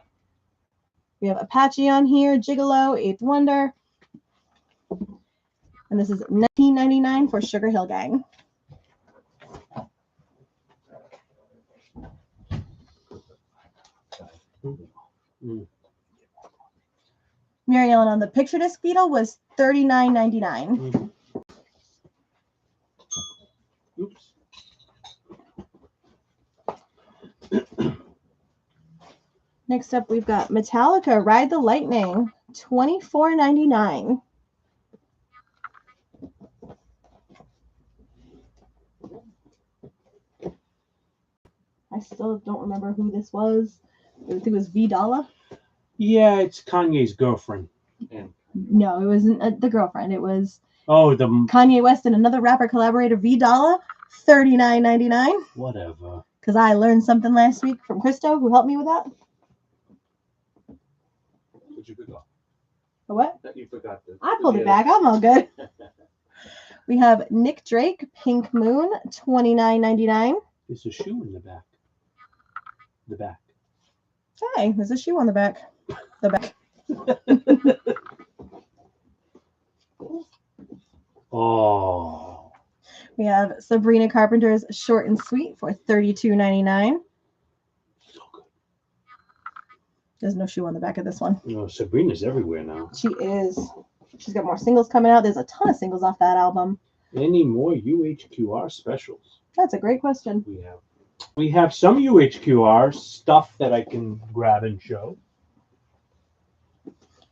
We have Apache on here, Gigolo, Eighth Wonder. And this is $19.99 for Sugar Hill Gang. Mary Ellen on the picture disc Beetle was $39.99. Oops. Next up, we've got Metallica, Ride the Lightning, $24.99. I still don't remember who this was. I think it was Vidala. Yeah, it's Kanye's girlfriend. And No, it wasn't the girlfriend. It was Oh, Kanye West and another rapper collaborator, Vidala, $39.99. whatever. Because I learned something last week from Christo, who helped me with that. what you forgot? The what? That you forgot. I pulled it back. I'm all good. We have Nick Drake, Pink Moon, $29.99. There's a shoe in the back. The back. Hey, there's a shoe on the back. The back. Oh. We have Sabrina Carpenter's Short and Sweet for $32.99. So good. There's no shoe on the back of this one. No, Sabrina's everywhere now. She is. She's got more singles coming out. There's a ton of singles off that album. Any more UHQR specials? That's a great question. We have some UHQR stuff that I can grab and show.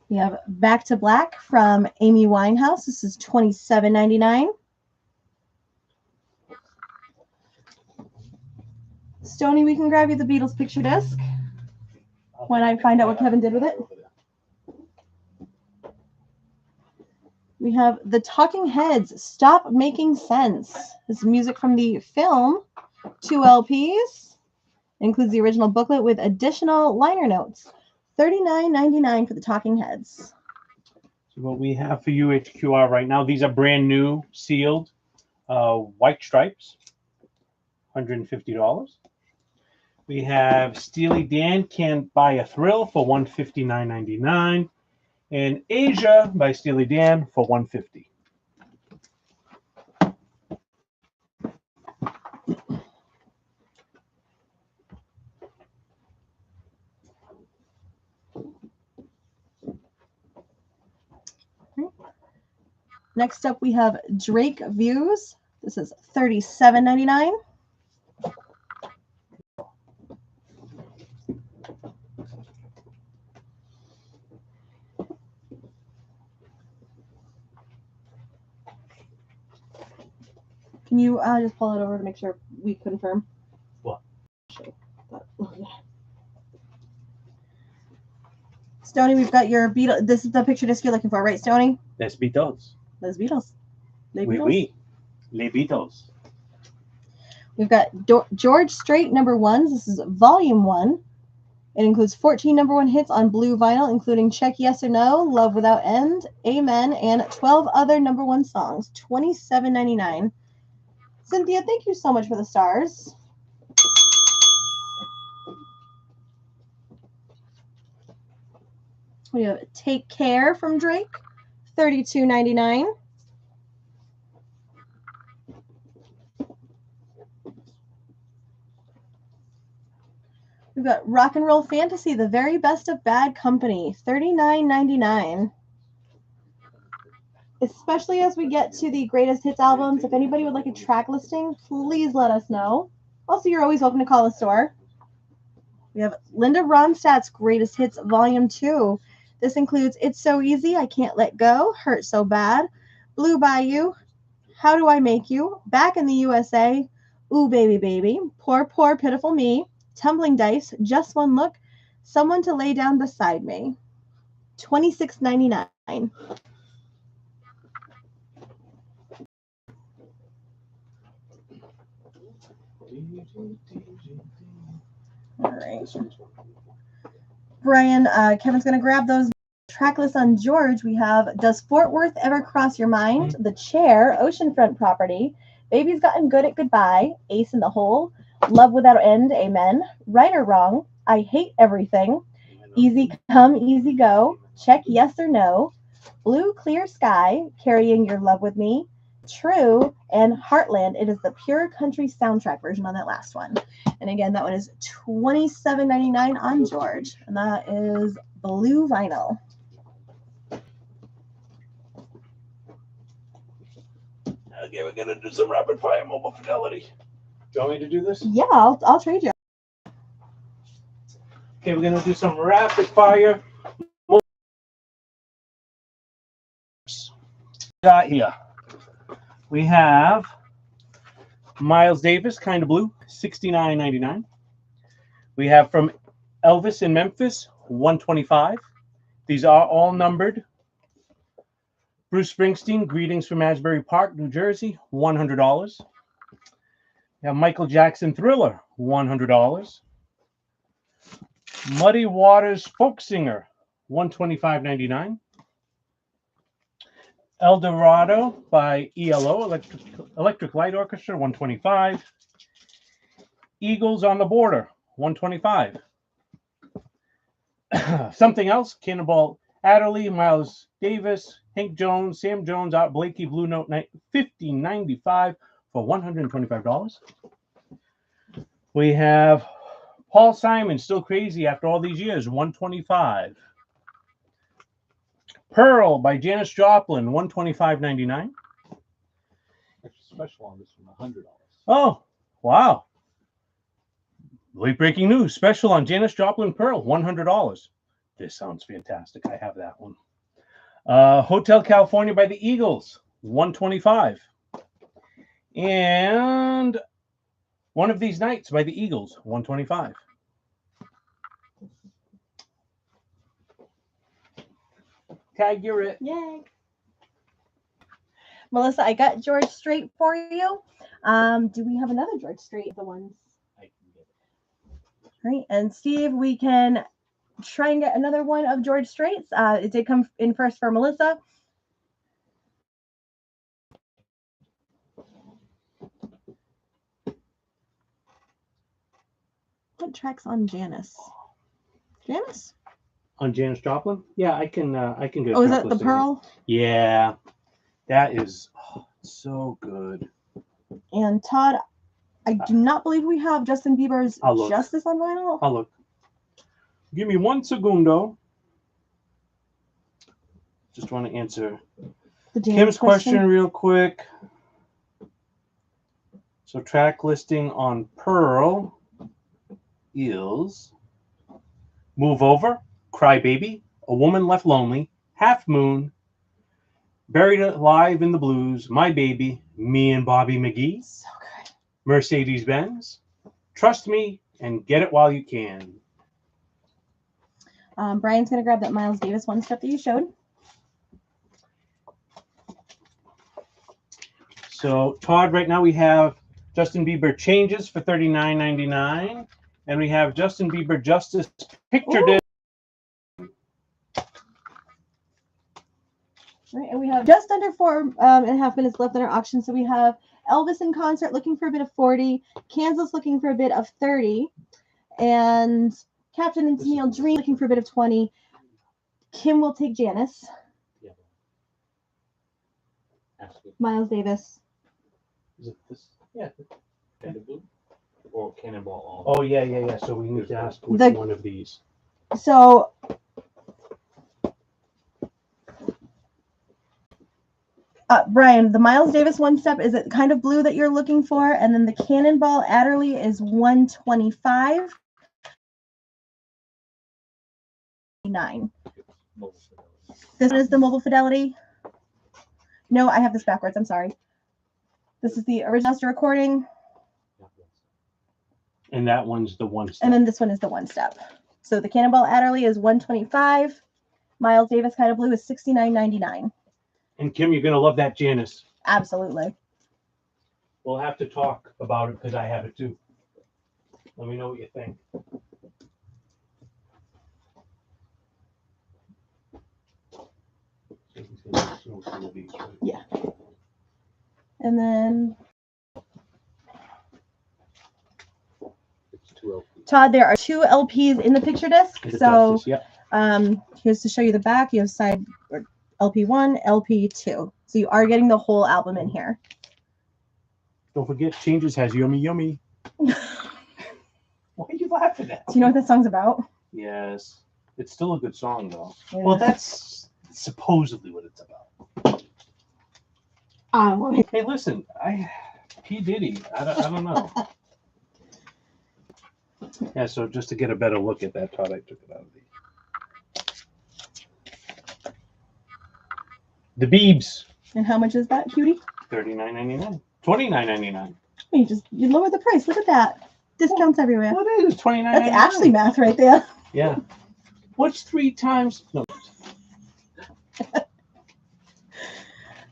We have Back to Black from Amy Winehouse. This is $27.99. Stoney, we can grab you the Beatles picture disc when I find out what Kevin did with it. We have The Talking Heads, Stop Making Sense. This is music from the film, 2 LPs. It includes the original booklet with additional liner notes. $39.99 for The Talking Heads. So what we have for UHQR right now, these are brand new, sealed, white stripes, $150. We have Steely Dan, Can't Buy a Thrill for $159.99. And Asia by Steely Dan for $150. Next up, we have Drake Views. This is $37.99. Can you just pull it over to make sure we confirm? What? Stoney, we've got your Beatles. This is the picture disc you're looking for, right, Stoney? That's Beatles. Those Beatles. Les Oui, Beatles. oui. Les Beatles. We've got George Strait #1s. This is volume 1. It includes 14 #1 hits on blue vinyl, including Check Yes or No, Love Without End, Amen, and 12 other #1 songs. $27.99. Cynthia, thank you so much for the stars. We have Take Care from Drake, $32.99. We've got Rock and Roll Fantasy, the very best of bad company, $39.99. Especially as we get to the greatest hits albums, if anybody would like a track listing, please let us know. Also, you're always welcome to call the store. We have Linda Ronstadt's Greatest Hits Volume 2. This includes It's So Easy, I Can't Let Go, Hurt So Bad, Blue Bayou, How Do I Make You, Back in the USA, Ooh Baby Baby, Poor Poor Pitiful Me, Tumbling Dice, Just One Look, Someone to Lay Down Beside Me. $26.99. All right. Brian, Kevin's going to grab those track lists on George. We have Does Fort Worth Ever Cross Your Mind? The Chair, Oceanfront Property, Baby's Gotten Good at Goodbye, Ace in the Hole, Love Without End, Amen, Right or Wrong, I Hate Everything, Easy Come, Easy Go, Check Yes or No, Blue Clear Sky, Carrying Your Love With Me, True, and Heartland. It is the pure country soundtrack version on that last one. And again, that one is $27.99 on George. And that is blue vinyl. Okay, we're gonna do some rapid fire mobile fidelity. Do you want me to do this? Yeah, I'll trade you. Okay, we're gonna do some rapid fire. Got here. We have Miles Davis, Kind of Blue, $69.99. We have from Elvis in Memphis, $125. These are all numbered. Bruce Springsteen, Greetings from Asbury Park, New Jersey, $100. We have Michael Jackson, Thriller, $100. Muddy Waters, Folk Singer, $125.99. El Dorado by ELO, Electric Light Orchestra, $125. Eagles on the Border, $125. Something Else, Cannonball Adderley, Miles Davis, Hank Jones, Sam Jones, Art Blakey, Blue Note, $50.95 for $125. We have Paul Simon, Still Crazy After All These Years, $125. Pearl by Janis Joplin, $125.99. Special on this one, $100. Oh, wow. Late breaking news. Special on Janis Joplin Pearl, $100. This sounds fantastic. I have that one. Hotel California by the Eagles, $125. And One of These Nights by the Eagles, $125. Tag, you're it. Yay. Melissa, I got George Strait for you. Do we have another George Strait? The ones. I can get it. All right. And Steve, we can try and get another one of George Strait's. It did come in first for Melissa. What track's on Janis? Janis? On Janis Joplin? Yeah, I can get. Oh, is that the Pearl? Yeah, that is so good. And Todd, I do not believe we have Justin Bieber's Justice on vinyl. I'll look. Give me one segundo. Just want to answer Kim's question real quick. So track listing on Pearl is Move Over, Cry Baby, A Woman Left Lonely, Half Moon, Buried Alive in the Blues, My Baby, Me and Bobby McGee, So good. Mercedes-Benz, Trust Me, and Get It While You Can. Brian's going to grab that Miles Davis one step that you showed. So Todd, right now we have Justin Bieber Changes for $39.99, and we have Justin Bieber Justice Picture Disc. Right, and we have just under 4.5 minutes left in our auction. So we have Elvis in concert looking for a bit of 40, Kansas looking for a bit of 30, and Captain and Tennille Dream looking for a bit of 20. Kim will take Janis. Yeah. Miles Davis. Is it this? Yeah. Kind of blue. or Cannonball. Oh, yeah. So we need to ask which one of these. So Brian, the Miles Davis one step, is it kind of blue that you're looking for? And then the Cannonball Adderley is $125.99. This one is the Mobile Fidelity. No, I have this backwards. I'm sorry. This is the original master recording. And that one's the one step. And then this one is the one step. So the Cannonball Adderley is $125. Miles Davis kind of blue is $69.99. And Kim, you're gonna love that Janice. Absolutely. We'll have to talk about it because I have it too. Let me know what you think. Yeah. And then Todd, there are 2 LPs in the picture disc. So here's to show you the back. You have side LP1, LP2. So you are getting the whole album in here. Don't forget, Changes has Yummy Yummy. Why are you laughing at? Do you know what that song's about? Yes. It's still a good song, though. Yeah. Well, that's supposedly what it's about. Hey, listen, P. Diddy, I don't know. Yeah, so just to get a better look at that, Todd, I took it out of the Biebs. And how much is that, cutie? $39.99. $29.99. You lower the price. Look at that. Discounts everywhere. What is $29.99? That's Ashley math right there. Yeah. What's 3 times? No.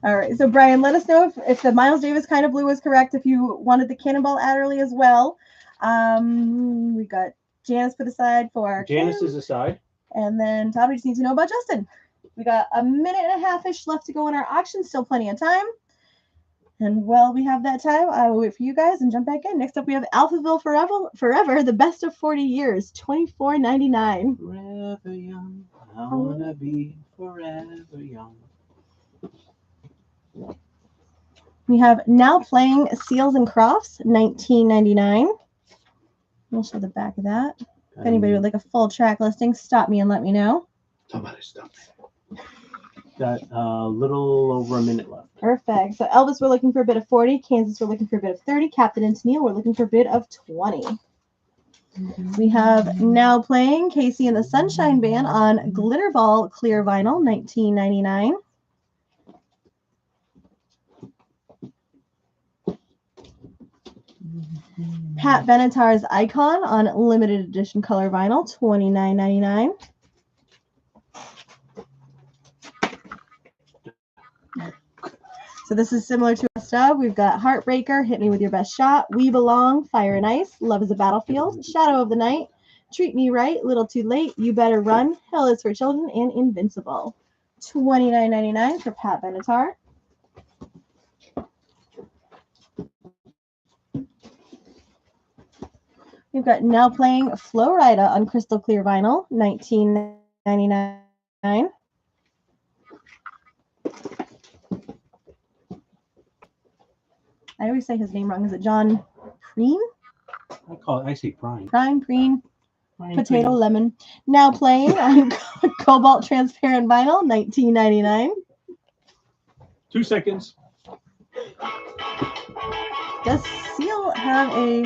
All right. So Brian, let us know if the Miles Davis kind of blue was correct. If you wanted the Cannonball Adderley as well. We got Janice for the side for Janice Kim. is aside. And then Todd, we just need to know about Justin. We got a minute and a half-ish left to go in our auction. Still plenty of time. And while we have that time, I will wait for you guys and jump back in. Next up, we have Alphaville Forever, the best of 40 years, $24.99. Forever young, I wanna be forever young. We have Now Playing Seals and Crofts, $19.99. We'll show the back of that. If anybody would like a full track listing, stop me and let me know. Somebody stop me. Got a little over a minute left. Perfect. So Elvis, we're looking for a bid of 40. Kansas, we're looking for a bid of 30. Captain and Tennille, we're looking for a bid of 20. We have Now Playing Casey and the Sunshine Band on Glitterball Clear Vinyl, $19.99. Pat Benatar's Icon on limited edition color vinyl, $29.99. So this is similar to our stuff. We've got Heartbreaker, Hit Me With Your Best Shot, We Belong, Fire and Ice, Love is a Battlefield, Shadow of the Night, Treat Me Right, Little Too Late, You Better Run, Hell is for Children, and Invincible. $29.99 for Pat Benatar. We've got Now Playing Flow Rida on crystal clear vinyl, $19.99. I always say his name wrong. Is it John Preen? I say Prime. Preen. Potato Preen. Lemon. Now Playing on cobalt transparent vinyl, $19.99. 2 seconds. Does Seal have a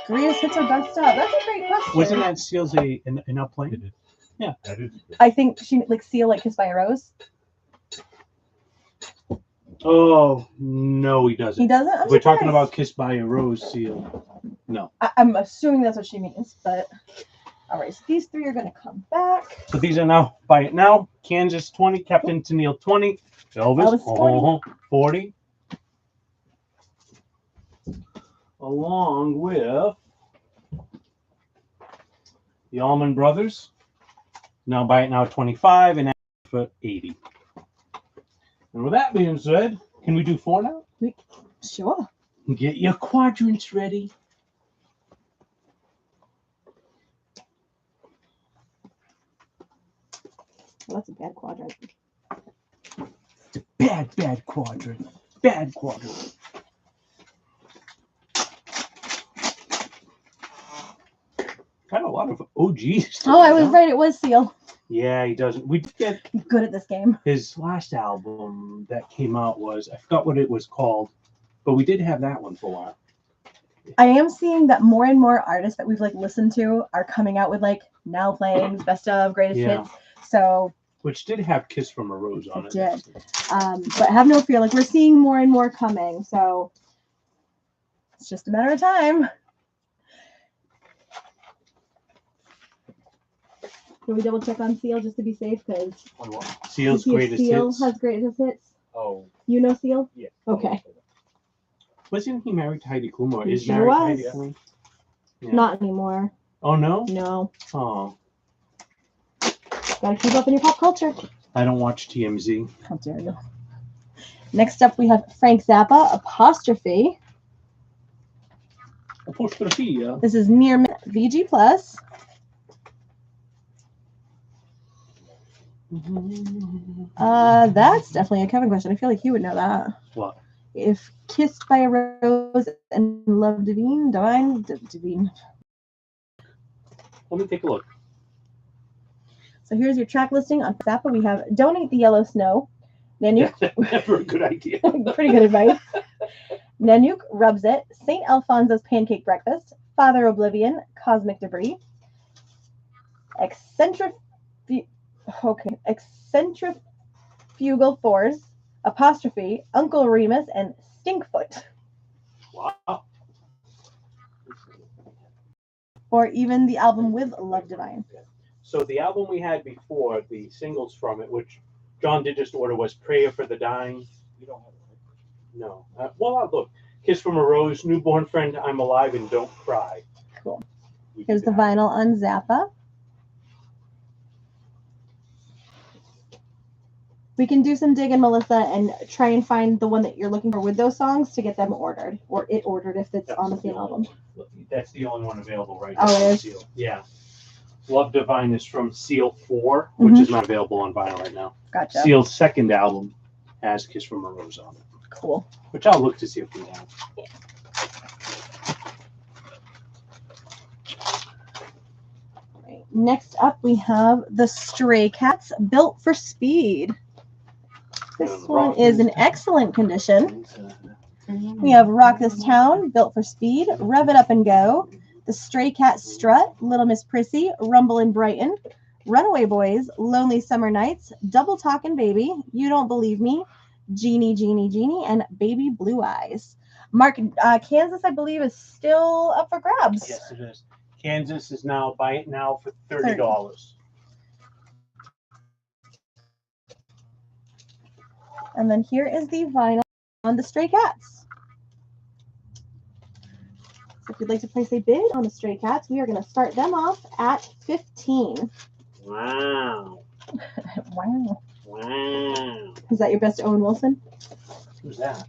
greatest hits or best stuff? That's a great question. Wasn't that Seal's an Now Playing? Yeah. That is. I think she like Seal like Kissed by a Rose. Oh, no, he doesn't. He doesn't? We're talking about Kissed by a Rose, Seal. No. I'm assuming that's what she means, but all right, so these 3 are going to come back. So these are now, buy it now. Kansas 20, Captain Tennille 20, Elvis 40. Along with the Allman Brothers. Now buy it now 25 and for 80. And with that being said, can we do 4 now? Sure. Get your quadrants ready. Well, that's a bad quadrant. It's a bad quadrant. Bad quadrant. Oh, geez. Oh, I was right. It was Seal. Yeah, he doesn't. We did get I'm good at this game. his last album that came out was, I forgot what it was called, but we did have that one for a while. I am seeing that more and more artists that we've like listened to are coming out with like now playing best of greatest hits. So which did have "Kiss from a Rose" on it. It did. But have no fear, like we're seeing more and more coming. So it's just a matter of time. Can we double check on Seal just to be safe? Because Seal's greatest Seal hits. has greatest hits. Oh. You know Seal? Yeah. Okay. Wasn't he married to Heidi Klum, or He is sure married was. to Heidi Klum? Yeah. Not anymore. Oh, no? No. Oh. Gotta keep up in your pop culture. I don't watch TMZ. How dare you. Next up, we have Frank Zappa, Apostrophe. Apostrophe, yeah. This is Near VG Plus. That's definitely a Kevin question. I feel like he would know that. What? If Kissed by a Rose and Love Divine. Let me take a look. So here's your track listing on Zappa. We have Donate the Yellow Snow. Nanook. Never a good idea. Pretty good advice. Nanook Rubs It. St. Alfonso's Pancake Breakfast. Father Oblivion. Cosmic Debris. Eccentrifugal Force. Apostrophe. Uncle Remus and Stinkfoot. Wow. Or even the album with Love Divine. So the album we had before, the singles from it, which John did just order, was Prayer for the Dying. You don't have it, right? No. Well, look. Kiss from a Rose, Newborn Friend, I'm Alive, and Don't Cry. Cool. Here's the vinyl on Zappa. We can do some digging, Melissa, and try and find the one that you're looking for with those songs to get them ordered, or it ordered if it's on the same album. That's the only one available right now. Oh, it is? Seal. Yeah. Love Divine is from Seal 4, which is not available on vinyl right now. Gotcha. Seal's second album has Kiss from a Rose on it. Cool. Which I'll look to see if we have. Yeah. Right. Next up, we have the Stray Cats, Built for Speed. This one is in excellent condition. We have Rock This Town, Built for Speed, Rev It Up and Go, The Stray Cat Strut, Little Miss Prissy, Rumble in Brighton, Runaway Boys, Lonely Summer Nights, Double Talkin' Baby, You Don't Believe Me, Genie, Genie, Genie, and Baby Blue Eyes. Mark, Kansas, I believe, is still up for grabs. Yes, it is. Kansas is now, buy it now for $30. And then here is the vinyl on the Stray Cats. So if you'd like to place a bid on the Stray Cats, we are going to start them off at $15. Wow. Wow. Wow. Is that your best Owen Wilson? Who's that?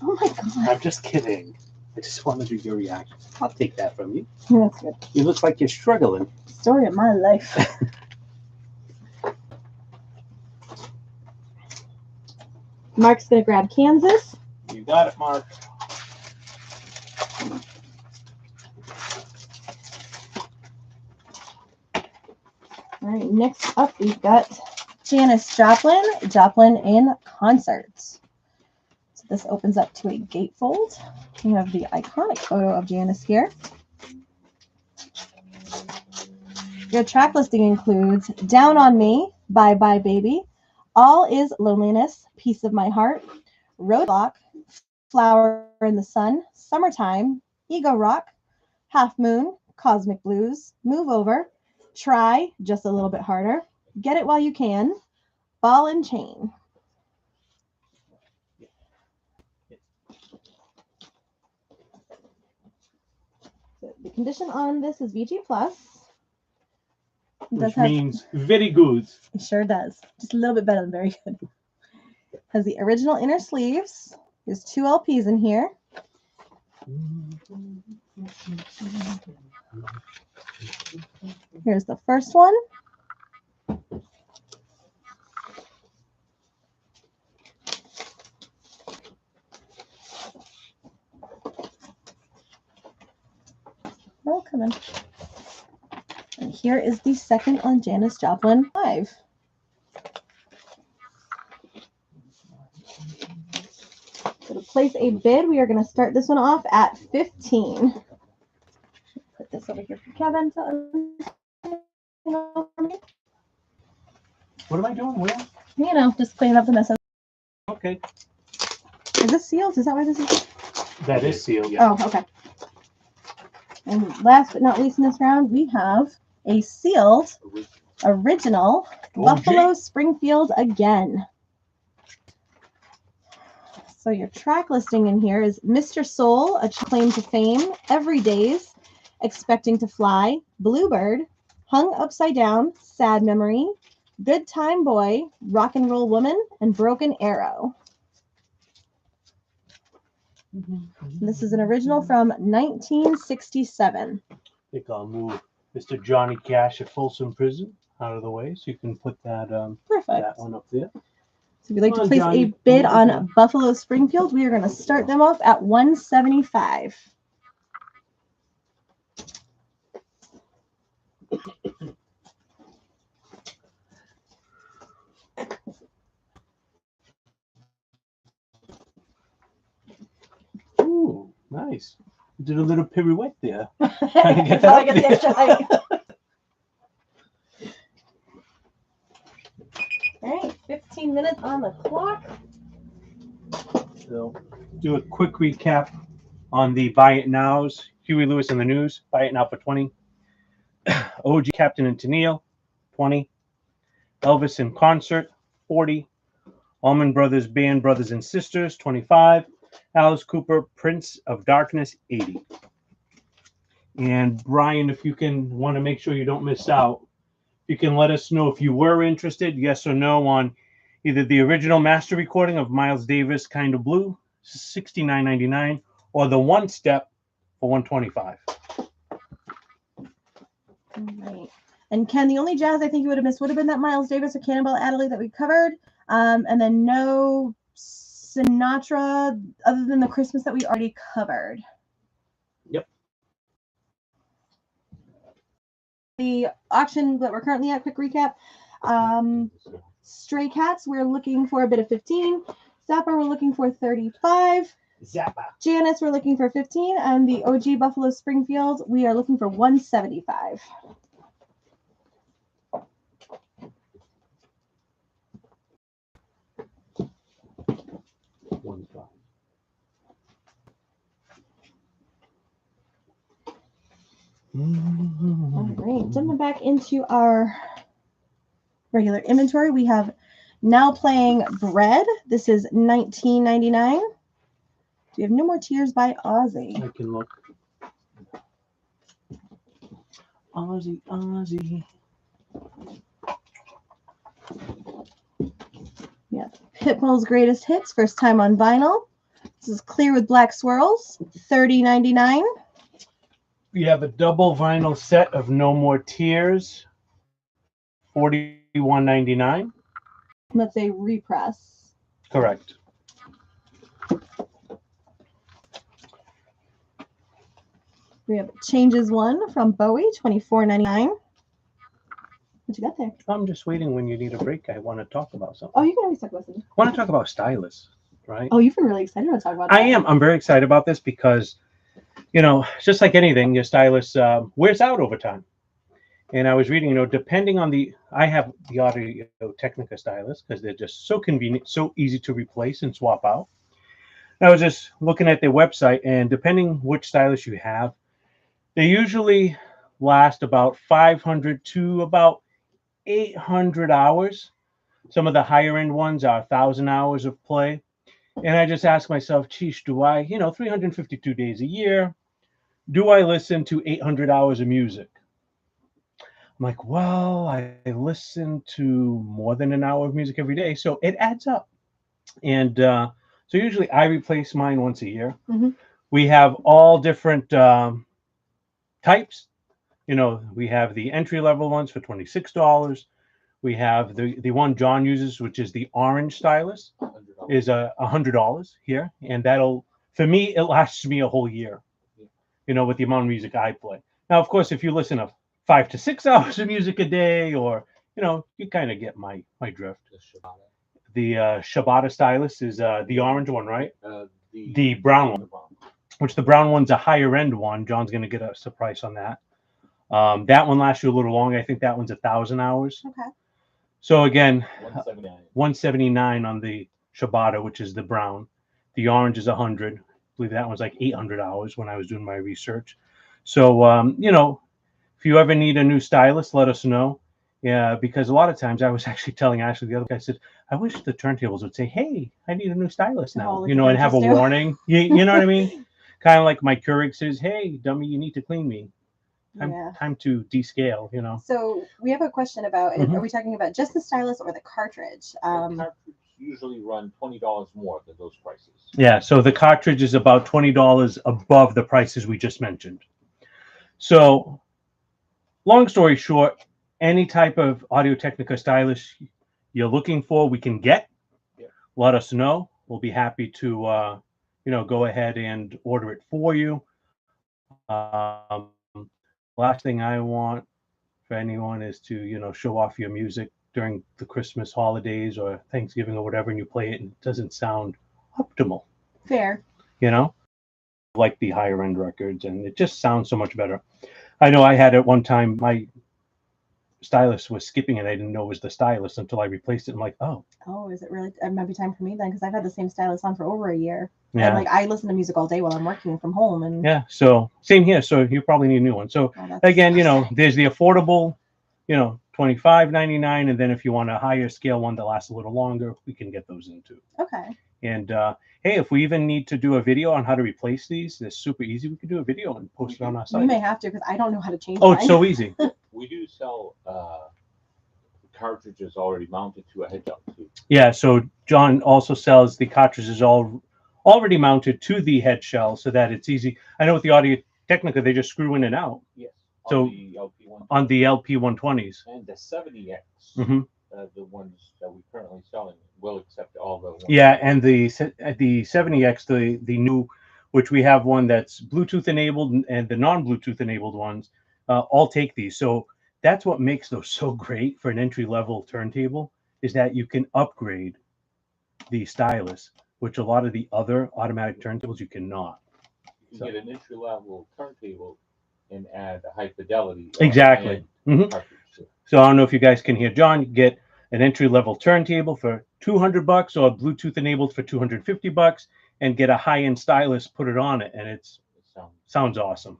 Oh my God. I'm just kidding. I just wanted to do your reaction. I'll take that from you. Yeah, that's good. You look like you're struggling. Story of my life. Mark's going to grab Kansas. You got it, Mark. All right, next up we've got Janis Joplin, Joplin in Concert. So this opens up to a gatefold. We have the iconic photo of Janis here. Your track listing includes Down on Me, Bye Bye Baby, All Is Loneliness, Piece of My Heart, Roadblock, Flower in the Sun, Summertime, Ego Rock, Half Moon, Cosmic Blues, Move Over, Try, Just a Little Bit Harder, Get It While You Can, Ball and Chain. So the condition on this is VG+. Which means very good. It sure does. Just a little bit better than very good. Has the original inner sleeves. There's 2 LPs in here. Here's the first one. Oh, come on. And here is the second on Janis Joplin Live. So to place a bid, we are going to start this one off at 15. Put this over here for Kevin to What am I doing? Where? you know, just cleaning up the mess. Okay. Is this sealed? Is that why this is? That is sealed, yeah. Oh, okay. And last but not least in this round, we have a sealed original Buffalo Springfield again. So your track listing in here is Mr. Soul, A Claim to Fame, Every Days, Expecting to Fly, Bluebird, Hung Upside Down, Sad Memory, Good Time Boy, Rock and Roll Woman, and Broken Arrow. This is an original from 1967. I think I'll move Mr. Johnny Cash at Folsom Prison out of the way so you can put that Perfect. that one up there. So if you'd like to Come on, place Johnny. a bid Come on. on Buffalo Springfield, we are going to start them off at $175. Ooh, nice. You did a little pirouette there. Trying to get that up the there. extra height. All right, 15 minutes on the clock. So, do a quick recap on the Buy It Nows. Huey Lewis in the News, Buy It Now for 20. OG Captain and Tennille, 20. Elvis in Concert, 40. Allman Brothers Band, Brothers and Sisters, 25. Alice Cooper, Prince of Darkness, 80. And Brian, if you can want to make sure you don't miss out, you can let us know if you were interested, yes or no, on either the original master recording of Miles Davis, Kind of Blue, $69.99, or the one step for $125. All right. And Ken, the only jazz I think you would have missed would have been that Miles Davis or Cannonball Adderley that we covered. And then no Sinatra other than the Christmas that we already covered. Yep. The auction that we're currently at, quick recap. Stray Cats, we're looking for a bid of 15. Zappa, we're looking for 35. Zappa. Janice, we're looking for 15. And the OG Buffalo Springfield, we are looking for 175. All right, jumping back into our regular inventory, we have Now Playing Bread. This is $19.99. We have No More Tears by Ozzy. I can look. Ozzy. Yeah, Pitbull's Greatest Hits, first time on vinyl. This is Clear with Black Swirls, $30.99. We have a double vinyl set of No More Tears, $41.99. That's a repress. Correct. We have Changes One from Bowie, $24.99. What you got there? I'm just waiting when you need a break. I want to talk about something. Oh, you can always talk about something. I want to talk about stylists, right? Oh, you've been really excited to talk about that. I am. I'm very excited about this because, you know, just like anything, your stylist wears out over time. And I was reading, you know, depending on I have the Audio Technica stylist because they're just so convenient, so easy to replace and swap out. And I was just looking at their website, and depending which stylist you have, they usually last about 500 to about 800 hours. Some of the higher end ones are 1,000 hours of play. And I just asked myself, geez, do I, 352 days a year, do I listen to 800 hours of music? I'm like, well, I listen to more than an hour of music every day, so it adds up. And so usually I replace mine once a year. Mm-hmm. We have all different types. We have the entry level ones for $26. We have the one John uses, which is the orange stylus, is $100 here, and for me, it lasts me a whole year. With the amount of music I play. Now, of course, if you listen to 5 to 6 hours of music a day, or you kind of get my drift. The Shibata stylus is the orange one, right? The brown one. Which the brown one's a higher end one. John's going to get us a price on that. That one lasts you a little longer. I think that one's 1,000 hours. Okay. So again, 179. 179 on the Shibata, which is the brown. The orange is 100. I believe that one's like 800 hours when I was doing my research. So if you ever need a new stylus, let us know. Yeah, because a lot of times I was actually telling Ashley, the other guy, I said, I wish the turntables would say, hey, I need a new stylus now, like and have a warning. You know what I mean? Kind of like my Keurig says, hey, dummy, you need to clean me. Time to descale, So we have a question about, Mhm. are we talking about just the stylus or the cartridge? The cartridge usually run $20 more than those prices. Yeah, so the cartridge is about $20 above the prices we just mentioned. So long story short, any type of Audio-Technica stylus you're looking for, we can get. Yep. Let us know. We'll be happy to go ahead and order it for you. Last thing I want for anyone is to show off your music during the Christmas holidays or Thanksgiving or whatever, and you play it and it doesn't sound optimal. Fair. Like the higher end records, and it just sounds so much better. I know I had at one time my stylus was skipping and I didn't know it was the stylus until I replaced it. I'm like, oh, is it really? It might be time for me then, because I've had the same stylus on for over a year. yeah. And I listen to music all day while I'm working from home, and Yeah, so same here. So you probably need a new one. So again, there's the affordable, $25.99, and then if you want a higher scale one that lasts a little longer, we can get those in too. Okay. And hey, if we even need to do a video on how to replace these, it's super easy. We could do a video and post it on our site. We may have to, because I don't know how to change. Oh, it's so easy. We do sell cartridges already mounted to a head jump too. Yeah, so John also sells the cartridges already mounted to the head shell, so that it's easy. I know with the Audio-Technica, they just screw in and out. Yes. So on the LP 120s and the 70X, mm-hmm. The ones that we're currently selling will accept all the. Yeah, and the 70X, the new, which we have one that's Bluetooth enabled and the non-Bluetooth enabled ones, all take these. So that's what makes those so great for an entry-level turntable, is that you can upgrade the stylus, which a lot of the other automatic turntables you cannot. You can get an entry-level turntable and add a high fidelity. Exactly. Mm-hmm. So I don't know if you guys can hear John. You get an entry-level turntable for $200 or Bluetooth enabled for $250, and get a high-end stylus, put it on it, and it sounds awesome.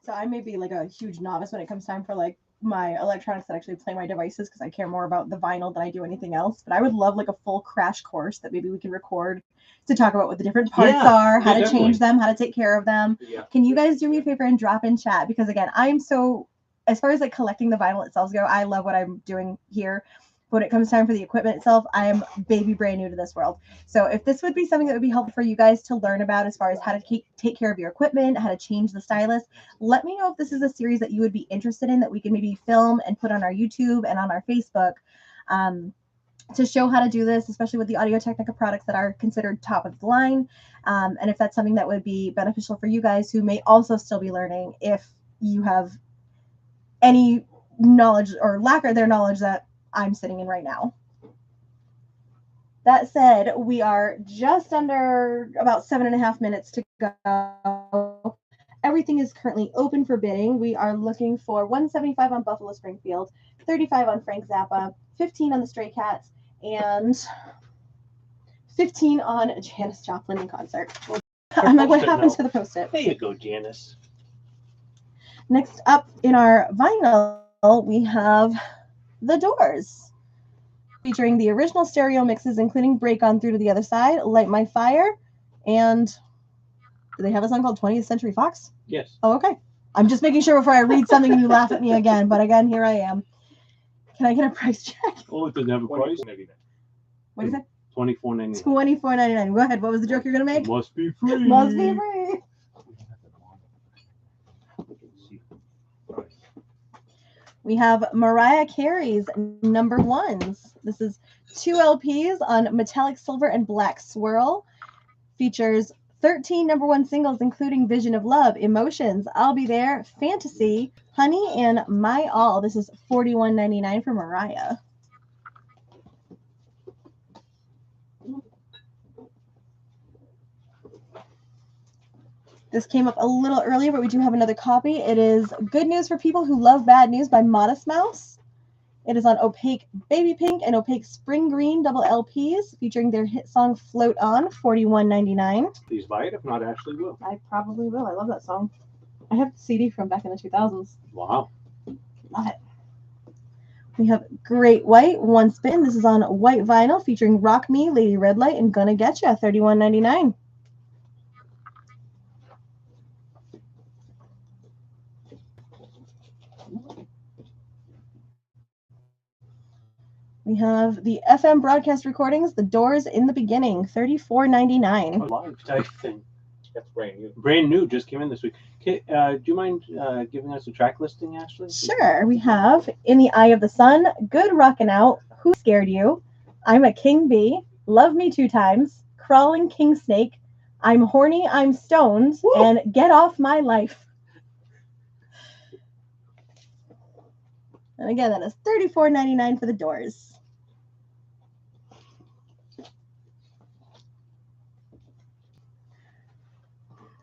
So I may be like a huge novice when it comes time for like my electronics that actually play my devices, because I care more about the vinyl than I do anything else. But I would love like a full crash course that maybe we can record to talk about what the different parts are, how to change them, how to take care of them. Yeah. Can you guys do me a favor and drop in chat? Because again, I'm so, as far as like collecting the vinyl itself go, I love what I'm doing here. When it comes time for the equipment itself, I am baby brand new to this world. So if this would be something that would be helpful for you guys to learn about, as far as how to take care of your equipment, how to change the stylus, let me know if this is a series that you would be interested in, that we can maybe film and put on our YouTube and on our Facebook, to show how to do this, especially with the Audio-Technica products that are considered top of the line. And if that's something that would be beneficial for you guys who may also still be learning, if you have any knowledge or lack of their knowledge that I'm sitting in right now. That said, we are just under about 7.5 minutes to go. Everything is currently open for bidding. We are looking for $175 on Buffalo Springfield, $35 on Frank Zappa, $15 on the Stray Cats, and $15 on Janis Joplin in concert. I'm like, what happened to the Post-it? There you go, Janice. Next up in our vinyl, we have The Doors, featuring the original stereo mixes, including Break On Through to the Other Side, Light My Fire, and do they have a song called 20th Century Fox? Yes. Oh, okay. I'm just making sure before I read something and you laugh at me again. But again, here I am. Can I get a price check? Oh, it doesn't have a price? What is it? $24.99. $24.99. Go ahead. What was the joke you're going to make? Must be free. Must be free. We have Mariah Carey's Number Ones. This is 2 LPs on metallic silver and black swirl. Features 13 #1 singles, including Vision of Love, Emotions, I'll Be There, Fantasy, Honey, and My All. This is $41.99 for Mariah. This came up a little earlier, but we do have another copy. It is Good News for People Who Love Bad News by Modest Mouse. It is on opaque baby pink and opaque spring green double LPs, featuring their hit song Float On, $41.99. Please buy it. If not, Ashley will. I probably will. I love that song. I have the CD from back in the 2000s. Wow. Love it. We have Great White, One Spin. This is on white vinyl, featuring Rock Me, Lady Red Light, and Gonna Getcha, $31.99. We have the FM broadcast recordings, The Doors in the Beginning, $34.99. Live type thing. That's brand new. Brand new, just came in this week. Okay, do you mind giving us a track listing, Ashley? Sure. We have In the Eye of the Sun, Good Rockin' Out, Who Scared You, I'm a King Bee, Love Me 2 Times, Crawling King Snake, I'm Horny, I'm Stoned, Woo! and Get Off My Life. And again, that is $34.99 for The Doors.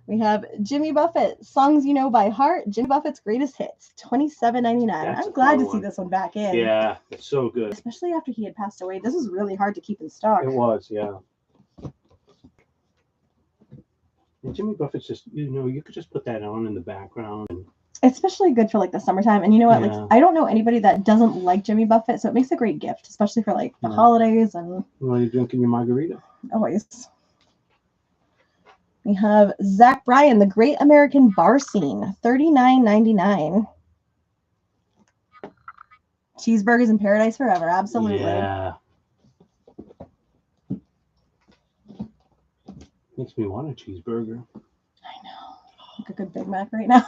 We have Jimmy Buffett, Songs You Know by Heart, Jimmy Buffett's Greatest Hits, $27.99. That's I'm glad a to fun see one. this one back in. Yeah, it's so good. Especially after he had passed away. This is really hard to keep in stock. It was, yeah. And Jimmy Buffett's just, you could just put that on in the background. And Especially good for like the summertime. And you know what? Yeah. Like, I don't know anybody that doesn't like Jimmy Buffett, so it makes a great gift, especially for like the Yeah. holidays and while you're drinking your margarita. always. We have Zach Bryan, The Great American Bar Scene, $39.99. Cheeseburgers in Paradise Forever, absolutely. Yeah. Makes me want a cheeseburger. I know. Like a good Big Mac right now.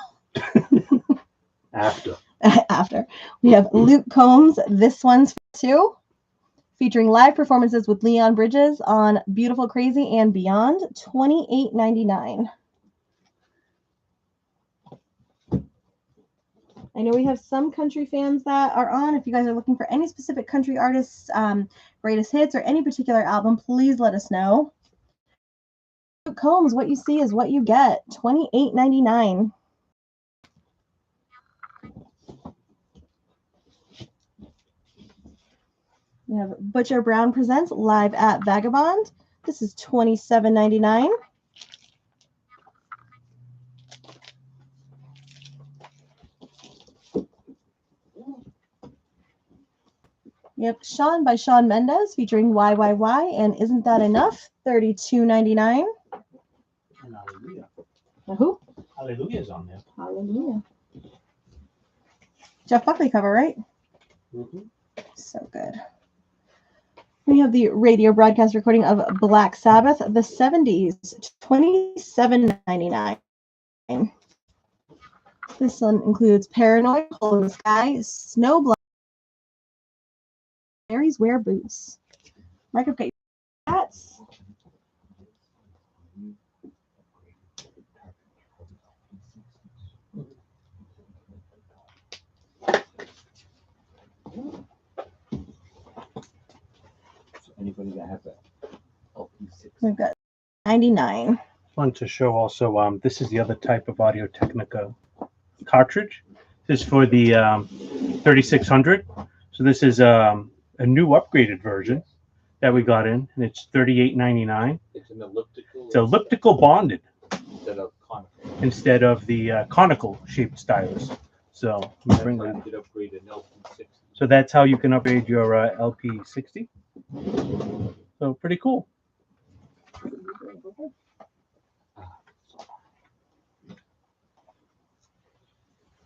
After. After. We have Luke Combs, This One's for Two, featuring live performances with Leon Bridges on Beautiful Crazy and Beyond, $28.99. I know we have some country fans that are on. If you guys are looking for any specific country artists' greatest hits or any particular album, please let us know. Luke Combs, What You See Is What You Get, $28.99. We have Butcher Brown Presents Live at Vagabond. This is $27.99. Yep, Sean by Shawn Mendes featuring YYY and Isn't That Enough? $32.99. And Hallelujah. Who? Hallelujah's on there. Hallelujah. Jeff Buckley cover, right? Mm-hmm. So good. We have the radio broadcast recording of Black Sabbath, the 70s, $27.99. This one includes Paranoid, Hole in the Sky, Snowblind, Mary's Wear Boots. Mike, okay, hats. Anybody that has that LP6. We've got 99. Want to show also, this is the other type of Audio Technica cartridge. This is for the 3600. So this is a new upgraded version that we got in, and it's $38.99. It's an elliptical. It's elliptical bonded Instead of conical. instead of the conical shaped stylus. So let me That's bring how you that. could upgrade an LP60. So that's how you can upgrade your LP60. So pretty cool.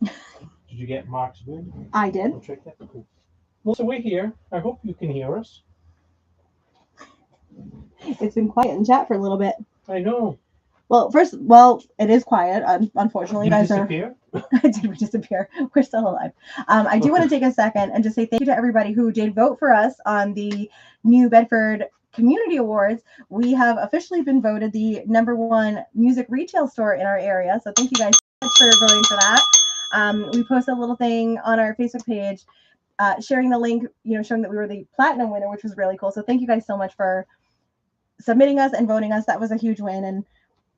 Did you get Mark's win? I did. I'll check that. Cool. Well, so we're here. I hope you can hear us. It's been quiet in chat for a little bit. I know. Well, it is quiet. Unfortunately, you Did you guys disappear? did we disappear? We're still alive. I do want to take a second and just say thank you to everybody who did vote for us on the New Bedford community awards, we have officially been voted the #1 music retail store in our area. So thank you guys so much for voting for that. We posted a little thing on our Facebook page sharing the link, showing that we were the platinum winner, which was really cool. So thank you guys so much for submitting us and voting us. That was a huge win, and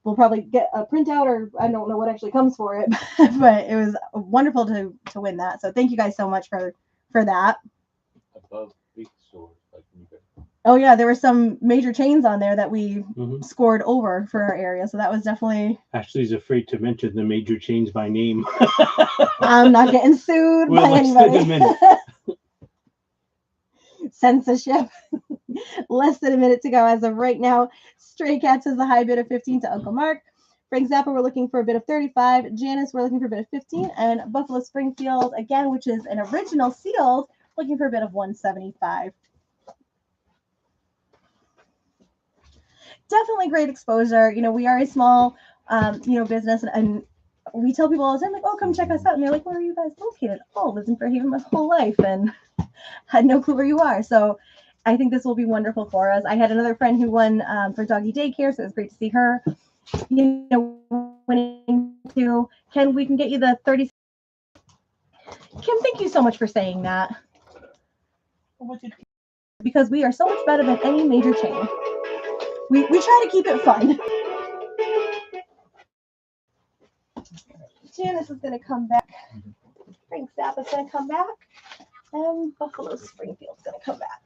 we'll probably get a printout, or I don't know what actually comes for it, but it was wonderful to win that. So thank you guys so much for that. Above big stores like eBay. Oh yeah, there were some major chains on there that we scored over for our area, so that was definitely. Ashley's afraid to mention the major chains by name. I'm not getting sued by anybody. Censorship. Less than a minute to go as of right now. Stray Cats has the high bid of 15 to Uncle Mark. Frank Zappa, we're looking for a bid of 35. Janice, we're looking for a bid of 15. And Buffalo Springfield, again, which is an original sealed, looking for a bid of 175. Definitely great exposure. We are a small, business, and we tell people all the time, like, oh, come check us out. And they're like, where are you guys located? Oh, lived in Fairhaven my whole life and had no clue where you are. So I think this will be wonderful for us. I had another friend who won for doggy daycare, so it was great to see her, winning too. Ken, we can get you the 30. Kim, thank you so much for saying that. Because we are so much better than any major chain. We try to keep it fun. Janice is going to come back. Frank Zappa's going to come back. And Buffalo Springfield's going to come back.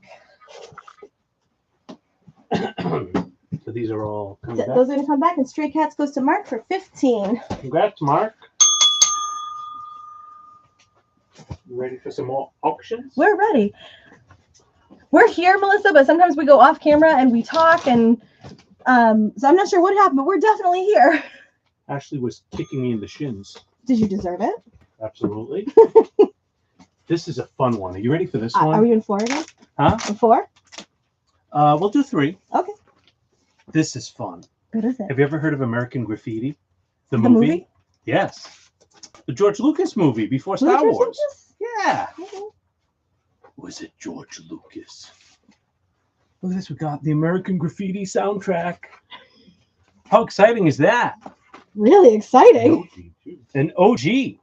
So these are all coming back? Those are going to come back, and Stray Cats goes to Mark for 15. Congrats, Mark. You ready for some more auctions? We're ready. We're here, Melissa, but sometimes we go off camera and we talk, and so I'm not sure what happened, but we're definitely here. Ashley was kicking me in the shins. Did you deserve it? Absolutely. This is a fun one. Are you ready for this one? Are we in 4 again? Huh? In 4? We'll do 3. Okay. This is fun. What is it? Have you ever heard of American Graffiti? The movie? Yes. The George Lucas movie before Star Wars. Lucas? Yeah. Okay. Was it George Lucas? Look at this. We got the American Graffiti soundtrack. How exciting is that? Really exciting. An OG.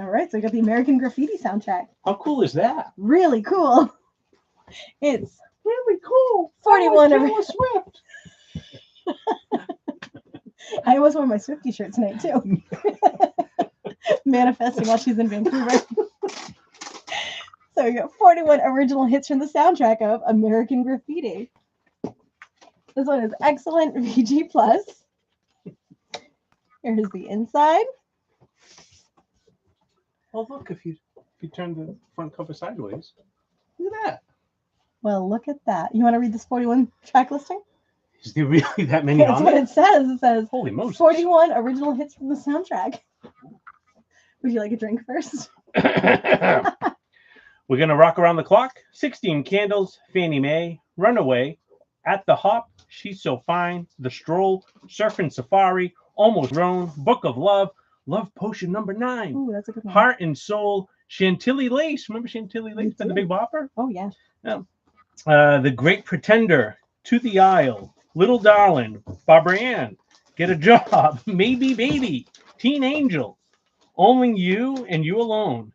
All right, so we got the American Graffiti soundtrack. How cool is that? Really cool. It's really cool. 41 of Taylor Swift. I almost wore my Swiftie shirt tonight too. Manifesting while she's in Vancouver. So we got 41 original hits from the soundtrack of American Graffiti. This one is excellent VG+. Here's the inside. Oh, look, if you turn the front cover sideways, look at that. Well, look at that. You want to read this 41 track listing? Is there really that many on there? That's what it says. It says, holy Moses. 41 original hits from the soundtrack. Would you like a drink first? We're going to rock around the clock. 16 Candles, Fannie Mae, Runaway, At the Hop, She's So Fine, The Stroll, Surfing Safari, Almost Grown, Book of Love, Love Potion number 9. Ooh, that's a good one. Heart and Soul, Chantilly Lace. Remember Chantilly Lace by the Big Bopper? Oh, yeah. Yeah. The Great Pretender, To the Aisle, Little Darling, Barbara Ann, Get a Job, Maybe Baby, Teen Angel, Only You and You Alone,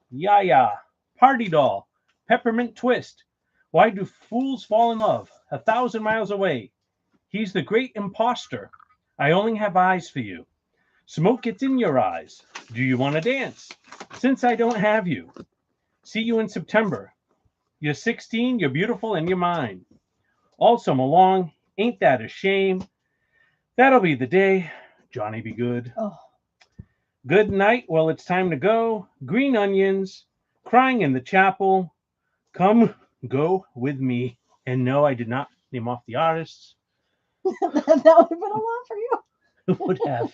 Yaya, Party Doll, Peppermint Twist, Why Do Fools Fall in Love, 1,000 Miles Away, He's the Great Imposter, I Only Have Eyes for You, Smoke Gets in Your Eyes, Do You Want to Dance, Since I Don't Have You, See You in September, You're 16, You're Beautiful, and You're Mine, All Summer Long, Ain't That a Shame, That'll Be the Day, Johnny Be Good, Good Night, Well, It's Time to Go, Green Onions, Crying in the Chapel, Come Go With Me, and no, I did not name off the artists. That would have been a lot for you. Who would have?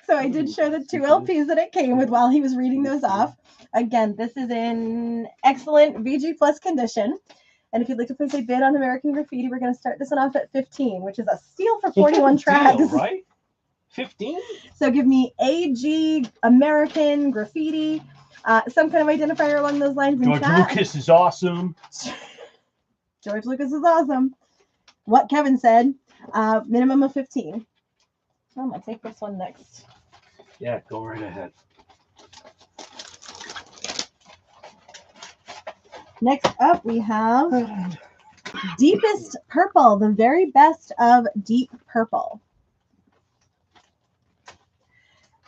So I did show the 2 LPs that it came with while he was reading those off. Again, this is in excellent VG Plus condition. And if you'd like to place a bid on American Graffiti, we're going to start this one off at 15, which is a steal for 41 tracks. Deal, right? 15? So give me AG, American, graffiti, some kind of identifier along those lines in George chat. Lucas is awesome. George Lucas is awesome. What Kevin said, minimum of 15. I'm going to take this one next. Yeah, go right ahead. Next up, we have Deepest Purple, the very best of Deep Purple.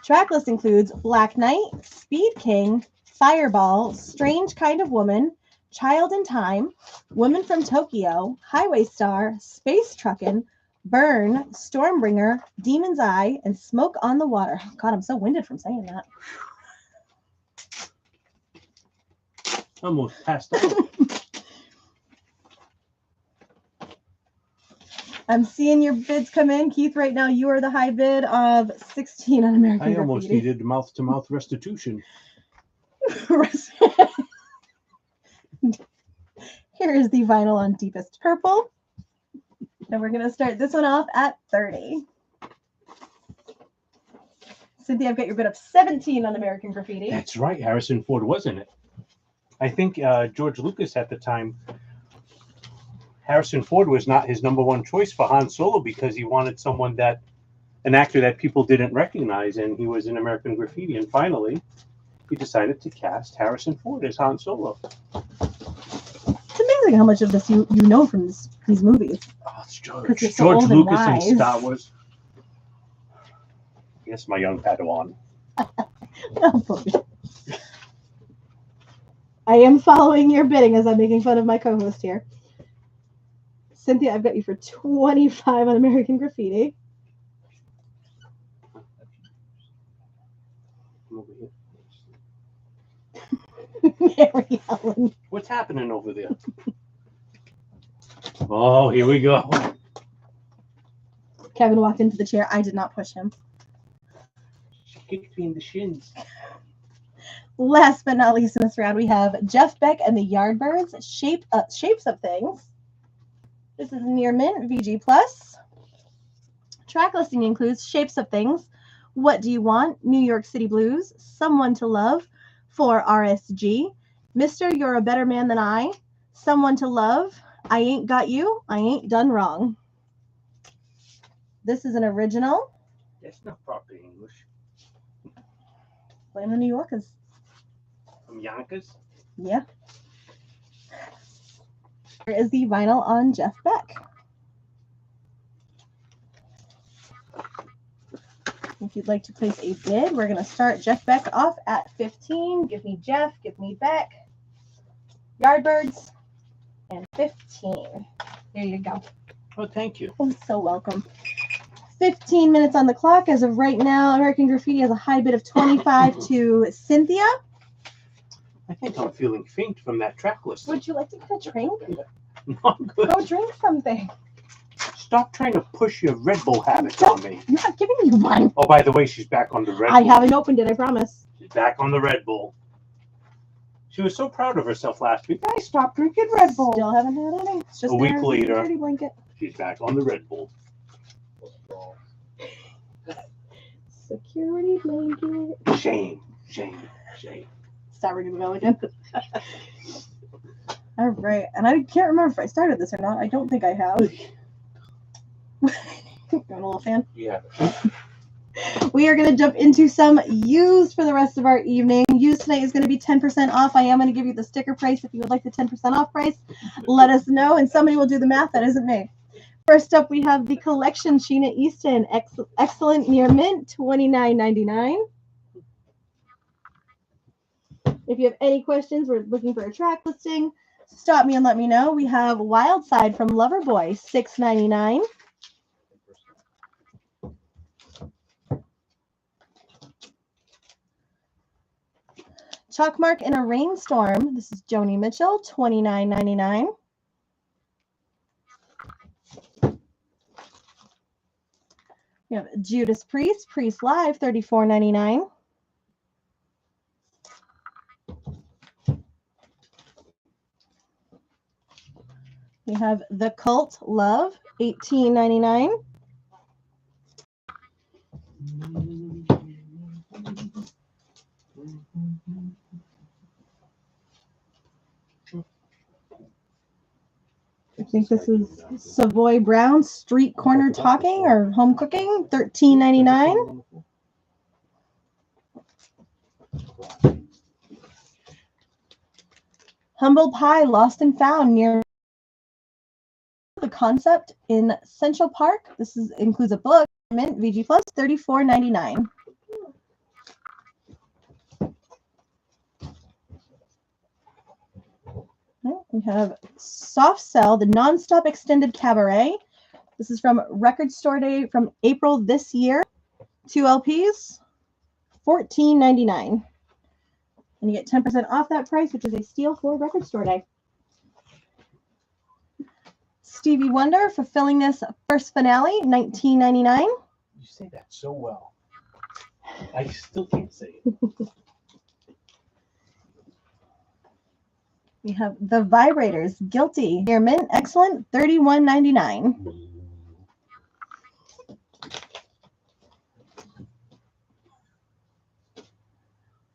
Track list includes Black Knight, Speed King, Fireball, Strange Kind of Woman, Child in Time, Woman from Tokyo, Highway Star, Space Truckin', Burn, Stormbringer, Demon's Eye, and Smoke on the Water. God, I'm so winded from saying that. Almost passed out. I'm seeing your bids come in. Keith, right now you are the high bid of 16 on American I almost Graffiti. needed mouth-to-mouth restitution. Here is the vinyl on Deepest Purple. And we're going to start this one off at 30. Cynthia, I've got your bid of 17 on American Graffiti. That's right. Harrison Ford was in it. I think George Lucas at the time, Harrison Ford was not his number one choice for Han Solo because he wanted someone an actor that people didn't recognize, and he was in American Graffiti. And finally, he decided to cast Harrison Ford as Han Solo. It's amazing how much of this you know from these movies. Oh, it's George old and Lucas and wise. Star Wars. Yes, my young Padawan. Oh, I am following your bidding as I'm making fun of my co-host here. Cynthia, I've got you for 25 on American Graffiti. I'm over here. Mary Ellen. What's happening over there? Oh, here we go. Kevin walked into the chair. I did not push him. She kicked me in the shins. Last but not least in this round, we have Jeff Beck and the Yardbirds, Shapes of Things. This is near mint, VG+. Track listing includes Shapes of Things, What Do You Want, New York City Blues, Someone to Love, for RSG, Mr. You're a Better Man Than I, Someone to Love, I Ain't Got You, I Ain't Done Wrong. This is an original. That's not proper English. Blame the New Yorkers. From Yonkers? Yeah. Here is the vinyl on Jeff Beck. If you'd like to place a bid, we're going to start Jeff Beck off at 15. Give me Jeff, give me Beck, Yardbirds, and 15. There you go. Oh, thank you. Oh, so welcome. 15 minutes on the clock. As of right now, American Graffiti has a high bid of 25 to Cynthia. I think I'm feeling faint from that track list. Would you like to get a drink? No, I'm good. Go drink something. Stop trying to push your Red Bull habits on me. I'm not giving you one. Oh, by the way, she's back on the Red Bull. I haven't opened it, I promise. She's back on the Red Bull. She was so proud of herself last week. I stopped drinking Red Bull. Still haven't had any. It's just A week there as later. security blanket. She's back on the Red Bull. Security blanket. Shame, shame, shame. Stop ringing the bell again. All right, and I can't remember if I started this or not. I don't think I have. You're a little fan. Yeah. We are going to jump into some used for the rest of our evening. Used tonight is going to be 10% off. I am going to give you the sticker price. If you would like the 10% off price, let us know, and somebody will do the math. That isn't me. First up, we have the Collection Sheena Easton. Excellent near mint, $29.99. If you have any questions, we're looking for a track listing, stop me and let me know. We have Wild Side from Loverboy, $6.99. Chalkmark in a Rainstorm. This is Joni Mitchell, $29.99. We have Judas Priest, Priest Live, $34.99. We have The Cult Love, $18.99. I think this is Savoy Brown Street Corner Talking or Home Cooking, $13.99. Humble Pie Lost and Found near the Concept in Central Park. This includes a book, Mint VG Plus, $34.99. We have Soft Cell, the Nonstop Extended Cabaret. This is from Record Store Day from April this year. 2 LPs, $14.99. And you get 10% off that price, which is a steal for Record Store Day. Stevie Wonder, Fulfilling This First Finale, $19.99. You say that so well. I still can't say it. We have The Vibrators, Guilty, near Mint, Excellent, $31.99.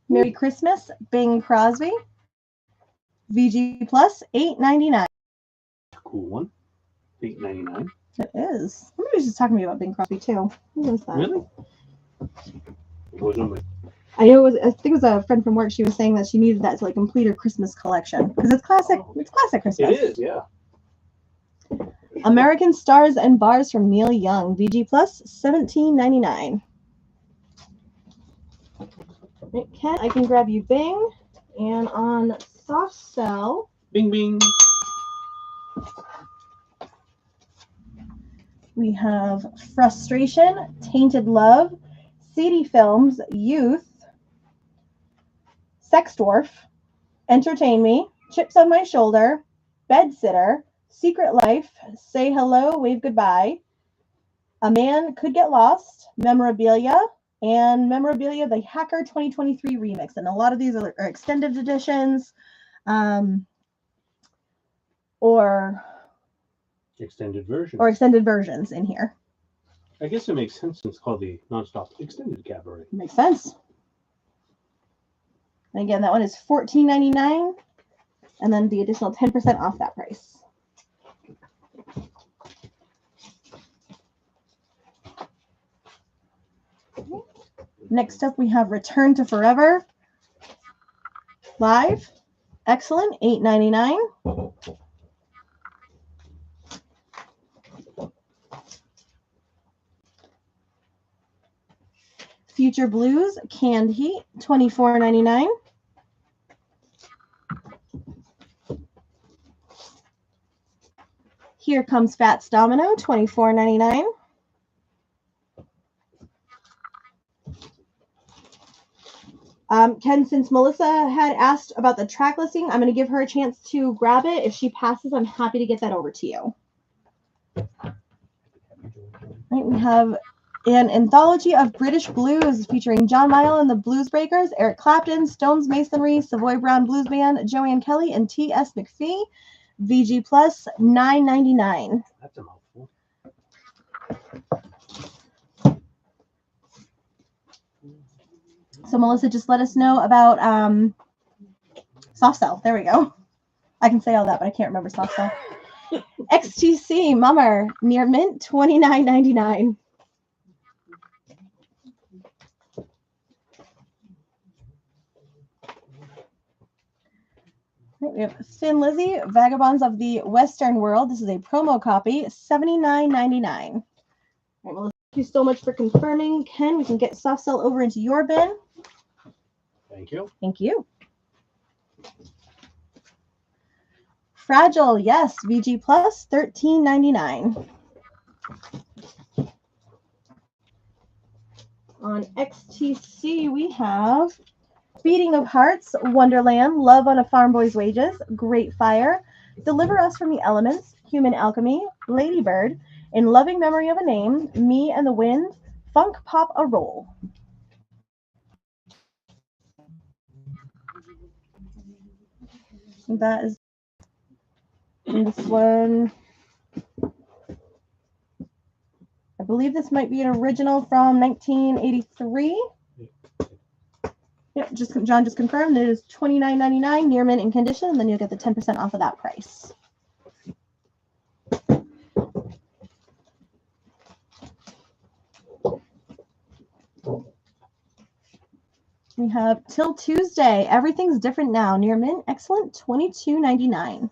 Merry Christmas, Bing Crosby, VG Plus, $8.99. Cool one. $8.99. It is. Somebody was just talking to me about Bing Crosby too. Who was that? Really? It was on my I know I think it was a friend from work. She was saying that she needed that to like complete her Christmas collection because it's classic. It's classic Christmas. It is, yeah. American Stars and Bars from Neil Young, VG Plus, $17.99. Right, Ken, I can grab you Bing, and on Soft Cell, Bing, bing. we have Frustration, Tainted Love, CD Films, Youth, Sex Dwarf, Entertain Me, Chips on My Shoulder, Bedsitter, Secret Life, Say Hello, Wave Goodbye, A Man Could Get Lost, Memorabilia, and Memorabilia, the Hacker 2023 remix. And a lot of these are extended editions or Extended version. or extended versions in here. I guess it makes sense since it's called the Nonstop Extended Cabaret. Makes sense. And again, that one is $14.99, and then the additional 10% off that price. Next up, we have Return to Forever Live. Excellent, $8.99. Future Blues, Canned Heat, $24.99. Here Comes Fats Domino, $24.99. Ken, since Melissa had asked about the track listing, I'm going to give her a chance to grab it. If she passes, I'm happy to get that over to you. Right, we have an anthology of British blues featuring John Mayall and the Blues Breakers, Eric Clapton, Stones Masonry, Savoy Brown Blues Band, Joanne Kelly, and T.S. McPhee. VG Plus, $9.99. That's a mouthful. So Melissa, just let us know about Soft Cell. There we go. I can say all that, but I can't remember Soft Cell. XTC Mummer near Mint, $29.99. We have Thin Lizzy, Vagabonds of the Western World. This is a promo copy, $79.99. All right, well, thank you so much for confirming. Ken, we can get Soft Cell over into your bin. Thank you. Thank you. Fragile, yes, VG Plus, $13.99. On XTC, we have Beating of Hearts, Wonderland, Love on a Farm Boy's Wages, Great Fire, Deliver Us from the Elements, Human Alchemy, Ladybird, In Loving Memory of a Name, Me and the Wind, Funk Pop a Roll. That is this one. I believe this might be an original from 1983. Yep, John just confirmed it is $29.99 near mint in condition, and then you'll get the 10% off of that price. We have Till Tuesday. Everything's different now. Near mint, excellent, $22.99.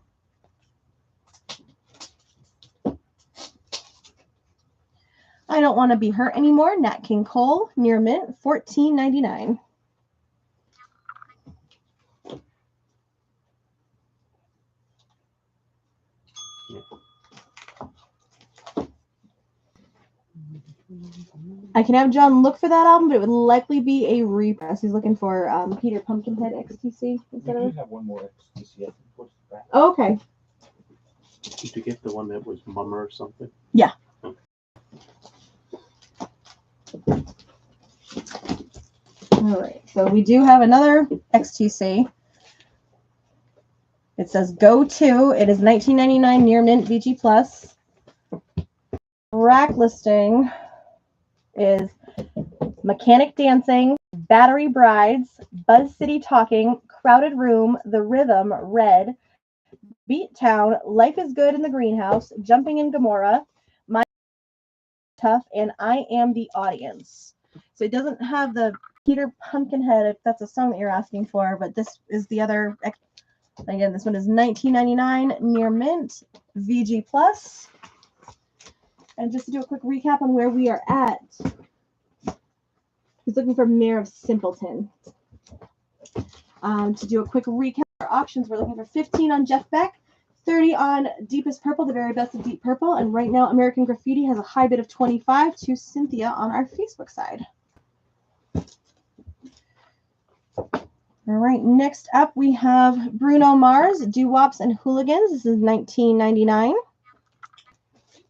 I Don't Want to Be Hurt Anymore. Nat King Cole, near mint, $14.99. I can have John look for that album, but it would likely be a repress. He's looking for Peter Pumpkinhead XTC instead of. have one more XTC. Oh, okay. Did you get the one that was Mummer or something? Yeah. Okay. All right. So we do have another XTC. It says Go To. It is $19.99 near mint VG Plus. Rack listing is Mechanic Dancing, Battery Brides, Buzz City Talking, Crowded Room, The Rhythm, Red, Beat Town, Life is Good in the Greenhouse, Jumping in Gomorrah, My Tough, and I Am the Audience. So it doesn't have the Peter Pumpkinhead, if that's a song that you're asking for, but this is the other. Again, this one is $19.99 near mint, VG Plus. And just to do a quick recap on where we are at, he's looking for Mayor of Simpleton. To do a quick recap, our auctions, we're looking for 15 on Jeff Beck, 30 on Deepest Purple, the very best of Deep Purple, and right now American Graffiti has a high bid of 25 to Cynthia on our Facebook side. All right, next up we have Bruno Mars, Doo-Wops and Hooligans. This is $19.99.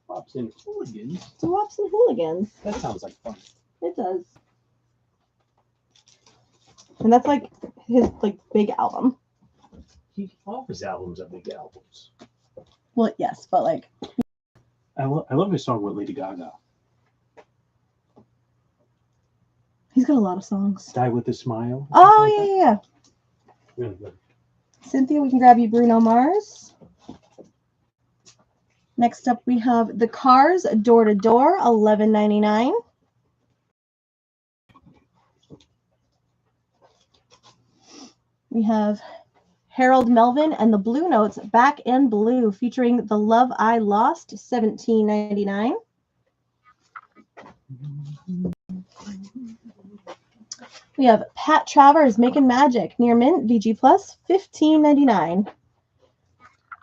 Doo-Wops and Hooligans. Doo-Wops and Hooligans. That sounds like fun. It does. And that's like his big album. All his albums are big albums. Well, yes, but like I love his song with Lady Gaga. he's got a lot of songs. Die with a Smile. Oh, yeah. Really good. Cynthia, we can grab you Bruno Mars. Next up, we have The Cars, Door to Door, $11.99. We have Harold Melvin and the Blue Notes, Back in Blue, featuring The Love I Lost, $17.99. We have Pat Travers, Making Magic, near mint, VG Plus, $15.99.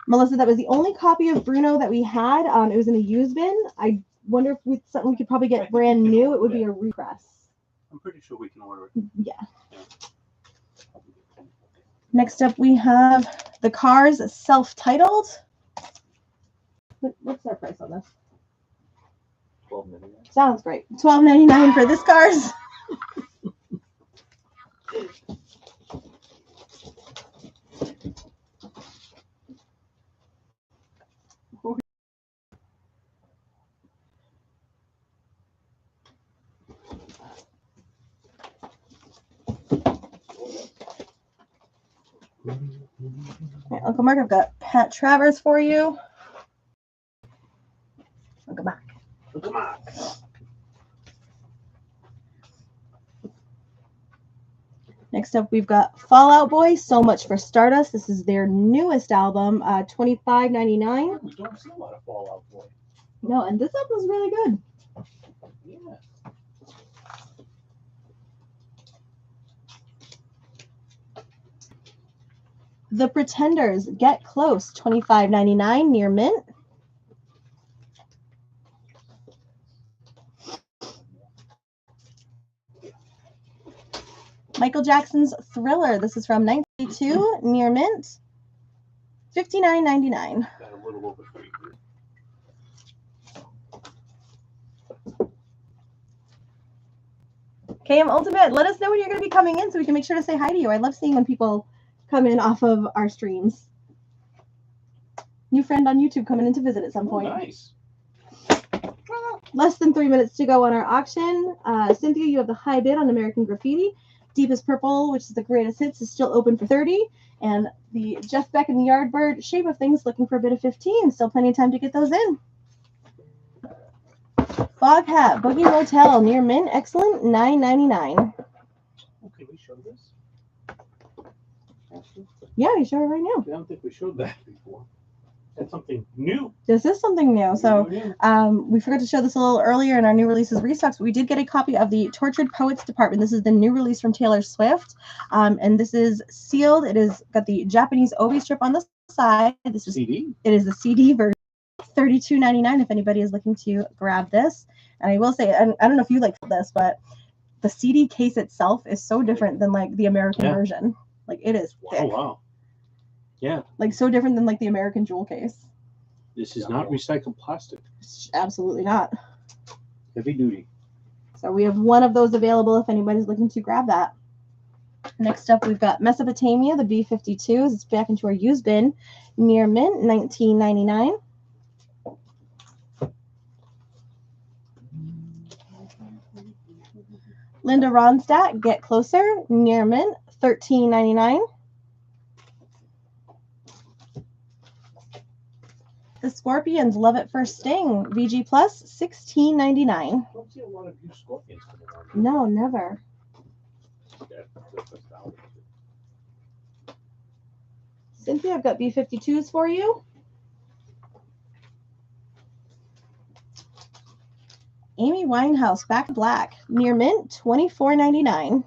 Melissa, that was the only copy of Bruno that we had. It was in a used bin. I wonder if with something we could probably get brand new. It would be a repress. I'm pretty sure we can order it. Yeah. Next up, we have The Cars, self-titled. What's our price on this? $12.99. Sounds great. $12.99 for this Cars. Okay, Uncle Mark, I've got Pat Travers for you. Uncle Mark. Come on. Next up, we've got Fall Out Boy, So Much for Stardust. This is their newest album, $25.99. We don't see a lot of Fall Out Boy. No, and this album was really good. Yeah. The Pretenders, Get Close, $25.99 near mint. Michael Jackson's Thriller. This is from 1992 near mint. $59.99. Got a little over 3 years. KM Ultimate, let us know when you're going to be coming in so we can make sure to say hi to you. I love seeing when people come in off of our streams. New friend on YouTube coming in to visit at some point. Nice. Less than 3 minutes to go on our auction. Cynthia, you have the high bid on American Graffiti. Deepest Purple, which is the greatest hits, is still open for 30. And the Jeff Beck and the Yardbird Shape of Things looking for a bid of 15. Still plenty of time to get those in. Fog Hat, Boogie Motel, near mint, excellent, $9.99. Okay, we showed this. Yeah, you show it right now. I don't think we showed that before. That's something new. This is something new. So we forgot to show this a little earlier in our new releases restocks, but we did get a copy of the Tortured Poets Department. This is the new release from Taylor Swift. And this is sealed. It is got the Japanese obi strip on the side. This is CD. It is the CD version. $32.99 if anybody is looking to grab this. And I will say, I don't know if you like this, but the CD case itself is so different than like the American version. Like it is thick. Oh wow. Yeah. Like so different than like the American jewel case. This is not recycled plastic. Absolutely not. Heavy duty. So we have one of those available if anybody's looking to grab that. Next up, we've got Mesopotamia, the B-52s. It's back into our used bin. Near mint, $19.99. Linda Ronstadt, Get Closer, near mint, $13.99. The Scorpions, Love at First Sting, VG Plus, $16.99. I don't see a lot of new Scorpions coming on. No, never. Cynthia, I've got B-52s for you. Amy Winehouse, Back to Black, near mint, $24.99.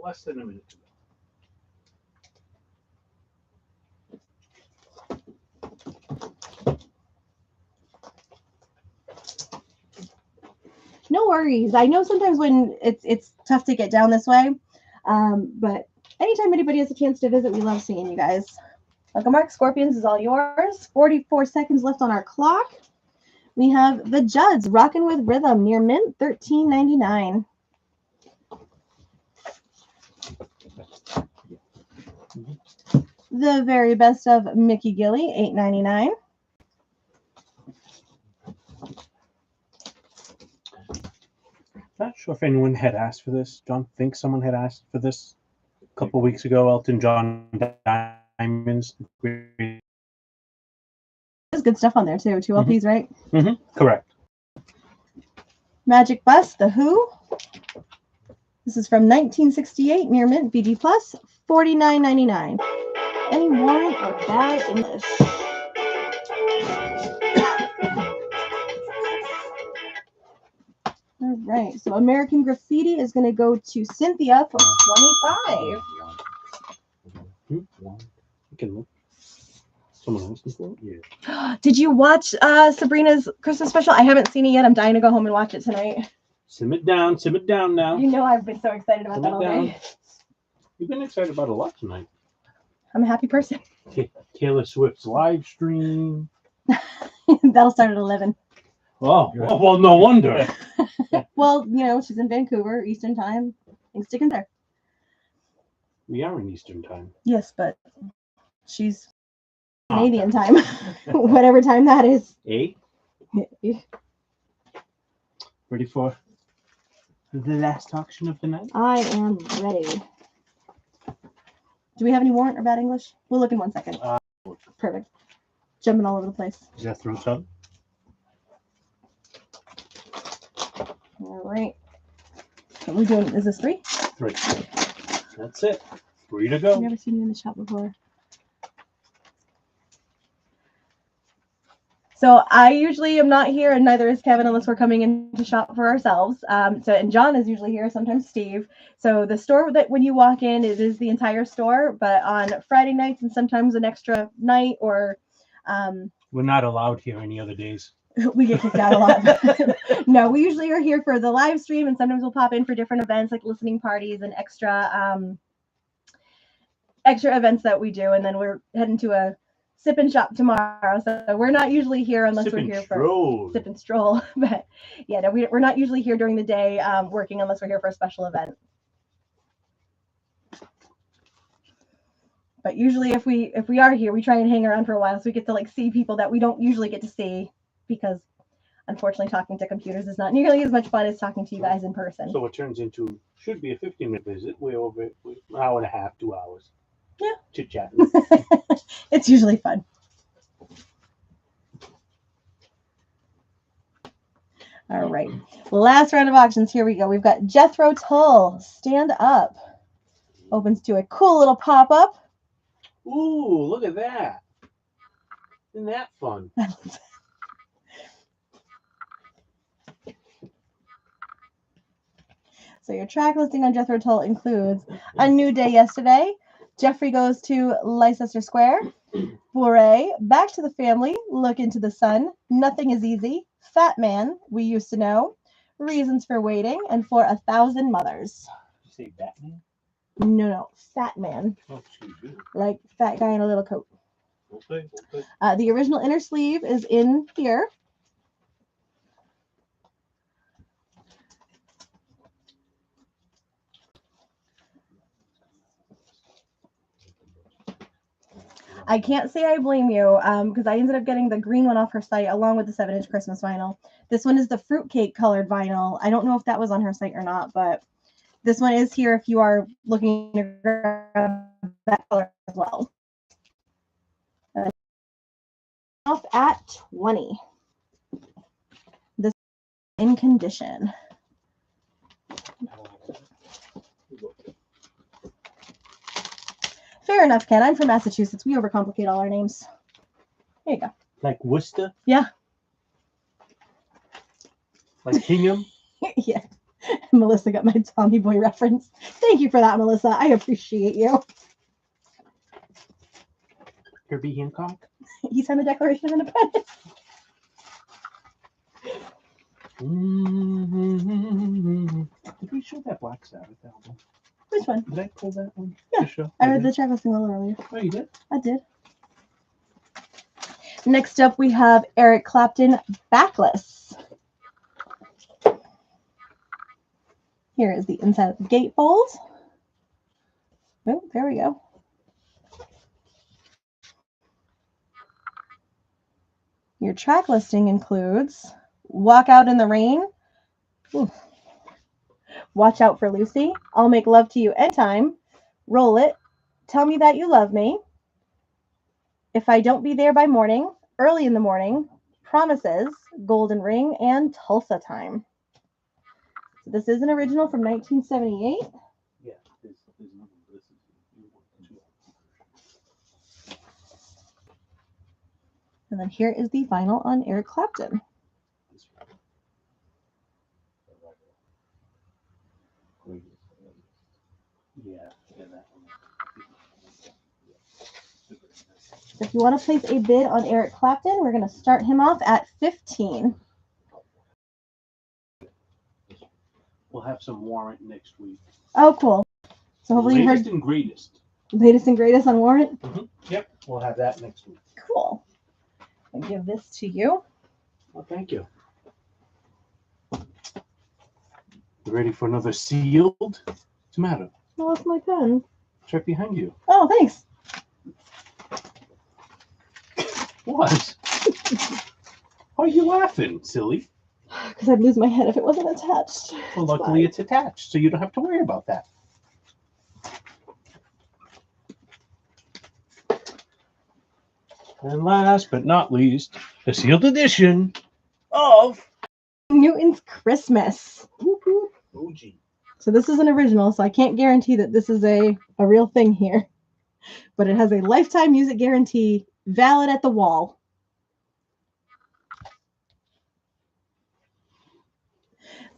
Less than a minute to go. No worries. I know sometimes when it's tough to get down this way, but anytime anybody has a chance to visit, we love seeing you guys. Welcome, Mark. Scorpions is all yours. 44 seconds left on our clock. We have the Judds, Rockin' with Rhythm, near mint, $13.99. The Very Best of Mickey Gilley, $8.99. Not sure if anyone had asked for this. John thinks someone had asked for this a couple of weeks ago. Elton John Diamonds. There's good stuff on there too. Two LPs, right? Correct. Magic Bus, The Who. This is from 1968, near mint, BG Plus, $49.99. Any warrant or bad English? All right, so American Graffiti is going to go to Cynthia for $25. You can look. Someone else for it? Yeah. Did you watch Sabrina's Christmas special? I haven't seen it yet. I'm dying to go home and watch it tonight. Sim it down now. You know I've been so excited about that all day. You've been excited about a lot tonight. I'm a happy person. Taylor Swift's live stream. That'll start at 11. Oh, well, no wonder. Well, you know, she's in Vancouver, Eastern time. Things sticking there. We are in Eastern time. Yes, but she's Canadian time. Whatever time that is. 8? Ready for the last auction of the night? I am ready. Do we have any warrant or bad English? We'll look in 1 second. Perfect. Jumping all over the place. Is that through some? All right. What are we doing? Is this 3? 3. That's it. 3 to go. I've never seen you in the shop before. So I usually am not here, and neither is Kevin unless we're coming in to shop for ourselves. And John is usually here, sometimes Steve. So the store that when you walk in, it is the entire store. But on Friday nights and sometimes an extra night or we're not allowed here any other days. We get kicked out a lot. No, we usually are here for the live stream, and sometimes we'll pop in for different events like listening parties and extra events that we do. And then we're heading to a sip and shop tomorrow, so we're not usually here unless we're here for sip and stroll. But yeah, no, we're not usually here during the day working unless we're here for a special event. But usually if we are here, we try and hang around for a while so we get to like see people that we don't usually get to see, because Unfortunately, talking to computers is not nearly as much fun as talking to you guys in person. So it turns into, should be a 15-minute visit. We're over an hour and a half, 2 hours. Yeah. Chit-chatting. It's usually fun. All right. Last round of auctions. Here we go. We've got Jethro Tull. Stand Up. Opens to a cool little pop-up. Ooh, look at that. Isn't that fun? So your track listing on Jethro Tull includes A New Day Yesterday, Jeffrey Goes to Leicester Square, Foray, Back to the Family, Look into the Sun, Nothing is Easy, Fat Man, We Used to Know, Reasons for Waiting, and For 1,000 Mothers. You say Batman? No, Fat Man. Oh, excuse me. Like fat guy in a little coat. Okay. The original inner sleeve is in here. I can't say I blame you because I ended up getting the green one off her site along with the 7-inch Christmas vinyl. This one is the fruitcake colored vinyl. I don't know if that was on her site or not, but this one is here if you are looking to grab that color as well. Off at 20. This is in condition. Fair enough, Ken. I'm from Massachusetts. We overcomplicate all our names. There you go. Like Worcester? Yeah. Like Hingham? Yeah. Melissa got my Tommy Boy reference. Thank you for that, Melissa. I appreciate you. Herbie Hancock? He signed the Declaration of Independence. Did we show that Black Sabbath album? Which one? Did I pull that one? Yeah. Show? I read the track listing a little earlier. Oh, you did? I did. Next up, we have Eric Clapton, Backless. Here is the inside of the gatefold. Oh, there we go. Your track listing includes Walk Out in the Rain, ooh. Watch Out for Lucy, I'll Make Love to You Anytime, Roll It, Tell Me That You Love Me, If I Don't Be There by Morning, Early in the Morning, Promises, Golden Ring, and Tulsa Time. So this is an original from 1978. Yeah, there's another list. And then here is the vinyl on Eric Clapton. Yeah, that one. If you want to place a bid on Eric Clapton, we're going to start him off at $15. We'll have some warrant next week. Oh, cool. So hopefully you Latest heard and greatest. latest and greatest on warrant. Yep, we'll have that next week. Cool. I'll give this to you. Well, thank you. You ready for another sealed? What's the matter? I lost my pen. It's right behind you. Oh, thanks. What? Why are you laughing, silly? Because I'd lose my head if it wasn't attached. Well, luckily it's attached, so you don't have to worry about that. And last but not least, the sealed edition of Newton's Christmas. OG. So this is an original, so I can't guarantee that this is a real thing here. But it has a lifetime music guarantee valid at the wall.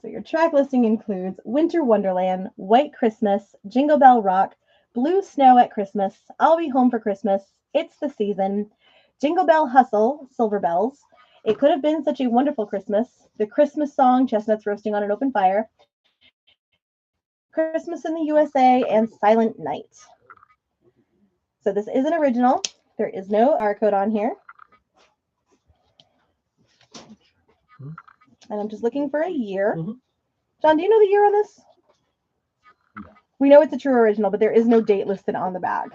So your track listing includes Winter Wonderland, White Christmas, Jingle Bell Rock, Blue Snow at Christmas, I'll Be Home for Christmas, It's the Season, Jingle Bell Hustle, Silver Bells, It Could Have Been Such a Wonderful Christmas, The Christmas Song, Chestnuts Roasting on an Open Fire, Christmas in the USA, and Silent Night. So this is an original. There is no barcode on here. And I'm just looking for a year. John, do you know the year on this? No. We know it's a true original, but there is no date listed on the bag.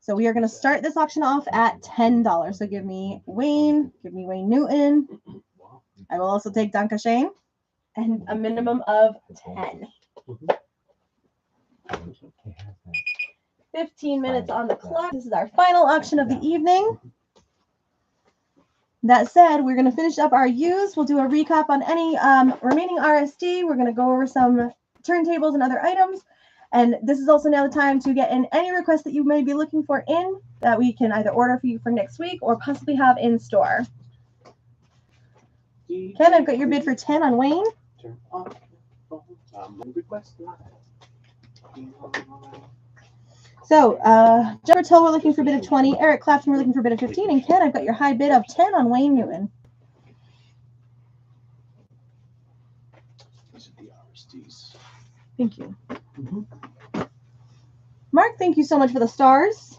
So we are going to start this auction off at $10. So give me Wayne Newton. I will also take Danka Shane and a minimum of 10. 15 minutes on the clock. This is our final auction of the evening. That said, we're going to finish up our used. We'll do a recap on any remaining RSD. We're going to go over some turntables and other items. And this is also now the time to get in any requests that you may be looking for in that we can either order for you for next week or possibly have in store. Ken, I've got your bid for 10 on Wayne. So, Jennifer Till, we're looking for a bid of 20. Eric Clapton, we're looking for a bid of 15. And Ken, I've got your high bid of 10 on Wayne Newton. These are the RSDs. Thank you. Mark, thank you so much for the stars.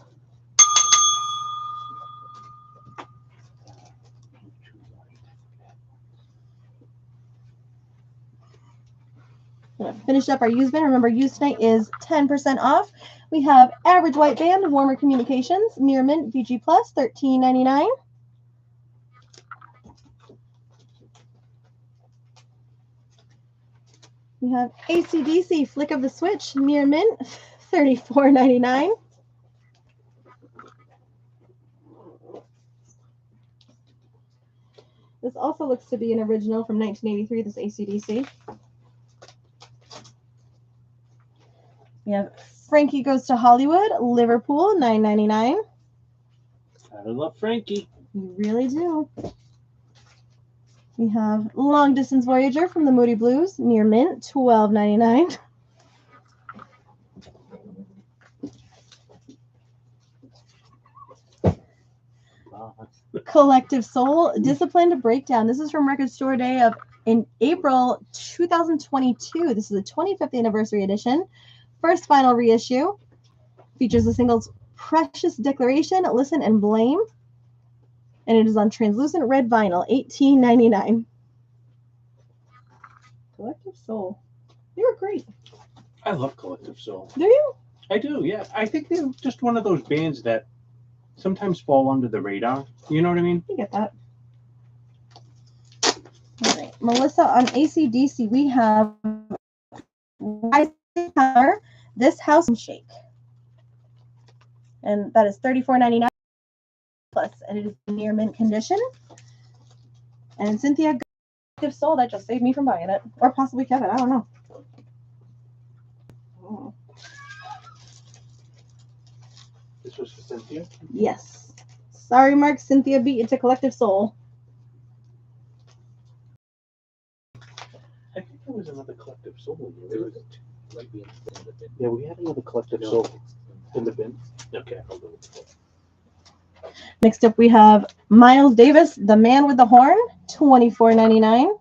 Finish up our used bin. Remember, used tonight is 10% off. We have average white band, Warmer Communications, Near Mint, VG Plus, $13.99. We have AC/DC Flick of the Switch, Near Mint, $34.99. This also looks to be an original from 1983, this AC/DC. We have Frankie Goes to Hollywood, Liverpool, $9.99. I love Frankie. You really do. We have Long Distance Voyager from the Moody Blues, Near Mint, $12.99. Collective Soul, Disciplined Breakdown. This is from Record Store Day in April 2022. This is the 25th anniversary edition. First vinyl reissue. Features the singles Precious Declaration, Listen and Blame. And it is on translucent red vinyl, $18.99. Collective Soul. They were great. I love Collective Soul. Do you? I do, yeah. I think they're just one of those bands that sometimes fall under the radar. You know what I mean? You get that. All right. Melissa, on AC/DC, we have Rising Color, This House Shake. And that is $34.99 plus, and it is near mint condition. And Cynthia, Collective Soul, that just saved me from buying it. Or possibly Kevin, I don't know. Oh. This was for Cynthia? Yes. Sorry, Mark. Cynthia beat you to Collective Soul. I think there was another Collective Soul. Yeah, we had another Collective Soul in the bin. Okay, I'll go with it. Next up, we have Miles Davis, The Man with the Horn, $24.99.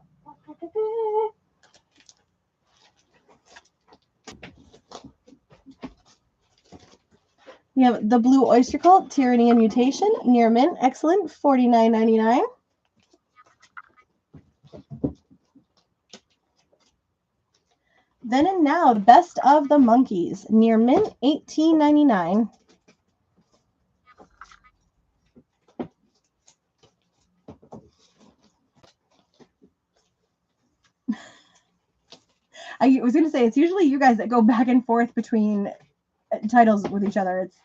We have The Blue Oyster Cult, Tyranny and Mutation, Near Mint, excellent, $49.99. Then and Now, The Best of the Monkees, Near Mint, $18.99. I was going to say, it's usually you guys that go back and forth between titles with each other. It's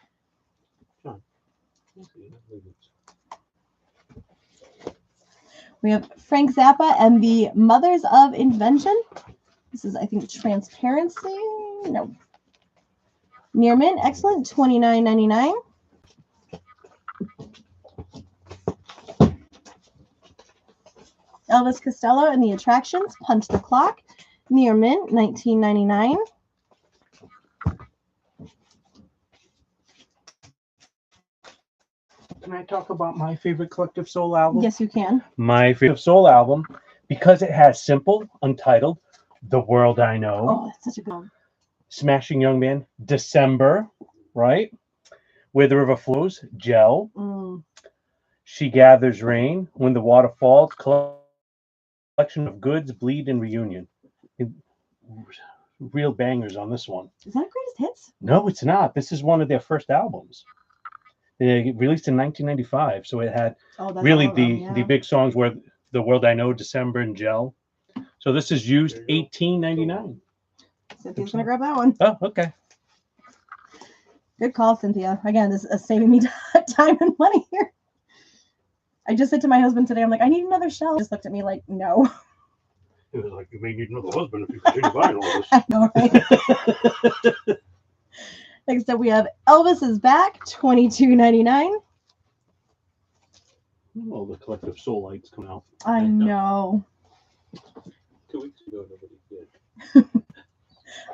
We have Frank Zappa and the Mothers of Invention. This is, I think, Transparency. No. Near Mint, excellent, $29.99. Elvis Costello and the Attractions, Punch the Clock. Near Mint, $19.99. Can I talk about my favorite Collective Soul album? Yes, you can. My favorite Soul album, because it has Simple, Untitled, The World I Know. Oh, that's such a good one. Smashing Young Man, December, right? Where the River Flows, Gel. She Gathers Rain, When the Water Falls, Collection of Goods, Bleed, and Reunion. Real bangers on this one. Is that Greatest Hits? No, it's not. This is one of their first albums. They released in 1995, so it had Oh, that's really all of them, the big songs were "The World I Know," "December," and "Gel." So this is used $18.99. Cynthia's gonna grab that one. Oh, okay. Good call, Cynthia. Again, this is saving me time and money here. I just said to my husband today, I'm like, I need another shell. He just looked at me like, no. It was like, you may need another husband if you continue buying all this. I know, right? Next up, we have Elvis is Back, $22.99. All the collective soul lights come out. I know. 2 weeks ago, nobody did.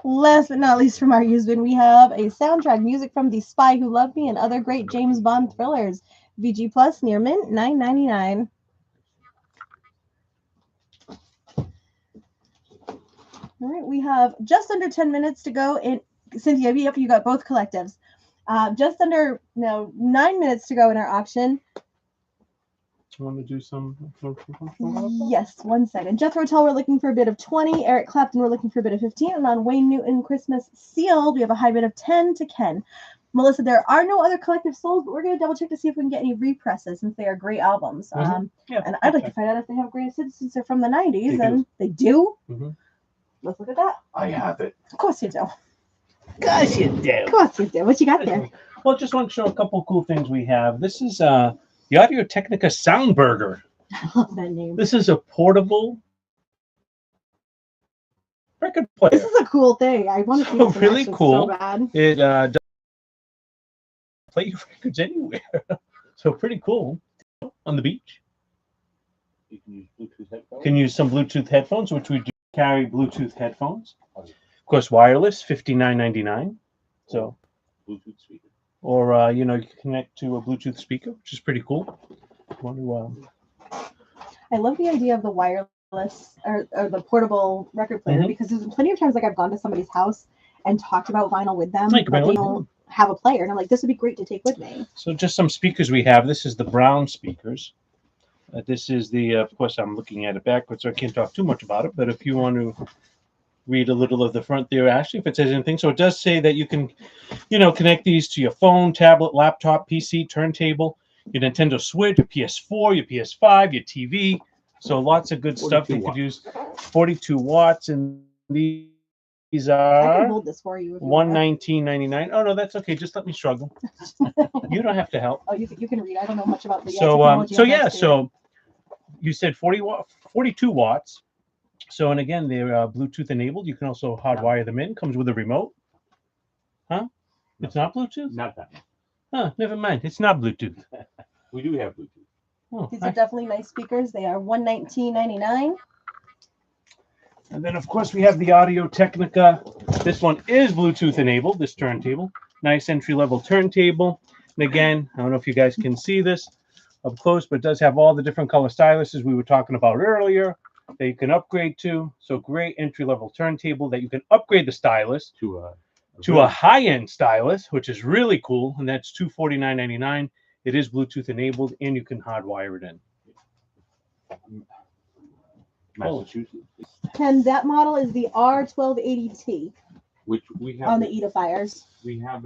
Last but not least from our used bin, we have a soundtrack music from The Spy Who Loved Me and other great James Bond thrillers. VG Plus, near mint, $9.99. All right, we have just under 10 minutes to go. In Cynthia, you got both collectives. Just under 9 minutes to go in our auction. You want to do some? Yes, 1 second. Jethro Tull, we're looking for a bid of 20. Eric Clapton, we're looking for a bid of 15. And on Wayne Newton Christmas Sealed, we have a high bid of 10 to Ken. Melissa, there are no other collective souls, but we're going to double check to see if we can get any represses since they are great albums. Yeah, and I'd like to find out if they have Greatest Hits since they're from the 90s. They do. They do? Mm-hmm. Let's look at that. I have it. Of course you do. Of course you do. Of course you do. What you got there? Well, just want to show a couple cool things we have. This is the Audio Technica Soundburger. I love that name. This is a portable record player. This is a cool thing. I want to see this in really action cool. so bad. It does play your records anywhere. So pretty cool. On the beach. You can use Bluetooth headphones. Can use some Bluetooth headphones, which we do carry Bluetooth headphones. Of course, wireless, $59.99. So, Bluetooth speaker. or you can connect to a Bluetooth speaker, which is pretty cool. I love the idea of the wireless or the portable record player because there's plenty of times like I've gone to somebody's house and talked about vinyl with them, but they don't have a player, and I'm like, this would be great to take with me. So just some speakers we have. This is the Brown speakers. This is the, of course, I'm looking at it backwards, so I can't talk too much about it. But if you want to read a little of the front there, Ashley, if it says anything. So it does say that you can, connect these to your phone, tablet, laptop, PC, turntable, your Nintendo Switch, your PS4, your PS5, your TV. So lots of good stuff you could use. 42 watts, and these I are can hold this for you. $119.99. Oh no, that's okay. Just let me struggle. You don't have to help. Oh, you can read. I don't know much about the technology. So you said 42 watts. So, and again, they're Bluetooth enabled. You can also hardwire them in. Comes with a remote. Huh? No. It's not Bluetooth? Not that. Huh, never mind. It's not Bluetooth. We do have Bluetooth. Oh, these are definitely nice speakers. They are $119.99. And then, of course, we have the Audio Technica. This one is Bluetooth enabled, this turntable. Nice entry-level turntable. And again, I don't know if you guys can see this up close, but it does have all the different color styluses we were talking about earlier that you can upgrade to. So great entry-level turntable that you can upgrade the stylus to a high-end stylus, which is really cool, and that's $249.99. It is Bluetooth enabled, and you can hardwire it in. Massachusetts. And that model is the R1280T. Which we have on the Edifiers. We have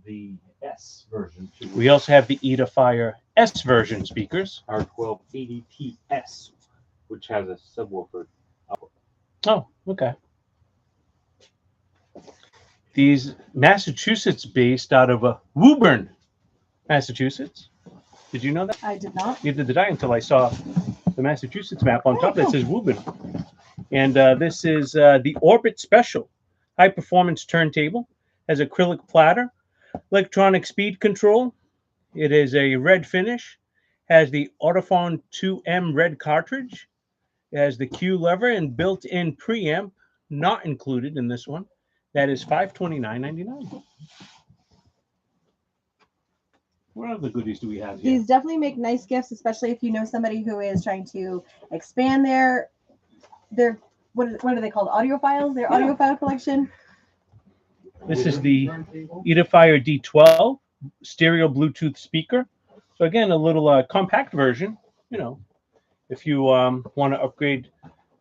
the S version too. We also have the Edifier S version speakers. R1280TS, which has a subwoofer output. Oh, okay. These Massachusetts based out of Woburn, Massachusetts. Did you know that? I did not. Neither did I until I saw the Massachusetts map on top that says Woburn. And this is the Orbit Special high performance turntable. Has acrylic platter, electronic speed control. It is a red finish. Has the Autophone 2M red cartridge. It has the Q lever and built-in preamp, not included in this one. That is $529.99. What other goodies do we have here? These definitely make nice gifts, especially if you know somebody who is trying to expand their what are they called? Audiophiles? Their audiophile collection. This is the Edifier D12 stereo Bluetooth speaker. So again, a little compact version. If you want to upgrade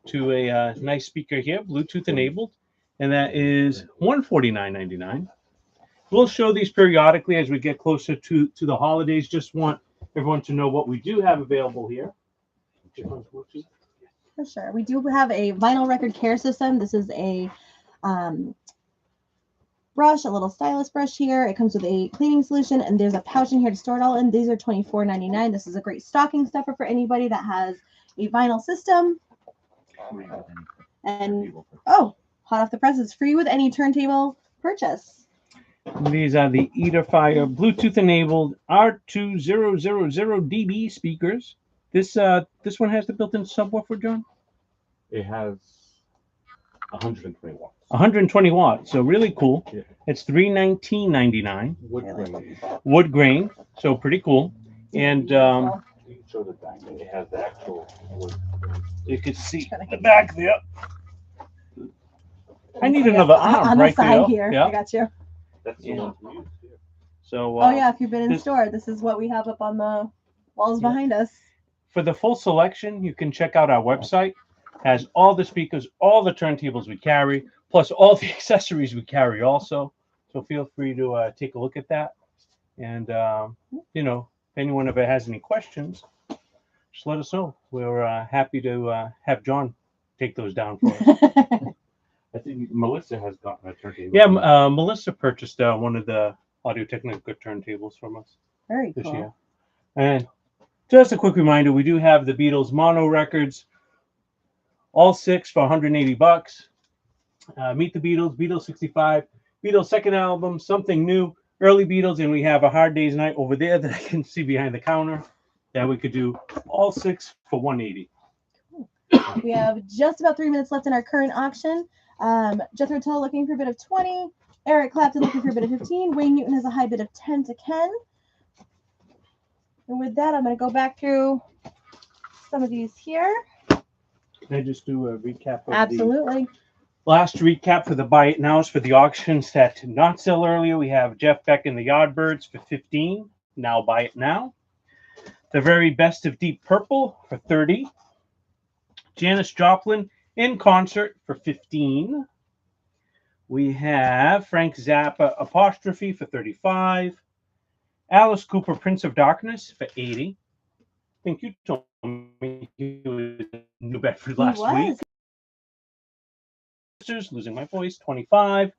to a nice speaker here, Bluetooth enabled, and that is $149.99. we'll show these periodically as we get closer to the holidays. Just want everyone to know what we do have available here. For sure. We do have a vinyl record care system. This is a brush, a little stylus brush here. It comes with a cleaning solution, and there's a pouch in here to store it all in. These are $24.99. This is a great stocking stuffer for anybody that has a vinyl system. And oh, hot off the press, it's free with any turntable purchase. These are the Eaterfire Bluetooth-enabled R2000 speakers. This one has the built-in subwoofer, John? It has 120 watts. 120 watts, so really cool. Yeah. It's $319.99. Wood grain. Wood grain, so pretty cool. And You can show the back. It has the actual wood. you can see the back there. I need another arm on right the side there. here. Yeah. I got you. That's the one we use here. So Oh yeah, if you've been in this- store, this is what we have up on the walls behind us. for the full selection, you can check out our website. Has all the speakers, all the turntables we carry, plus all the accessories we carry also. So feel free to take a look at that. And you know, if anyone ever has any questions, just let us know. We're happy to have John take those down for us. I think Melissa has gotten a turntable. Yeah, Melissa purchased one of the Audio-Technica turntables from us Very this cool. year. And just a quick reminder, we do have the Beatles mono records, all 6 for $180. Meet the Beatles, Beatles 65, Beatles second album, Something New, early Beatles, and we have a Hard Day's Night over there that I can see behind the counter that we could do all 6 for $180. We have just about 3 minutes left in our current auction. Jethro Tull looking for a bid of 20. Eric Clapton looking for a bid of 15. Wayne Newton has a high bid of 10 to Ken. And with that, I'm going to go back through some of these here. Can I just do a recap of Absolutely. the last recap for the Buy It Nows for the auctions that did not sell earlier? We have Jeff Beck and the Yardbirds for 15. Now buy it now. The Very Best of Deep Purple for 30. Janis Joplin in Concert for 15. We have Frank Zappa Apostrophe for 35. Alice Cooper Prince of Darkness for 80. I think you told me he was in New Bedford last week. Losing My Voice, 25.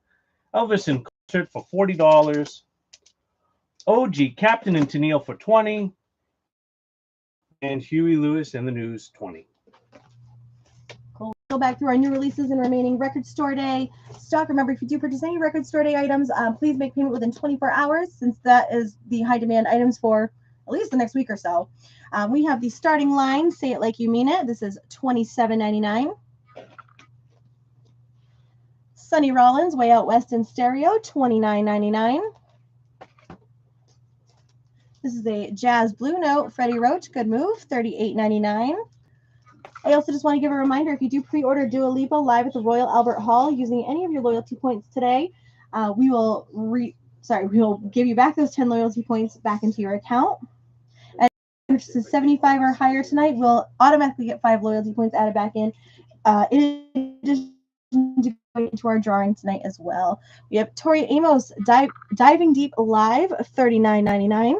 Elvis in Concert for $40. OG Captain and Tennille for 20. And Huey Lewis and the News, 20. Cool. Go back through our new releases and remaining Record Store Day stock. Remember, if you do purchase any Record Store Day items, please make payment within 24 hours, since that is the high demand items for at least the next week or so. We have the starting line, Say It Like You Mean It. This is $27.99. Sonny Rollins, Way Out West in Stereo, $29.99. This is a Jazz Blue Note, Freddie Roach, Good Move, $38.99. I also just want to give a reminder, if you do pre-order Dua Lipa live at the Royal Albert Hall using any of your loyalty points today, we will give you back those 10 loyalty points back into your account. And which is 75 or higher tonight, we'll automatically get 5 loyalty points added back in addition to going into our drawing tonight as well. We have Tori Amos Diving Deep Live, $39.99.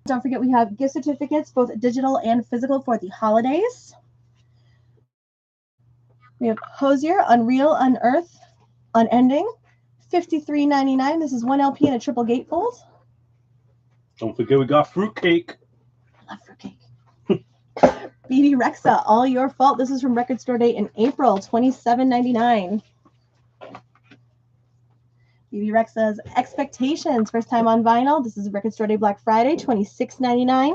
Don't forget, we have gift certificates, both digital and physical, for the holidays. We have Hosier, Unreal, Unearth, Unending, $53.99. This is 1 LP and a triple gatefold. Don't forget we got Fruitcake. I love fruitcake. BB Rexa, All Your Fault. This is from Record Store Day in April, $27.99. BB Rexa's Expectations, first time on vinyl. This is Record Store Day Black Friday, $26.99.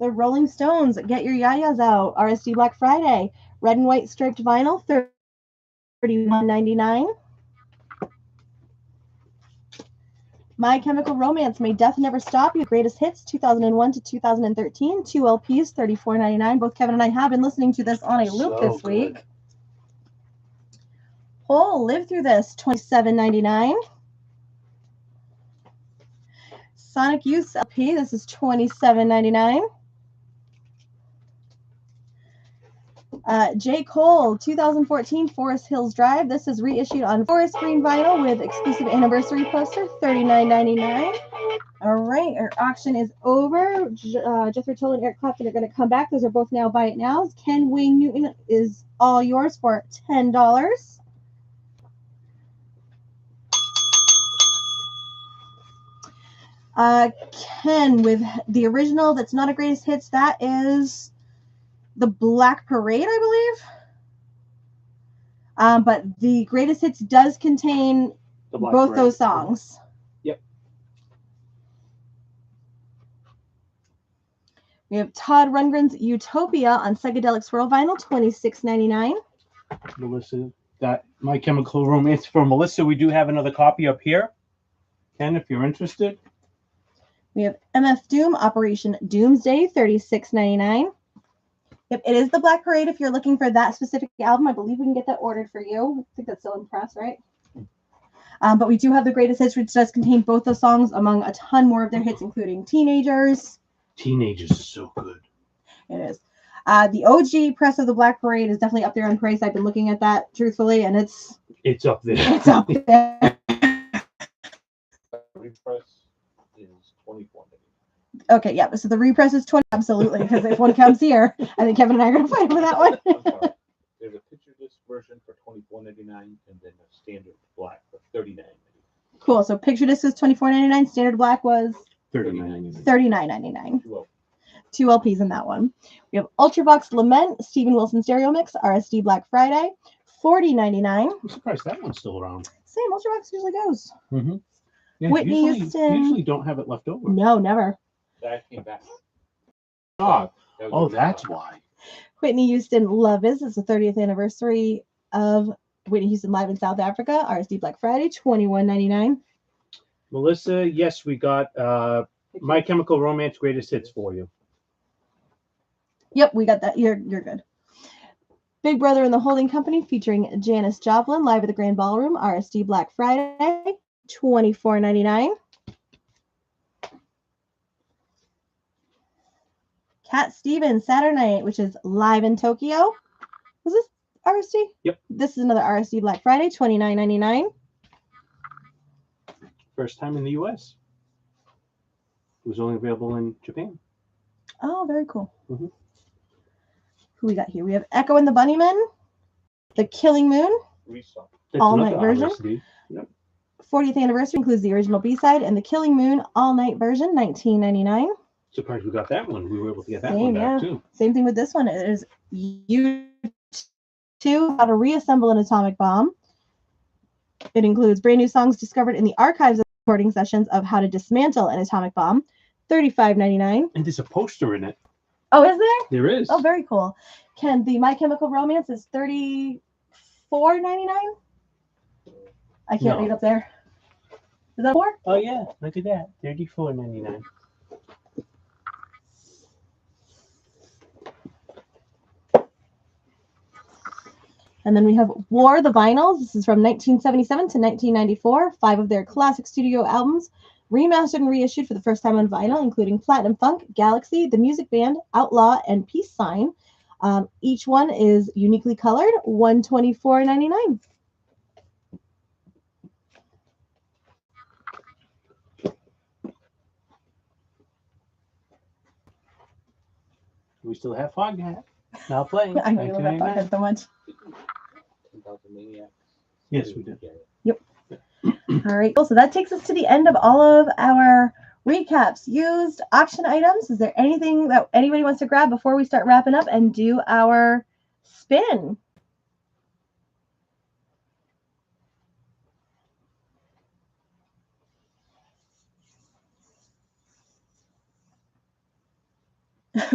The Rolling Stones, Get Your Yayas Out, RSD Black Friday, red and white striped vinyl, $31.99. My Chemical Romance, May Death Never Stop You, Greatest Hits, 2001 to 2013, 2 LPs, $34.99. Both Kevin and I have been listening to this on a loop this week. Hole, Live Through This, $27.99. Sonic Youth LP, this is $27.99. J. Cole, 2014 Forest Hills Drive. This is reissued on forest green vinyl with exclusive anniversary poster, $39.99. All right, our auction is over. Jeffrey Toll and Eric Clapton are going to come back. Those are both now buy it now. Ken Wayne Newton is all yours for $10. Ken, with the original that's not a greatest hits, that is the Black Parade, I believe. But the greatest hits does contain both those songs. Yep. We have Todd Rundgren's Utopia on Psychedelic Swirl vinyl, $26.99. Melissa, that My Chemical Romance for Melissa. We do have another copy up here, Ken, if you're interested. We have MF Doom, Operation Doomsday, $36.99. Yep, it is the Black Parade. If you're looking for that specific album, I believe we can get that ordered for you. I think that's still in press, right? But we do have the greatest hits, which does contain both those songs among a ton more of their hits, including Teenagers. Teenagers is so good. It is. The OG press of the Black Parade is definitely up there in price. I've been looking at that truthfully, and it's up there. It's up there. Repress is $24.99. Okay, yeah. So the repress is $20, absolutely, because if one comes here, I think Kevin and I are going to fight over that one. I'm sorry. There's a picture disc version for $24.99 and then a standard black for $39.99. Cool. So picture disc is $24.99. Standard black was $39.99. $39.99. Two LPs in that one. We have Ultravox Lament, Steven Wilson Stereo Mix, RSD Black Friday, $40.99. I'm surprised that one's still around. Same, Ultravox usually goes. Mm-hmm. Yeah, Whitney Houston. Usually don't have it left over. No, never. That came back. Oh, that's why. Whitney Houston Love Is the 30th anniversary of Whitney Houston live in South Africa. RSD Black Friday, $21.99. Melissa, yes, we got My Chemical Romance Greatest Hits for you. Yep, we got that. You're good. Big Brother and the Holding Company featuring Janis Joplin live at the Grand Ballroom. RSD Black Friday, $24.99. Cat Stevens Saturday Night, which is live in Tokyo. Was this RSD? Yep. This is another RSD Black Friday, $29.99. First time in the U.S. It was only available in Japan. Oh, very cool. Mm-hmm. Who we got here? We have Echo and the Bunnymen, The Killing Moon, all-night version. RSD. Yep. 40th anniversary includes the original B-side and The Killing Moon all-night version, $19.99. Surprised we got that one. We were able to get that one back too. Same thing with this one. It is U2, How to Reassemble an Atomic Bomb. It includes brand new songs discovered in the archives of recording sessions of How to Dismantle an Atomic Bomb, $35.99. And there's a poster in it. Oh, is there? There is. Oh, very cool. Ken, the My Chemical Romance is $34.99. I can't read up there. Is that 4? Oh yeah, look at that. $34.99. And then we have War, the Vinyls. This is from 1977 to 1994. 5 of their classic studio albums, remastered and reissued for the first time on vinyl, including Platinum Funk, Galaxy, The Music Band, Outlaw, and Peace Sign. Each one is uniquely colored, $124.99. We still have Foghat. Now playing. I know you love that podcast so much. Yes, we did. Yep. All right. Cool. So that takes us to the end of all of our recaps, used auction items. Is there anything that anybody wants to grab before we start wrapping up and do our spin?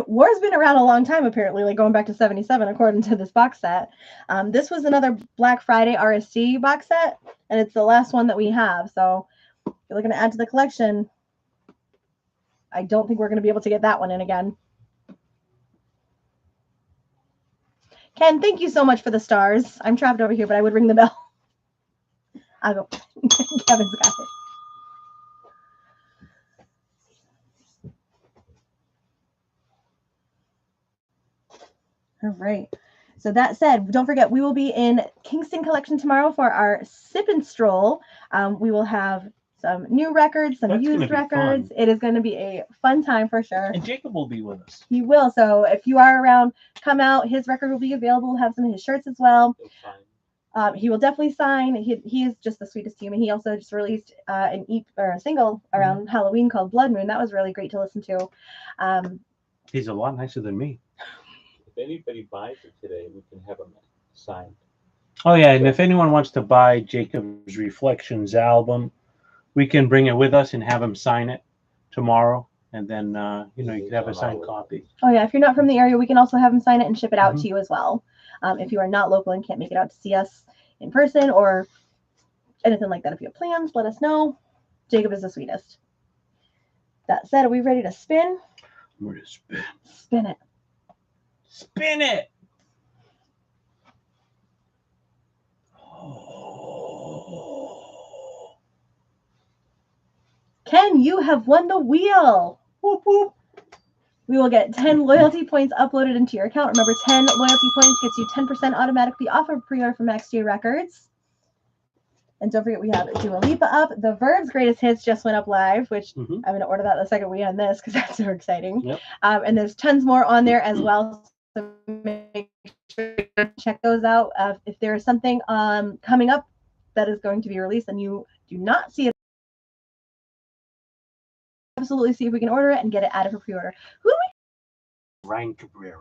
War's been around a long time, apparently, like going back to 77, according to this box set. This was another Black Friday RSD box set, and it's the last one that we have. So if you're looking to add to the collection, I don't think we're going to be able to get that one in again. Ken, thank you so much for the stars. I'm trapped over here, but I would ring the bell. I'll go. Kevin's got it. All right. So that said, don't forget, we will be in Kingston Collection tomorrow for our Sip and Stroll. We will have some new records, some That's gonna used be records. fun. It is going to be a fun time for sure. And Jacob will be with us. He will. So if you are around, come out. His record will be available. We'll have some of his shirts as well. He will definitely sign. He is just the sweetest human. He also just released a single around Halloween called Blood Moon. That was really great to listen to. He's a lot nicer than me. If anybody buys it today, we can have them signed. Oh yeah, and if anyone wants to buy Jacob's Reflections album, we can bring it with us and have him sign it tomorrow, and then you can have a signed copy. Oh yeah, if you're not from the area, we can also have him sign it and ship it out to you as well. If you are not local and can't make it out to see us in person or anything like that, if you have plans, let us know. Jacob is the sweetest. That said, are we ready to spin? I'm ready to spin. Spin it. Spin it. Ken, you have won the wheel. Whoop, whoop. We will get 10 loyalty points uploaded into your account. Remember, 10 loyalty points gets you 10% automatically off of pre-order for Max J Records. And don't forget, we have Dua Lipa up. The Verb's Greatest Hits just went up live, which I'm going to order that the second we end this because that's so exciting. Yep. And there's tons more on there as well. So make sure you check those out. If there is something coming up that is going to be released and you do not see it, absolutely see if we can order it and get it added for pre-order. Who do we? Ryan Cabrera.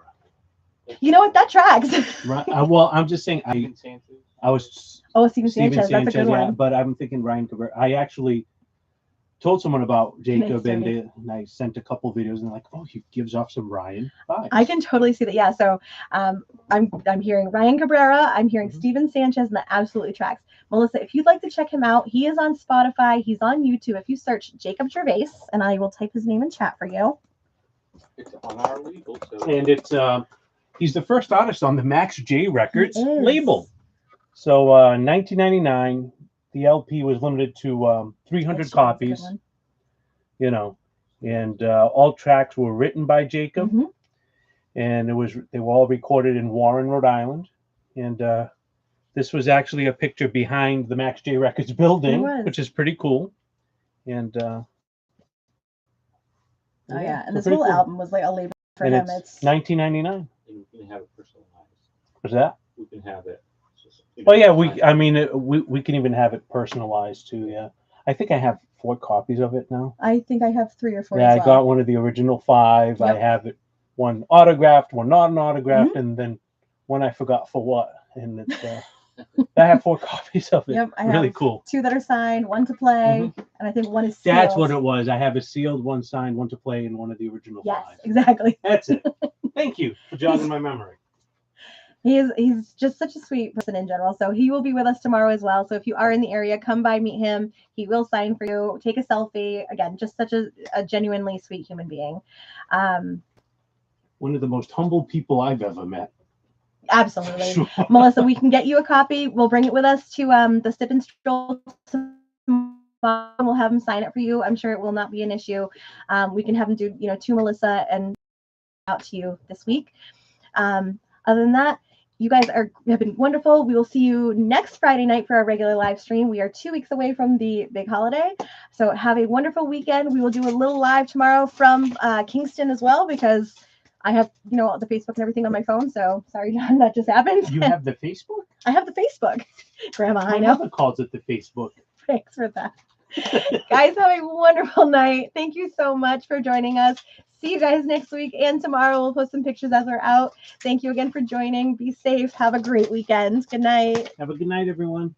You know what? That tracks. Right. Well, I'm just saying. I was. Oh, Steven Sanchez. That's a good one. Yeah, but I'm thinking Ryan Cabrera. I actually told someone about Jacob, and I sent a couple videos, and they're like, "Oh, he gives off some Ryan vibes." I can totally see that. Yeah. So, I'm hearing Ryan Cabrera. I'm hearing Steven Sanchez, and that absolutely tracks. Melissa, if you'd like to check him out, he is on Spotify. He's on YouTube. If you search Jacob Gervais, and I will type his name in chat for you. It's on our label, so. And it's he's the first artist on the Max J Records label. So 1999, the LP was limited to 300 copies. And all tracks were written by Jacob, and they were all recorded in Warren, Rhode Island. And this was actually a picture behind the Max J Records building, which is pretty cool. And and this whole album was like a label for him. It's 1999. And we can have it personalized. What's that? We can have it. Oh yeah, we can even have it personalized too. Yeah, I think I have 4 copies of it now. I think I have 3 or 4. Yeah, I got one of the original 5. Yep. I have it, one autographed, one not an autographed, and then one I forgot for what. And it's I have 4 copies of it. Yep, I really have cool. 2 that are signed, 1 to play, and I think 1 is sealed. That's what it was. I have a sealed, 1 signed, 1 to play, and one of the original 5. Yes, exactly. That's it. Thank you for jogging my memory. He's just such a sweet person in general. So he will be with us tomorrow as well. So if you are in the area, come by, meet him. He will sign for you. Take a selfie. Again, just such a genuinely sweet human being. One of the most humble people I've ever met. Absolutely. Sure. Melissa, we can get you a copy. We'll bring it with us to the Sip and Stroll. We'll have him sign it for you. I'm sure it will not be an issue. We can have him do, to Melissa and out to you this week. Other than that, you guys have been wonderful. We will see you next Friday night for our regular live stream. We are 2 weeks away from the big holiday. So have a wonderful weekend. We will do a little live tomorrow from Kingston as well, because I have, the Facebook and everything on my phone. So sorry, John, that just happened. You have the Facebook? I have the Facebook. Grandma, I know. My mother calls it the Facebook. Thanks for that. Guys, have a wonderful night. Thank you so much for joining us. See you guys next week and tomorrow. We'll post some pictures as we're out. Thank you again for joining. Be safe. Have a great weekend. Good night. Have a good night, everyone.